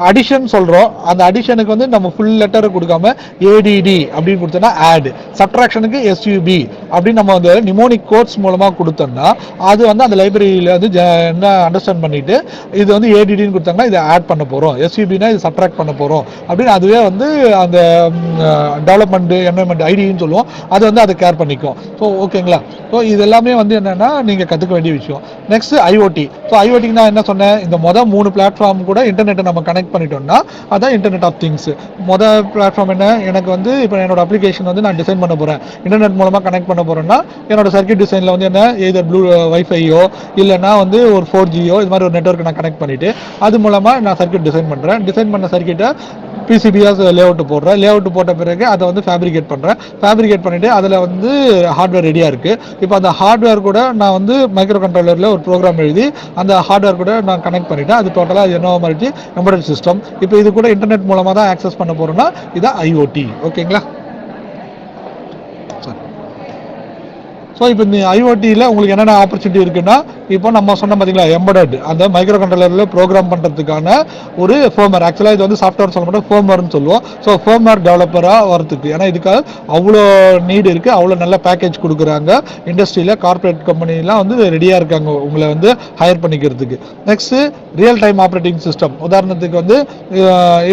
அடிஷன் சொல்றோம். அந்த அடிஷனுக்கு வந்து நம்ம ஃபுல் லெட்டர் கொடுக்காம ADD அப்படின்னு கொடுத்தோம்னா ஆட், சப்ட்ராக்ஷனுக்கு SUB அப்படின்னு நம்ம வந்து நிமோனிக் கோட்ஸ் மூலமா கொடுத்தோம்னா அது வந்து அந்த லைப்ரரியில வந்து என்ன அண்டர்ஸ்டாண்ட் பண்ணிட்டு இது வந்து ADDன்னு கொடுத்தாங்கன்னா இதை ஆட் பண்ண போறோம், SUBனா இது சப்ட்ராக்ட் பண்ண போறோம் அப்படின்னு அதுவே வந்து அந்த டெவலப்மெண்ட் என்வைரன்மெண்ட் ஐடின்னு சொல்லுவோம், அது வந்து அதை கேர் பண்ணிக்கும். ஸோ ஓகேங்களா. ஸோ இது எல்லாமே வந்து என்னன்னா நீங்க கத்துக்க வேண்டிய விஷயம். Next IoT. ஸோ IoT நான் என்ன சொன்னேன், இந்த மொதல் 3 பிளாட்ஃபார்ம் கூட இன்டர்நெட்டை நம்ம கனெக்ட் பண்ணிட்டோம்னா அதான் இன்டர்நெட் ஆஃப் திங்ஸ். மொதல் பிளாட்ஃபார்ம் என்ன, எனக்கு வந்து இப்போ என்னோட அப்ளிகேஷன் வந்து நான் டிசைன் பண்ண போறேன், இன்டர்நெட் மூலமா கனெக்ட் பண்ண போறேன்னா என்னோட சர்க்யூட் டிசைன்ல வந்து என்ன, எதர் ப்ளூ வைஃபையோ இல்லைன்னா வந்து ஒரு 4Gயோ இது மாதிரி ஒரு நெட்வொர்க் நான் கனெக்ட் பண்ணிட்டு அது மூலமா நான் சர்க்யூட் டிசைன் பண்றேன். டிசைன் பண்ண சர்க்யூட்டை PCBs லேஅவுட் போடுறேன். லேஅவுட் போட்ட பிறகு அதை வந்து ஃபேப்ரிகேட் பண்ணிட்டு அதில் வந்து ஹார்ட்வேர் ரெடியாக இருக்கு. இப்போ அந்த ஹார்ட்வேர் கூட நான் வந்து மைக்ரோ கண்ட்ரோலரில் ஒரு ப்ரோக்ராம் எழுதி அந்த ஹார்ட்வேர் கூட நான் கனெக்ட் பண்ணிட்டேன். அது டோட்டலாக என்ன மாதிரி எம்பெடட் சிஸ்டம். இப்போ இது கூட இன்டர்நெட் மூலமாக தான் ஆக்சஸ் பண்ண போறோம்னா இதான் IoT. ஓகேங்களா. ஸோ இப்போ இந்த IoTயில் உங்களுக்கு என்னென்ன ஆப்பர்ச்சுனிட்டி இருக்குன்னா, இப்போ நம்ம சொன்ன பார்த்தீங்களா எம்பெடட், அந்த மைக்ரோ கண்ட்ரோலரில் ப்ரோக்ராம் பண்ணுறதுக்கான ஒரு ஃபர்ம்வேர். ஆக்சுவலாக இது வந்து சாஃப்ட்வேர் சொல்ல மாட்டோம், ஃபர்ம்வேர்னு சொல்லுவோம். ஸோ ஃபர்ம்வேர் டெவலப்பராக வரதுக்கு ஏன்னா இதுக்காக அவ்வளோ நீடு இருக்குது, அவ்வளோ நல்ல பேக்கேஜ் கொடுக்குறாங்க. இண்டஸ்ட்ரியில் கார்பரேட் கம்பெனிலாம் வந்து ரெடியாக இருக்காங்க உங்களை வந்து ஹையர் பண்ணிக்கிறதுக்கு. Next real time operating system. உதாரணத்துக்கு வந்து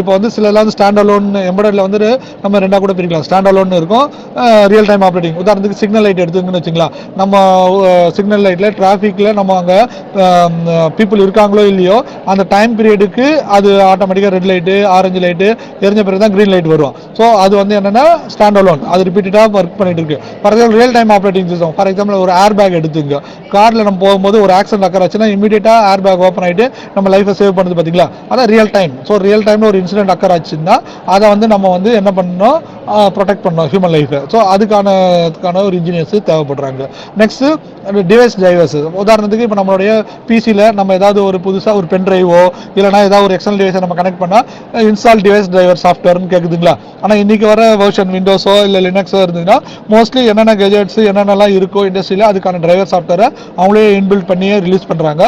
இப்போ வந்து சிலலாம் வந்து ஸ்டாண்ட் அலோன் எம்பெடட்ல வந்து நம்ம ரெண்டாக கூட பிரிக்கலாம். ஸ்டாண்ட் அலோன் இருக்கும், ரியல் டைம் ஆப்ரேட்டிங். உதாரணத்துக்கு சிக்னல் லைட் எடுத்துங்கன்னு வச்சுங்களா, நம்ம சிக்னல் லைட்டில் டிராஃபிக்கில் நம்ம அங்கே பீப்புள் இருக்காங்களோ இல்லையோ அந்த டைம் பீரியடுக்கு அது ஆட்டோமேட்டிக்காக ரெட் லைட்டு ஆரஞ்சு லைட்டு எரிஞ்ச பிறகு தான் க்ரீன் லைட் வரும். ஸோ அது வந்து என்னென்னா ஸ்டாண்ட் அலோன், அது ரிப்பீட்டடாக ஒர்க் பண்ணிட்டு இருக்கு. For example real time operating system, for example ஒரு ஏர் பேக் எடுத்துங்க. காரில் நம்ம போகும்போது ஒரு ஆக்சிடென்ட் அக்கர் ஆச்சுன்னா இமீடியட்டாக ஏர் பேக் ஓப்பன் ஆகிட்டு நம்ம லைஃபை சேவ் பண்ணுது பார்த்தீங்களா, அதான் ரியல் டைம். ஸோ ரியல் டைமில் ஒரு இன்சிடென்ட் அக்கர் ஆச்சுன்னா அதை வந்து நம்ம வந்து என்ன பண்ணணும், ப்ரொடெக்ட் பண்ணணும் ஹியூமன் லைஃபை. ஸோ அதுக்கான ஒரு இன்ஜினியர்ஸ் தேவைப்படுறாங்க. Next device drivers. உதாரணத்துக்கு இப்போ நம்மளுடைய பிசியில் நம்ம ஏதாவது ஒரு புதுசாக ஒரு பென் டிரைவோ இல்லைனா ஏதாவது ஒரு எக்ஸ்டர்னல் டிவைஸை நம்ம கனெக்ட் பண்ணால் இன்ஸ்டால் டிவைஸ் டிரைவர் சாஃப்ட்வேர்னு கேட்குதுங்களா. ஆனால் இன்றைக்கி வர வெர்ஷன் விண்டோஸோ இல்லை லினக்ஸோ இருந்ததுன்னா மோஸ்ட்லி என்னென்ன கெஜெட்ஸ் என்னென்னலாம் இருக்கோ இண்டஸ்ட்ரியில் அதுக்கான டிரைவர் சாஃப்ட்வேரை அவங்களே இன்பில்ட் பண்ணியே ரிலீஸ் பண்ணுறாங்க.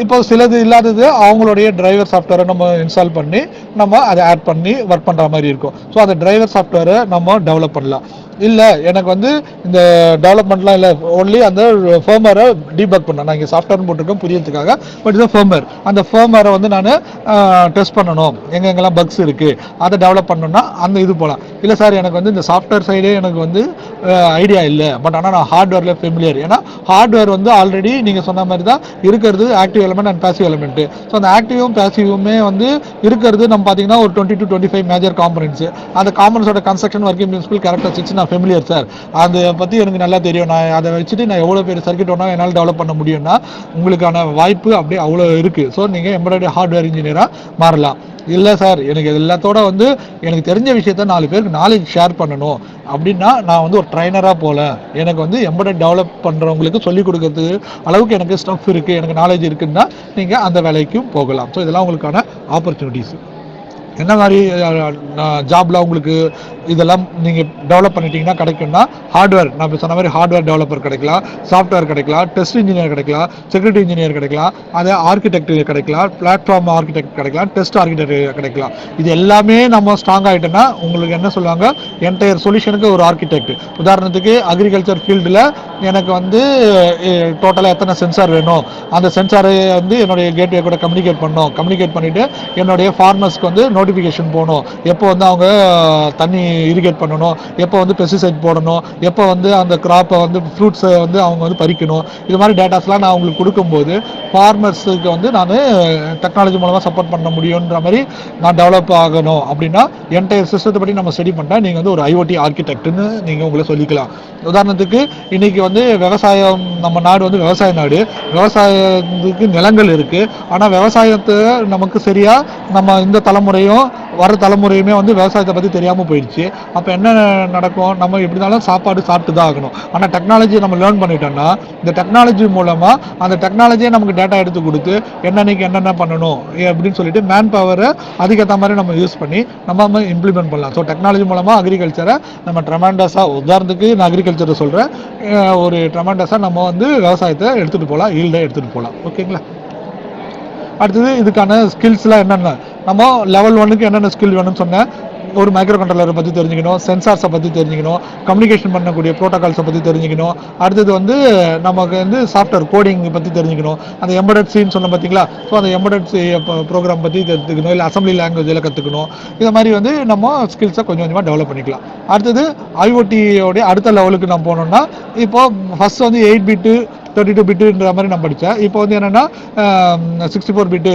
இப்போ சிலது இல்லாதது அவங்களுடைய டிரைவர் சாஃப்ட்வேரை நம்ம இன்ஸ்டால் பண்ணி நம்ம அதை ஆட் பண்ணி ஒர்க் பண்ணுற மாதிரி இருக்கும். ஸோ அந்த டிரைவர் சாஃப்ட்வேரை நம்ம டெவலப் பண்ணலாம். இல்லை எனக்கு வந்து இந்த டெவலப்மெண்ட்லாம் இல்லை, ஒன்லி அந்த ஃபர்ம்வேரை டீபக் பண்ணேன். நான் இங்கே சாஃப்ட்வேர்னு போட்டிருக்கேன் புரியறதுக்காக, பட் இது ஃபர்ம்வேர். அந்த ஃபர்ம்வேரை வந்து நான் டெஸ்ட் பண்ணணும், எங்கெங்கெல்லாம் பக்ஸ் இருக்குது அதை டெவலப் பண்ணணும்னா அந்த இது போகலாம். இல்லை சார் எனக்கு வந்து இந்த சாஃப்ட்வேர் சைடே எனக்கு வந்து ஐடியா இல்லை, பட் ஆனால் நான் ஹார்ட்வேரில் ஃபெமிலியர். ஏன்னா ஹார்ட்வேர் வந்து ஆல்ரெடி நீங்கள் சொன்ன மாதிரி தான் இருக்கிறது active element and passive element. So அந்த ஆக்டிவும் பேசிவுமே வந்து இருக்கிறது நம்ம பார்த்தீங்கன்னா ஒரு 20 to 25 மேஜர் காம்பனன்ட்ஸ். அந்த காம்பனன்ஸோட கன்ஸ்ட்ரக்ஷன் ஒர்க்கிங் பிரின்சிபல் கேரக்டரிஸ்டிக்ஸ் நான் ஃபெமிலியர் சார், அதை பற்றி எனக்கு நல்லா தெரியும், நான் அதை வச்சுட்டு நான் எவ்வளோ பேர் சர்க்யூட் வேணால் என்னால் டெவலப் பண்ண முடியும்னா உங்களுக்கான வாய்ப்பு அப்படியே அவ்வளோ இருக்குது. ஸோ நீங்கள் எம்ப்ராய்டரி ஹார்ட்வேர் இன்ஜினியராக மாறலாம். இல்லை சார் எனக்கு இது எல்லாத்தோட வந்து எனக்கு தெரிஞ்ச விஷயத்த 4 பேருக்கு நாலேஜ் ஷேர் பண்ணணும் அப்படின்னா நான் வந்து ஒரு ட்ரைனராக போல, எனக்கு வந்து எம்ப்ராய்டரி டெவலப் பண்ணுறவங்களுக்கு சொல்லிக் கொடுக்கறதுக்கு அளவுக்கு எனக்கு ஸ்டஃப் இருக்குது, எனக்கு நாலேஜ் இருக்குன்னா நீங்கள் அந்த வேலைக்கும் போகலாம். ஸோ இதெல்லாம் உங்களுக்கான ஆப்பர்ச்சுனிட்டிஸ். என்ன மாதிரி ஜாப்ல உங்களுக்கு இதெல்லாம் நீங்கள் டெவலப் பண்ணிட்டீங்கன்னா கிடைக்கும்னா ஹார்ட்வேர், நான் இப்போ சொன்ன மாதிரி ஹார்ட்வேர் டெவலப்பர் கிடைக்கலாம், சாஃப்ட்வேர் கிடைக்கலாம், டெஸ்ட் இன்ஜினியர் கிடைக்கலாம், செக்யூரிட்டி இன்ஜினியர் கிடைக்கலாம், அதே ஆர்கிடெக்ட் கிடைக்கலாம், பிளாட்ஃபார்ம் ஆர்கிடெக்ட் கிடைக்கலாம், டெஸ்ட் ஆர்கிடெக்ட் கிடைக்கலாம். இது எல்லாமே நம்ம ஸ்ட்ராங் ஆகிட்டோன்னா உங்களுக்கு என்ன சொல்லுவாங்க, என்டையர் சொல்யூஷனுக்கு ஒரு ஆர்கிடெக்ட். உதாரணத்துக்கு அக்ரிகல்ச்சர் ஃபீல்டில் எனக்கு வந்து டோட்டலாக எத்தனை சென்சார் வேணும், அந்த சென்சாரை வந்து என்னுடைய கேட்வே கூட கம்யூனிகேட் பண்ணிவிட்டு என்னுடைய ஃபார்மர்ஸ்க்கு வந்து நோட்டிஃபிகேஷன் போகணும், எப்போ வந்து அவங்க தண்ணி இரிகேட் பண்ணணும், எப்போ வந்து பெஸ்டிசைட் போடணும், எப்போ வந்து அந்த கிராப்பை வந்து ஃப்ரூட்ஸை வந்து அவங்க வந்து பறிக்கணும். இது மாதிரி டேட்டாஸ்லாம் நான் உங்களுக்கு கொடுக்கும்போது ஃபார்மர்ஸுக்கு வந்து நான் டெக்னாலஜி மூலமாக சப்போர்ட் பண்ண முடியுன்ற மாதிரி நான் டெவலப் ஆகணும். அப்படின்னா என்டையர் சிஸ்டத்தை பற்றி நம்ம ஸ்டடி பண்ணால் நீங்கள் வந்து ஒரு ஐஓடி ஆர்கிடெக்ட்னு நீங்கள் உங்களை சொல்லிக்கலாம். உதாரணத்துக்கு இன்றைக்கி வந்து விவசாயம், நம்ம நாடு வந்து விவசாய நாடு, விவசாயத்துக்கு நிலங்கள் இருக்குது, ஆனால் விவசாயத்தை நமக்கு சரியாக நம்ம இந்த தலைமுறையும் வர தலைமுறையுமே வந்து விவசாயத்தை பற்றி தெரியாமல் போயிடுச்சு. அப்போ என்ன நடக்கும், நம்ம எப்படி இருந்தாலும் சாப்பாடு சாப்பிட்டு தான் ஆகணும். ஆனால் டெக்னாலஜியை நம்ம லேர்ன் பண்ணிட்டோம்னா இந்த டெக்னாலஜி மூலமாக அந்த டெக்னாலஜியை நமக்கு டேட்டா எடுத்து கொடுத்து என்னன்னைக்கு என்னென்ன பண்ணணும் அப்படின்னு சொல்லிட்டு மேன் பவரை அதுக்கேற்ற மாதிரி நம்ம யூஸ் பண்ணி நம்ம இம்ப்ளிமெண்ட் பண்ணலாம். ஸோ டெக்னாலஜி மூலமாக அக்ரிகல்ச்சரை நம்ம ட்ரெமெண்டஸாக, உதாரணத்துக்கு நான் அக்ரிகல்ச்சரை சொல்கிறேன், ஒரு ட்ரெமெண்டஸாக நம்ம வந்து விவசாயத்தை எடுத்துகிட்டு போகலாம், ஈல்டை எடுத்துகிட்டு போகலாம். ஓகேங்களா? அடுத்தது இதுக்கான ஸ்கில்ஸ்லாம் என்னென்ன, நம்ம லெவல் 1க்கு என்னென்ன ஸ்கில் வேணும்னு சொன்னேன். ஒரு மைக்ரோ கண்ட்ரோலரை பற்றி தெரிஞ்சுக்கணும், சென்சார்ஸை பற்றி தெரிஞ்சுக்கணும், கம்யூனிகேஷன் பண்ணக்கூடிய ப்ரோட்டோகால்ஸை பற்றி தெரிஞ்சுக்கணும். அடுத்தது வந்து நமக்கு வந்து சாஃப்ட்வேர் கோடிங் பற்றி தெரிஞ்சுக்கணும். அந்த எம்படட் சின்னு சொன்ன பார்த்தீங்களா, ஸோ அந்த எம்படட் சி ப்ரோக்ராம் பற்றி கற்றுக்கணும், இல்லை அசம்பிளி லாங்குவேஜில் கற்றுக்கணும். இதை மாதிரி வந்து நம்ம ஸ்கில்ஸை கொஞ்சம் கொஞ்சமாக டெவலப் பண்ணிக்கலாம். அடுத்தது ஐஓடியோடைய அடுத்த லெவலுக்கு நம்ம போனோம்னா, இப்போது ஃபஸ்ட் வந்து 8 பிட்டு 32 பிட்டுன்ற மாதிரி நான் படித்தேன். இப்போ வந்து என்னென்னா 64 பிட்டு,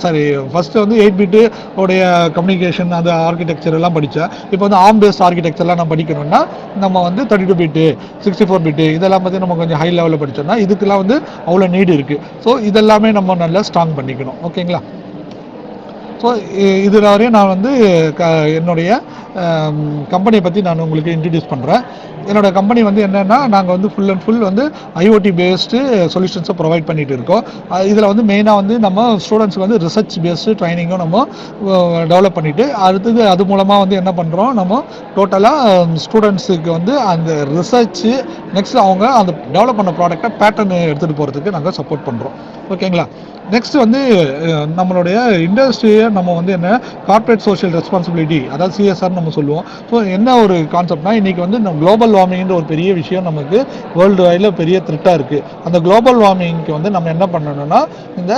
சாரி, ஃபஸ்ட்டு வந்து 8 பிட்டு உடைய கம்யூனிகேஷன் அந்த ஆர்கிடெக்சர் எல்லாம் படித்தேன். இப்போ வந்து ஆர்ம் பேஸ்ட் ஆர்கிடெக்சர்லாம் நான் படிக்கணும்னா நம்ம வந்து 32 பிட்டு 64 பிட்டு இதெல்லாம் பற்றி நம்ம கொஞ்சம் ஹை லெவலில் படித்தோம்னா இதுக்கெல்லாம் வந்து அவ்வளோ நீடு இருக்குது. ஸோ இதெல்லாமே நம்ம நல்லா ஸ்ட்ராங் பண்ணிக்கணும். ஓகேங்களா? ஸோ இதில் வரையும் நான் வந்து என்னுடைய கம்பெனியை பற்றி நான் உங்களுக்கு இன்ட்ரடியூஸ் பண்ணுறேன். என்னோடய கம்பெனி வந்து என்னென்னா, நாங்கள் வந்து ஃபுல் அண்ட் ஃபுல் வந்து ஐஓடி பேஸ்டு சொல்யூஷன்ஸை ப்ரொவைட் பண்ணிகிட்டு இருக்கோம். இதில் வந்து மெயினாக வந்து நம்ம ஸ்டூடெண்ட்ஸுக்கு வந்து ரிசர்ச் பேஸ்டு ட்ரைனிங்கும் நம்ம டெவலப் பண்ணிவிட்டு அடுத்தது அது மூலமாக வந்து என்ன பண்ணுறோம், நம்ம டோட்டலாக ஸ்டூடெண்ட்ஸுக்கு வந்து அந்த ரிசர்ச்சு நெக்ஸ்ட் அவங்க அந்த டெவலப் பண்ண ப்ராடக்டை பேட்டர்ன் எடுத்துகிட்டு போகிறதுக்கு நாங்கள் சப்போர்ட் பண்ணுறோம். ஓகேங்களா? நெக்ஸ்ட் வந்து நம்மளுடைய இண்டஸ்ட்ரியை நம்ம வந்து என்ன கார்ப்பரேட் சோஷியல் ரெஸ்பான்சிபிலிட்டி, அதாவது சிஎஸ்ஆர் நம்ம சொல்லுவோம். ஸோ என்ன ஒரு கான்செப்ட்னா, இன்றைக்கி வந்து நம்ம குளோபல் வார்மிங்ன்ற ஒரு பெரிய விஷயம் நமக்கு வேர்ல்டு வைடில் பெரிய த்ரெட்டாக இருக்குது. அந்த குளோபல் வார்மிங்க்கு வந்து நம்ம என்ன பண்ணணும்னா, இந்த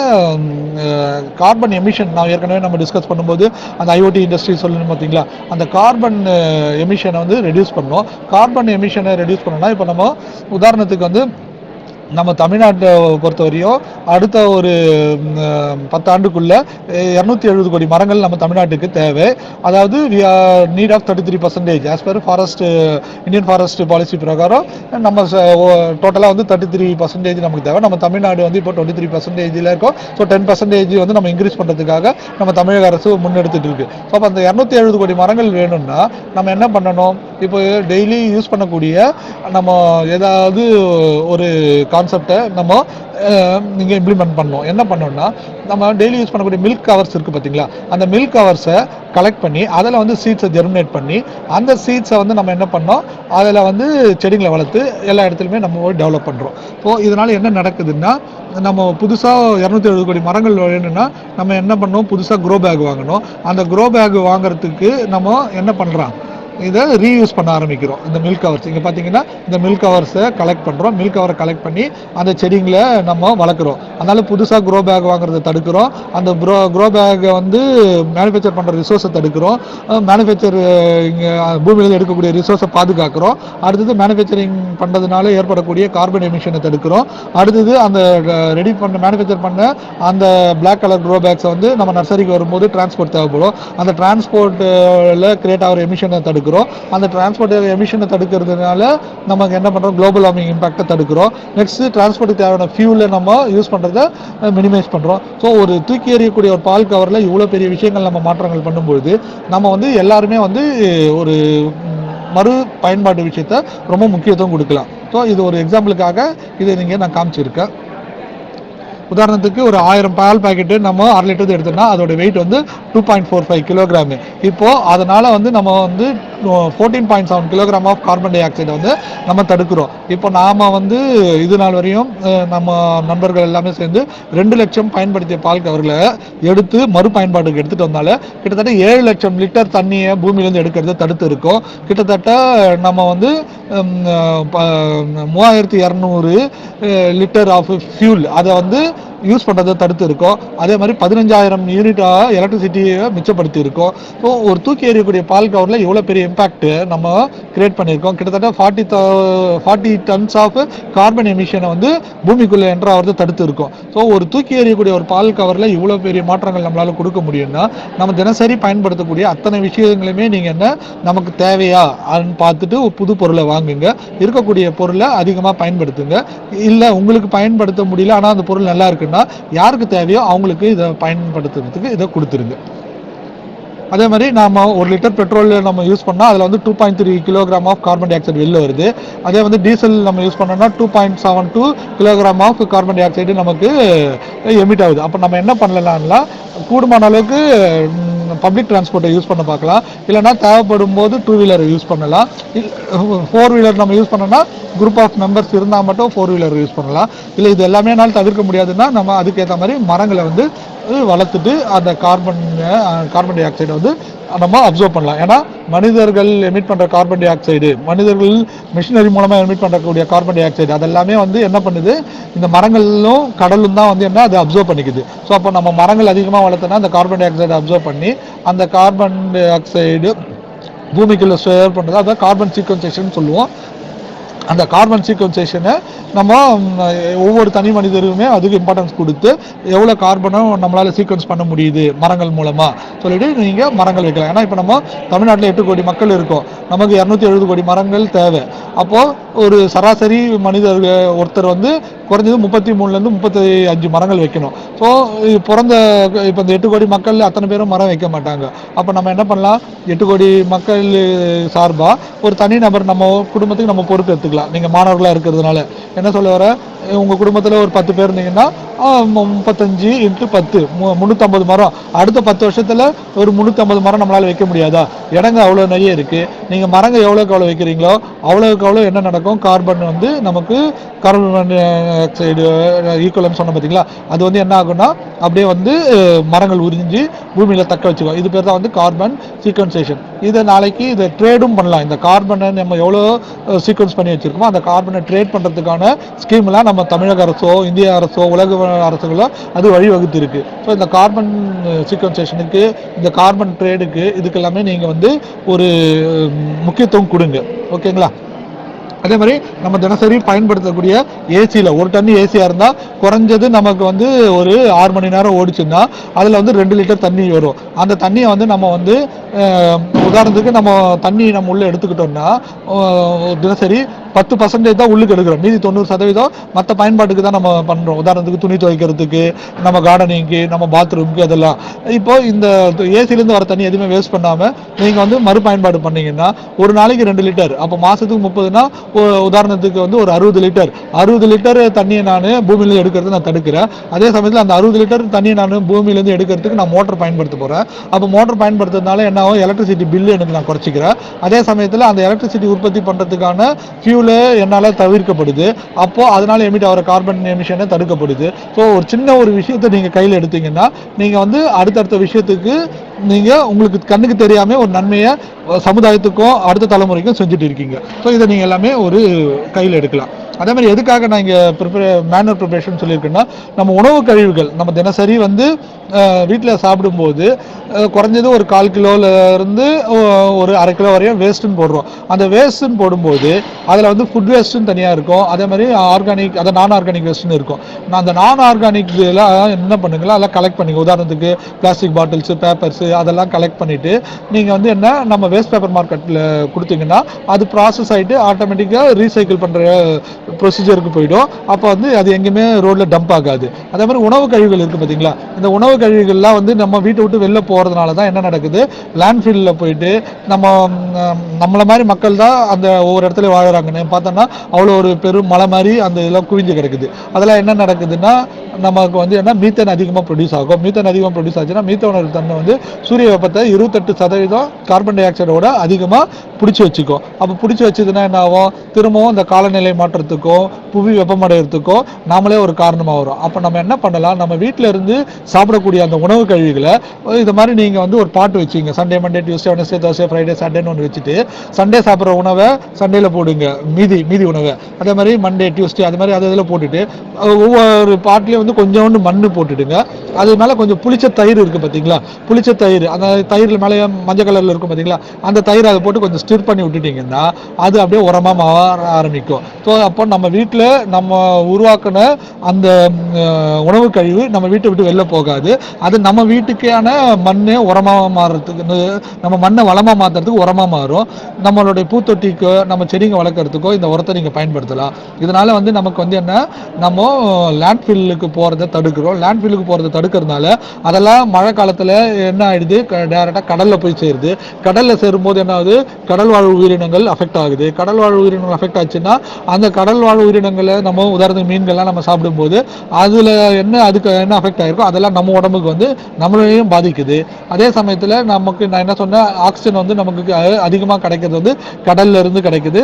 கார்பன் எமிஷன், நான் ஏற்கனவே நம்ம டிஸ்கஸ் பண்ணும்போது அந்த ஐஓடி இண்டஸ்ட்ரி சொல்லணும் பார்த்தீங்களா, அந்த கார்பன் எமிஷனை வந்து ரெடியூஸ் பண்ணணும். கார்பன் எமிஷனை ரெடியூஸ் பண்ணோம்னா, இப்போ நம்ம உதாரணத்துக்கு வந்து நம்ம தமிழ்நாட்டை பொறுத்தவரையும் அடுத்த ஒரு 10 ஆண்டுக்குள்ளே 270 கோடி மரங்கள் நம்ம தமிழ்நாட்டுக்கு தேவை. அதாவது need of 33% as per forest Indian forest policy பிரகாரம் நம்ம டோட்டலாக வந்து 33% நமக்கு தேவை. நம்ம தமிழ்நாடு வந்து இப்போ 23% இருக்கும். ஸோ 10% வந்து நம்ம இன்க்ரீஸ் பண்ணுறதுக்காக நம்ம தமிழக அரசு முன்னெடுத்துட்டு இருக்கு. ஸோ அப்போ அந்த 270 கோடி மரங்கள் வேணும்னா நம்ம என்ன பண்ணணும், இப்போ டெய்லி யூஸ் பண்ணக்கூடிய நம்ம ஏதாவது ஒரு கான்செப்டை நம்ம நீங்கள் இம்ப்ளிமெண்ட் பண்ணணும். என்ன பண்ணணும்னா, நம்ம டெய்லி யூஸ் பண்ணக்கூடிய மில்க் கவர்ஸ் இருக்குது பார்த்தீங்களா, அந்த மில்க் கவர்ஸை கலெக்ட் பண்ணி அதில் வந்து சீட்ஸை ஜெர்மினேட் பண்ணி அந்த சீட்ஸை வந்து நம்ம என்ன பண்ணோம், அதில் வந்து செடிகளை வளர்த்து எல்லா இடத்துலையுமே நம்ம டெவலப் பண்ணுறோம். ஸோ இதனால் என்ன நடக்குதுன்னா, நம்ம புதுசாக 270 கோடி மரங்கள் வேணும்னா நம்ம என்ன பண்ணோம், புதுசாக க்ரோ பேக் வாங்கணும். அந்த க்ரோ பேக் வாங்குறதுக்கு நம்ம என்ன பண்ணுறோம், இதை ரீயூஸ் பண்ண ஆரம்பிக்கிறோம். இந்த மில்க் கவர்ஸ் இங்கே பார்த்தீங்கன்னா இந்த மில்க் கவர்ஸை கலெக்ட் பண்ணுறோம். மில்க் கவரை கலெக்ட் பண்ணி அந்த செடிங்களை நம்ம வளர்க்குறோம். அதனால் புதுசாக க்ரோ பேக் வாங்குறதை தடுக்கிறோம். அந்த க்ரோ பேக்கை வந்து மேனுஃபேக்சர் பண்ணுற ரிசோர்ஸை தடுக்கிறோம். மேனுஃபேக்சர் இங்கே பூமியில் எடுக்கக்கூடிய ரிசோர்ஸை பாதுகாக்கிறோம். அடுத்தது மேனுஃபேக்சரிங் பண்ணுறதுனால ஏற்படக்கூடிய கார்பன் எமிஷனை தடுக்கிறோம். அடுத்தது அந்த ரெடி பண்ண மேனுஃபேக்சர் பண்ண அந்த பிளாக் கலர் க்ரோ பேக்ஸை வந்து நம்ம நர்சரிக்கு வரும்போது டிரான்ஸ்போர்ட் தேவைப்படும். அந்த டிரான்ஸ்போர்ட்டில் கிரியேட் ஆகிற எமிஷனை தடுக்கிறோம். அந்த டிரான்ஸ்போர்ட் எமிஷனை தடுக்கிறதுனால நமக்கு என்ன பண்ணுறோம், குளோபல் வார்மிங் இம்பாக்டை தடுக்கிறோம். நெக்ஸ்ட் டிரான்ஸ்போர்ட்டுக்கு தேவையான ஃபியூலை நம்ம யூஸ் பண்ணுறதை மினிமைஸ் பண்ணுறோம். ஸோ ஒரு தூக்கி எறியக்கூடிய ஒரு பால் கவரில் இவ்வளோ பெரிய விஷயங்கள் நம்ம மாற்றங்கள் பண்ணும்பொழுது நம்ம வந்து எல்லாருமே வந்து ஒரு மறு பயன்பாட்டு விஷயத்தை ரொம்ப முக்கியத்துவம் கொடுக்கலாம். ஸோ இது ஒரு எக்ஸாம்பிளுக்காக இதை நீங்கள் நான் காமிச்சிருக்கேன். உதாரணத்துக்கு ஒரு 1000 பால் பாக்கெட்டு நம்ம 1/2 லிட்டர் எடுத்தோம்னா அதோட வெயிட் வந்து 2.45 கிலோகிராம். இப்போ அதனால வந்து நம்ம வந்து 14.7 கிலோகிராம் ஆஃப் கார்பன் டை ஆக்சைடை வந்து நம்ம தடுக்கிறோம். இப்போ நாம வந்து இது நாள் வரையும் நம்ம நண்பர்கள் எல்லாமே சேர்ந்து 2 லட்சம் பயன்படுத்திய பால் கவர்களை எடுத்து மறுபயன்பாட்டுக்கு எடுத்துட்டு வந்தால கிட்டத்தட்ட 7 லட்சம் லிட்டர் தண்ணியை பூமியிலேருந்து எடுக்கிறத தடுத்து இருக்கோம். கிட்டத்தட்ட நம்ம வந்து 3200 லிட்டர் ஆஃப் ஃபியூல் அதை வந்து யூஸ் பண்ணுறதை தடுத்து இருக்கோம். அதே மாதிரி 15,000 யூனிட் எலக்ட்ரிசிட்டியை மிச்சப்படுத்தி இருக்கோம். ஸோ ஒரு தூக்கி எறியக்கூடிய பால் கவரில் எவ்வளோ பெரிய இம்பாக்ட் நம்ம கிரியேட் பண்ணியிருக்கோம். கிட்டத்தட்ட 40 டன்ஸ் ஆஃப் கார்பன் எமிஷனை வந்து பூமிக்குள்ளே என்ட்ரு ஆகிறது தடுத்து இருக்கோம். ஸோ ஒரு தூக்கி எறியக்கூடிய ஒரு பால் கவரில் இவ்வளோ பெரிய மாற்றங்கள் நம்மளால் கொடுக்க முடியும்னா நம்ம தினசரி பயன்படுத்தக்கூடிய அத்தனை விஷயங்களுமே நீங்கள் என்ன நமக்கு தேவையா அப்படின்னு பார்த்துட்டு ஒரு புது பொருளை வாங்குங்க. இருக்கக்கூடிய பொருளை அதிகமாக பயன்படுத்துங்க. இல்லை உங்களுக்கு பயன்படுத்த முடியல ஆனால் அந்த பொருள் நல்லா இருக்குன்னா யாருக்கு தேவையோ அவங்களுக்கு இதை பயன்படுத்துறதுக்கு இதை கொடுத்துருங்க. அதே மாதிரி நம்ம 1 லிட்டர் பெட்ரோல் நம்ம யூஸ் பண்ணால் அதில் வந்து 2.3 kilogram of carbon dioxide வெளில வருது. அதே வந்து டீசல் நம்ம யூஸ் பண்ணோம்னா 2.72 kilogram of carbon dioxide நமக்கு எமிட் ஆகுது. அப்போ நம்ம என்ன பண்ணலாம்னா கூடுமான அளவுக்கு பப்ளிக் டிரான்ஸ்போர்ட்டை யூஸ் பண்ண பார்க்கலாம். இல்லைனா தேவைப்படும் போது 2 வீலரை யூஸ் பண்ணலாம். 4 வீலர் நம்ம யூஸ் பண்ணோம்னா குரூப் ஆஃப் மெம்பர்ஸ் இருந்தால் மட்டும் 4 வீலர் யூஸ் பண்ணலாம். இல்லை இது எல்லாமே என்னால் தவிர்க்க முடியாதுன்னா நம்ம அதுக்கேற்ற மாதிரி மரங்களை வந்து வளர்த்துட்டு அந்த கார்பன் டை ஆக்சைடை வந்து நம்ம அப்சர்வ் பண்ணலாம். ஏன்னா மனிதர்கள் எமிட் பண்ணுற கார்பன் டை ஆக்சைடு, மனிதர்கள் மிஷினரி மூலமாக எமிட் பண்ணக்கூடிய கார்பன் டை ஆக்சைடு அதெல்லாமே வந்து என்ன பண்ணுது, இந்த மரங்களும் கடலும் தான் வந்து என்ன அது அப்சர்வ் பண்ணிக்குது. ஸோ அப்போ நம்ம மரங்கள் அதிகமாக வளர்த்தோன்னா அந்த கார்பன் டை ஆக்சைடை அப்சர்வ் பண்ணி அந்த கார்பன் டை ஆக்சைடு பூமிக்குள்ளே ஸ்டோர் பண்ணுறது அதான் கார்பன் சீக்வன்சேஷன் சொல்லுவோம். அந்த கார்பன் சீக்வன்சேஷனை நம்ம ஒவ்வொரு தனி மனிதருமே அதுக்கு இம்பார்ட்டன்ஸ் கொடுத்து எவ்வளோ கார்பனும் நம்மளால் சீக்வன்ஸ் பண்ண முடியுது மரங்கள் மூலமாக சொல்லிட்டு நீங்கள் மரங்கள் வைக்கலாம். ஏன்னா இப்போ நம்ம தமிழ்நாட்டில் 8 கோடி மக்கள் இருக்கோம், நமக்கு 270 கோடி மரங்கள் தேவை. அப்போது ஒரு சராசரி மனிதர் ஒருத்தர் வந்து குறைஞ்சது 33லேருந்து 35 மரங்கள் வைக்கணும். ஸோ இப்போ இந்த 8 கோடி மக்கள் அத்தனை பேரும் மரம் வைக்க மாட்டாங்க. அப்போ நம்ம என்ன பண்ணலாம், 8 கோடி மக்கள் சார்பாக ஒரு தனி நபர் நம்ம குடும்பத்துக்கு நம்ம பொறுப்பு எடுத்துக்கலாம். நீங்கள் மாணவர்களாக இருக்கிறதுனால என்ன சொல்ல வர, உங்கள் குடும்பத்தில் ஒரு 10 பேர் இருந்தீங்கன்னா 35 × 10 350 மரம். அடுத்த 10 வருஷத்தில் ஒரு 350 மரம் நம்மளால் வைக்க முடியாதா? இடங்க அவ்வளோ நிறைய இருக்குது. நீங்கள் மரங்கள் எவ்வளோக்கு எவ்வளோ வைக்கிறீங்களோ அவ்வளோக்கு அவ்வளோ என்ன நடக்கும், கார்பன் வந்து நமக்கு கார்பன் ஆக்சைடு ஈக்குவலன்னு சொன்ன பார்த்தீங்களா, அது வந்து என்ன ஆகும்னா அப்படியே வந்து மரங்கள் உறிஞ்சி பூமியில் தக்க வச்சுக்கோ. இது பேர் தான் வந்து கார்பன் சீக்வன்சேஷன். இதை நாளைக்கு இதை ட்ரேடும் பண்ணலாம். இந்த கார்பனை நம்ம எவ்வளோ சீக்வன்ஸ் பண்ணி வச்சுருக்கோமோ அந்த கார்பனை ட்ரேட் பண்ணுறதுக்கான ஸ்கீம்லாம் நம்ம தமிழக அரசோ இந்திய அரசோ உலக அரசுகளோ அது வழிவகுத்து இருக்கு. ஸோ இந்த கார்பன் சீக்வன்சேஷனுக்கு இந்த கார்பன் ட்ரேடுக்கு இதுக்கெல்லாமே நீங்கள் வந்து ஒரு முக்கியத்துவம் கொடுங்க. ஓகேங்களா? அதே மாதிரி நம்ம தினசரி பயன்படுத்தக்கூடிய ஏசியில் 1 டன் ஏசியாக இருந்தால் குறைஞ்சது நமக்கு வந்து ஒரு 6 மணி நேரம் ஓடிச்சுன்னா அதில் வந்து 2 லிட்டர் தண்ணி வரும். அந்த தண்ணியை வந்து நம்ம வந்து உதாரணத்துக்கு நம்ம தண்ணி நம்ம உள்ளே எடுத்துக்கிட்டோம்னா தினசரி 10% தான் உள்ளுக்கு எடுக்கிறோம். மீதி 90% மற்ற பயன்பாட்டுக்கு தான் நம்ம பண்ணுறோம். உதாரணத்துக்கு துணி துவைக்கிறதுக்கு, நம்ம கார்டனிங்க்கு, நம்ம பாத்ரூமுக்கு அதெல்லாம். இப்போ இந்த ஏசிலேருந்து வர தண்ணி எதுவுமே வேஸ்ட் பண்ணாமல் நீங்கள் வந்து மறுபயன்பாடு பண்ணிங்கன்னா ஒரு நாளைக்கு 2 லிட்டர், அப்போ மாதத்துக்கு 30னா உதாரணத்துக்கு வந்து ஒரு 60 லிட்டர் தண்ணியை நான் பூமியிலேருந்து எடுக்கிறது நான் தடுக்கிறேன். அதே சமயத்தில் அந்த 60 லிட்டர் தண்ணியை நான் பூமியிலேருந்து எடுக்கிறதுக்கு நான் மோட்டர் பயன்படுத்த போகிறேன். அப்போ மோட்டர் பயன்படுத்துறதுனால என்ன ஆகும், எலக்ட்ரிசிட்டி பில்லு எனக்கு நான் குறைச்சிக்கிறேன். அதே சமயத்தில் அந்த எலக்ட்ரிசிட்டி உற்பத்தி பண்ணுறதுக்கான ஃபியூல் என்னால் தவிர்க்கப்படுது. அப்போ அதனால எமிட் ஆகிற கார்பன் எமிஷனை தடுக்கப்படுது. ஸோ ஒரு சின்ன ஒரு விஷயத்தை நீங்கள் கையில் எடுத்தீங்கன்னா நீங்கள் வந்து அடுத்தடுத்த விஷயத்துக்கு நீங்கள் உங்களுக்கு கண்ணுக்கு தெரியாமல் ஒரு நன்மையை சமுதாயத்துக்கும் அடுத்த தலைமுறைக்கும் செஞ்சுட்டு இருக்கீங்க. ஸோ இதை நீங்கள் எல்லாமே ஒரு கையில் எடுக்கலாம். அதே மாதிரி எதுக்காக நான் இங்கே மேனுவல் ப்ரிப்பரேஷன் சொல்லியிருக்கேன்னா, நம்ம உணவு கழிவுகள் நம்ம தினசரி வந்து வீட்டில் சாப்பிடும்போது குறைஞ்சது ஒரு 1/4 கிலோலேருந்து ஒரு 1/2 கிலோ வரையும் வேஸ்ட்டுன்னு போடுறோம். அந்த வேஸ்ட்டுன்னு போடும்போது அதில் வந்து ஃபுட் வேஸ்ட்டுன்னு தனியாக இருக்கும். அதே மாதிரி ஆர்கானிக், அதை நான் ஆர்கானிக் வேஸ்ட்டுன்னு இருக்கும். நான் அந்த நான் ஆர்கானிக்லாம் என்ன பண்ணுங்களா அதெல்லாம் கலெக்ட் பண்ணிங்க. உதாரணத்துக்கு பிளாஸ்டிக் பாட்டில்ஸு, பேப்பர்ஸு அதெல்லாம் கலெக்ட் பண்ணிவிட்டு நீங்கள் வந்து என்ன நம்ம வேஸ்ட் பேப்பர் மார்க்கெட்டில் கொடுத்தீங்கன்னா அது ப்ராசஸ் ஆகிட்டு ஆட்டோமேட்டிக்காக ரீசைக்கிள் பண்ணுற ப்ரொசீஜருக்கு போயிடும். அப்போ வந்து அது எங்கேயுமே ரோட்டில் டம்ப் ஆகாது. அதே மாதிரி உணவு கழிவுகள் இருக்குது பார்த்தீங்களா, இந்த உணவு கழிவுகள்லாம் வந்து நம்ம வீட்டை விட்டு வெளில போகிறதுனால தான் என்ன நடக்குது, லேண்ட்ஃபில்லில் போயிட்டு நம்ம நம்மளை மாதிரி மக்கள் தான் அந்த ஒவ்வொரு இடத்துல வாழ்கிறாங்கன்னு பார்த்தோன்னா அவ்வளோ ஒரு பெரும் மலை மாதிரி அந்த இதெல்லாம் குவிஞ்சு கிடக்குது. அதெல்லாம் என்ன நடக்குதுன்னா நமக்கு வந்து என்ன மீத்தேன் அதிகமாக ப்ரொடியூஸ் ஆகும். மீத்தேன் அதிகமாக ப்ரொடியூஸ் ஆச்சுன்னா மீத்தேனோட தன்மை வந்து சூரிய வெப்பத்தை 28% கார்பன் டை ஆக்சைடோட அதிகமாக பிடிச்சி வச்சுக்கும். அப்போ பிடிச்சி வச்சதுன்னா என்ன ஆகும், திரும்பவும் இந்த காலநிலை மாற்றத்துக்கும் புவி வெப்பமடைகிறதுக்கும் நாமளே ஒரு காரணமாக வரும். அப்போ நம்ம என்ன பண்ணலாம், நம்ம வீட்டில் இருந்து சாப்பிடக்கூடிய அந்த உணவு கழிவுகளை இது மாதிரி நீங்கள் வந்து ஒரு பாட்டு வச்சுங்க. Sunday, Monday, Tuesday, Wednesday, Thursday, Friday, சண்டேன்னு ஒன்று வச்சுட்டு சண்டே சாப்பிட்ற உணவை சண்டேல போடுங்க, மீதி உணவை. அதே மாதிரி மண்டே, டியூஸ்டே அது மாதிரி அது இதில் போட்டுட்டு ஒவ்வொரு பாட்லேயும் வந்து கொஞ்சோண்டு மண் போட்டுடுங்க. அது மேலே கொஞ்சம் புளிச்ச தயிர் இருக்குது பார்த்தீங்களா, புளிச்ச தயிர், அந்த தயிரில் மேலே மஞ்சள் கலரில் இருக்கும் பார்த்தீங்களா, அந்த தயிர் அதை போட்டு கொஞ்சம் ஸ்டிர் பண்ணி விட்டுட்டிங்கன்னா அது அப்படியே உரமாக மாற ஆரம்பிக்கும். ஸோ அப்போ நம்ம வீட்டில் நம்ம உருவாக்கின அந்த உணவு கழிவு நம்ம வீட்டை விட்டு வெளில போகாது. அது நம்ம வீட்டுக்கான மண்ணே உரமாக மாறுறதுக்கு, நம்ம மண்ணை வளமாக மாற்றுறதுக்கு உரமாக மாறும். நம்மளுடைய பூத்தொட்டிக்கோ நம்ம செடிங்க வளர்க்குறதுக்கோ இந்த உரத்தை நீங்கள் பயன்படுத்தலாம். இதனால் வந்து நமக்கு வந்து என்ன, நம்ம லேண்ட்ஃபில்லுக்கு போகிறத தடுக்கிறோம். லேண்ட்ஃபில்லுக்கு போகிறத தடுக்கிறதுனால அதெல்லாம் மழை காலத்தில் என்ன ஆகிடுது, டேரெக்டாக கடலில் போய் சேருது. கடலில் சேரும்போது என்ன ஆகுது, கடல் வாழ் உயிரினங்கள் அஃபெக்ட் ஆகுது. கடல் வாழ் உயிரினங்கள் அஃபெக்ட் ஆச்சுன்னா அந்த கடல் வாழ் உயிரினங்களை நம்ம உதாரணத்துக்கு மீன்கள்லாம் நம்ம சாப்பிடும்போது அதில் என்ன அதுக்கு என்ன அஃபெக்ட் ஆகிருக்கோ அதெல்லாம் நம்ம உடம்புக்கு வந்து நம்மளையும் பாதிக்குது. அதே சமயத்தில் நமக்கு நான் என்ன சொன்னேன், ஆக்சிஜன் வந்து நமக்கு அதிகமாக கிடைக்கிறது வந்து கடல்ல இருந்து கிடைக்குது.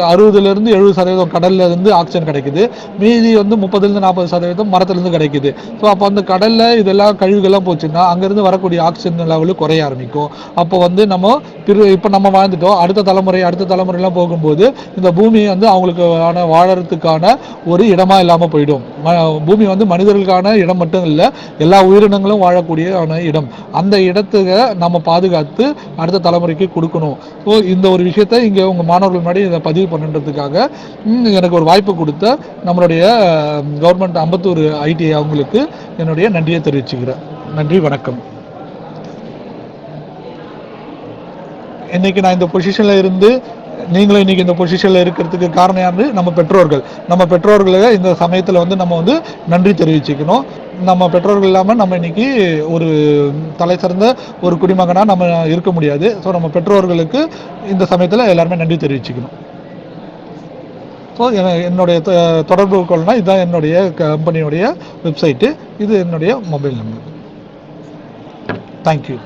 60-70% கடல்ல இருந்து ஆக்சிஜன் கிடைக்குது. மீதி வந்து 30-40% மரத்துலேருந்து கிடைக்குது. ஸோ அப்போ அந்த கடலில் இதெல்லாம் கழிவுகள்லாம் போச்சுன்னா அங்கேருந்து வரக்கூடிய ஆக்சிஜன் லெவலு குறைய ஆரம்பிக்கும். அப்போ வந்து நம்ம இப்போ நம்ம வாழ்ந்துட்டோம், அடுத்த தலைமுறைலாம் போகும்போது இந்த பூமி வந்து அவங்களுக்கு வாழறதுக்கான ஒரு இடமா இல்லாமல் போயிடும். பூமி வந்து மனிதர்களுக்கான இடம் மட்டும் இல்லை, எல்லா உயிரினங்களும் வாழக்கூடிய இடம். அந்த இடத்துக்கு நம்ம பாதுகாத்து அடுத்த தலைமுறைக்கு கொடுக்கணும். ஸோ இந்த ஒரு விஷயத்தை இங்கே உங்கள் மாணவர்கள் முன்னாடி இதை பதிவு பண்ணுறதுக்காக எனக்கு ஒரு வாய்ப்பு கொடுத்த நம்மளுடைய கவர்மெண்ட் அம்பத்தூர் ஐடிஐ அவங்களுக்கு என்னுடைய நன்றியை தெரிவிச்சுக்கிறேன். நன்றி, வணக்கம். இன்னைக்கு நான் இந்த பொசிஷனில் இருந்து நீங்களும் இன்னைக்கு இந்த பொசிஷனில் இருக்கிறதுக்கு காரணம் யாரு, நம்ம பெற்றோர்கள். நம்ம பெற்றோர்களை இந்த சமயத்தில் வந்து நம்ம வந்து நன்றி தெரிவிச்சுக்கணும். நம்ம பெற்றோர்கள் இல்லாமல் நம்ம இன்னைக்கு ஒரு தலை சிறந்த ஒரு குடிமகனாக நம்ம இருக்க முடியாது. ஸோ நம்ம பெற்றோர்களுக்கு இந்த சமயத்தில் எல்லாருமே நன்றி தெரிவிச்சுக்கணும். ஸோ என்னுடைய தொடர்பு கொள்ளனா இதுதான் என்னுடைய கம்பெனியுடைய வெப்சைட்டு, இது என்னுடைய மொபைல் நம்பர். தேங்க்யூ.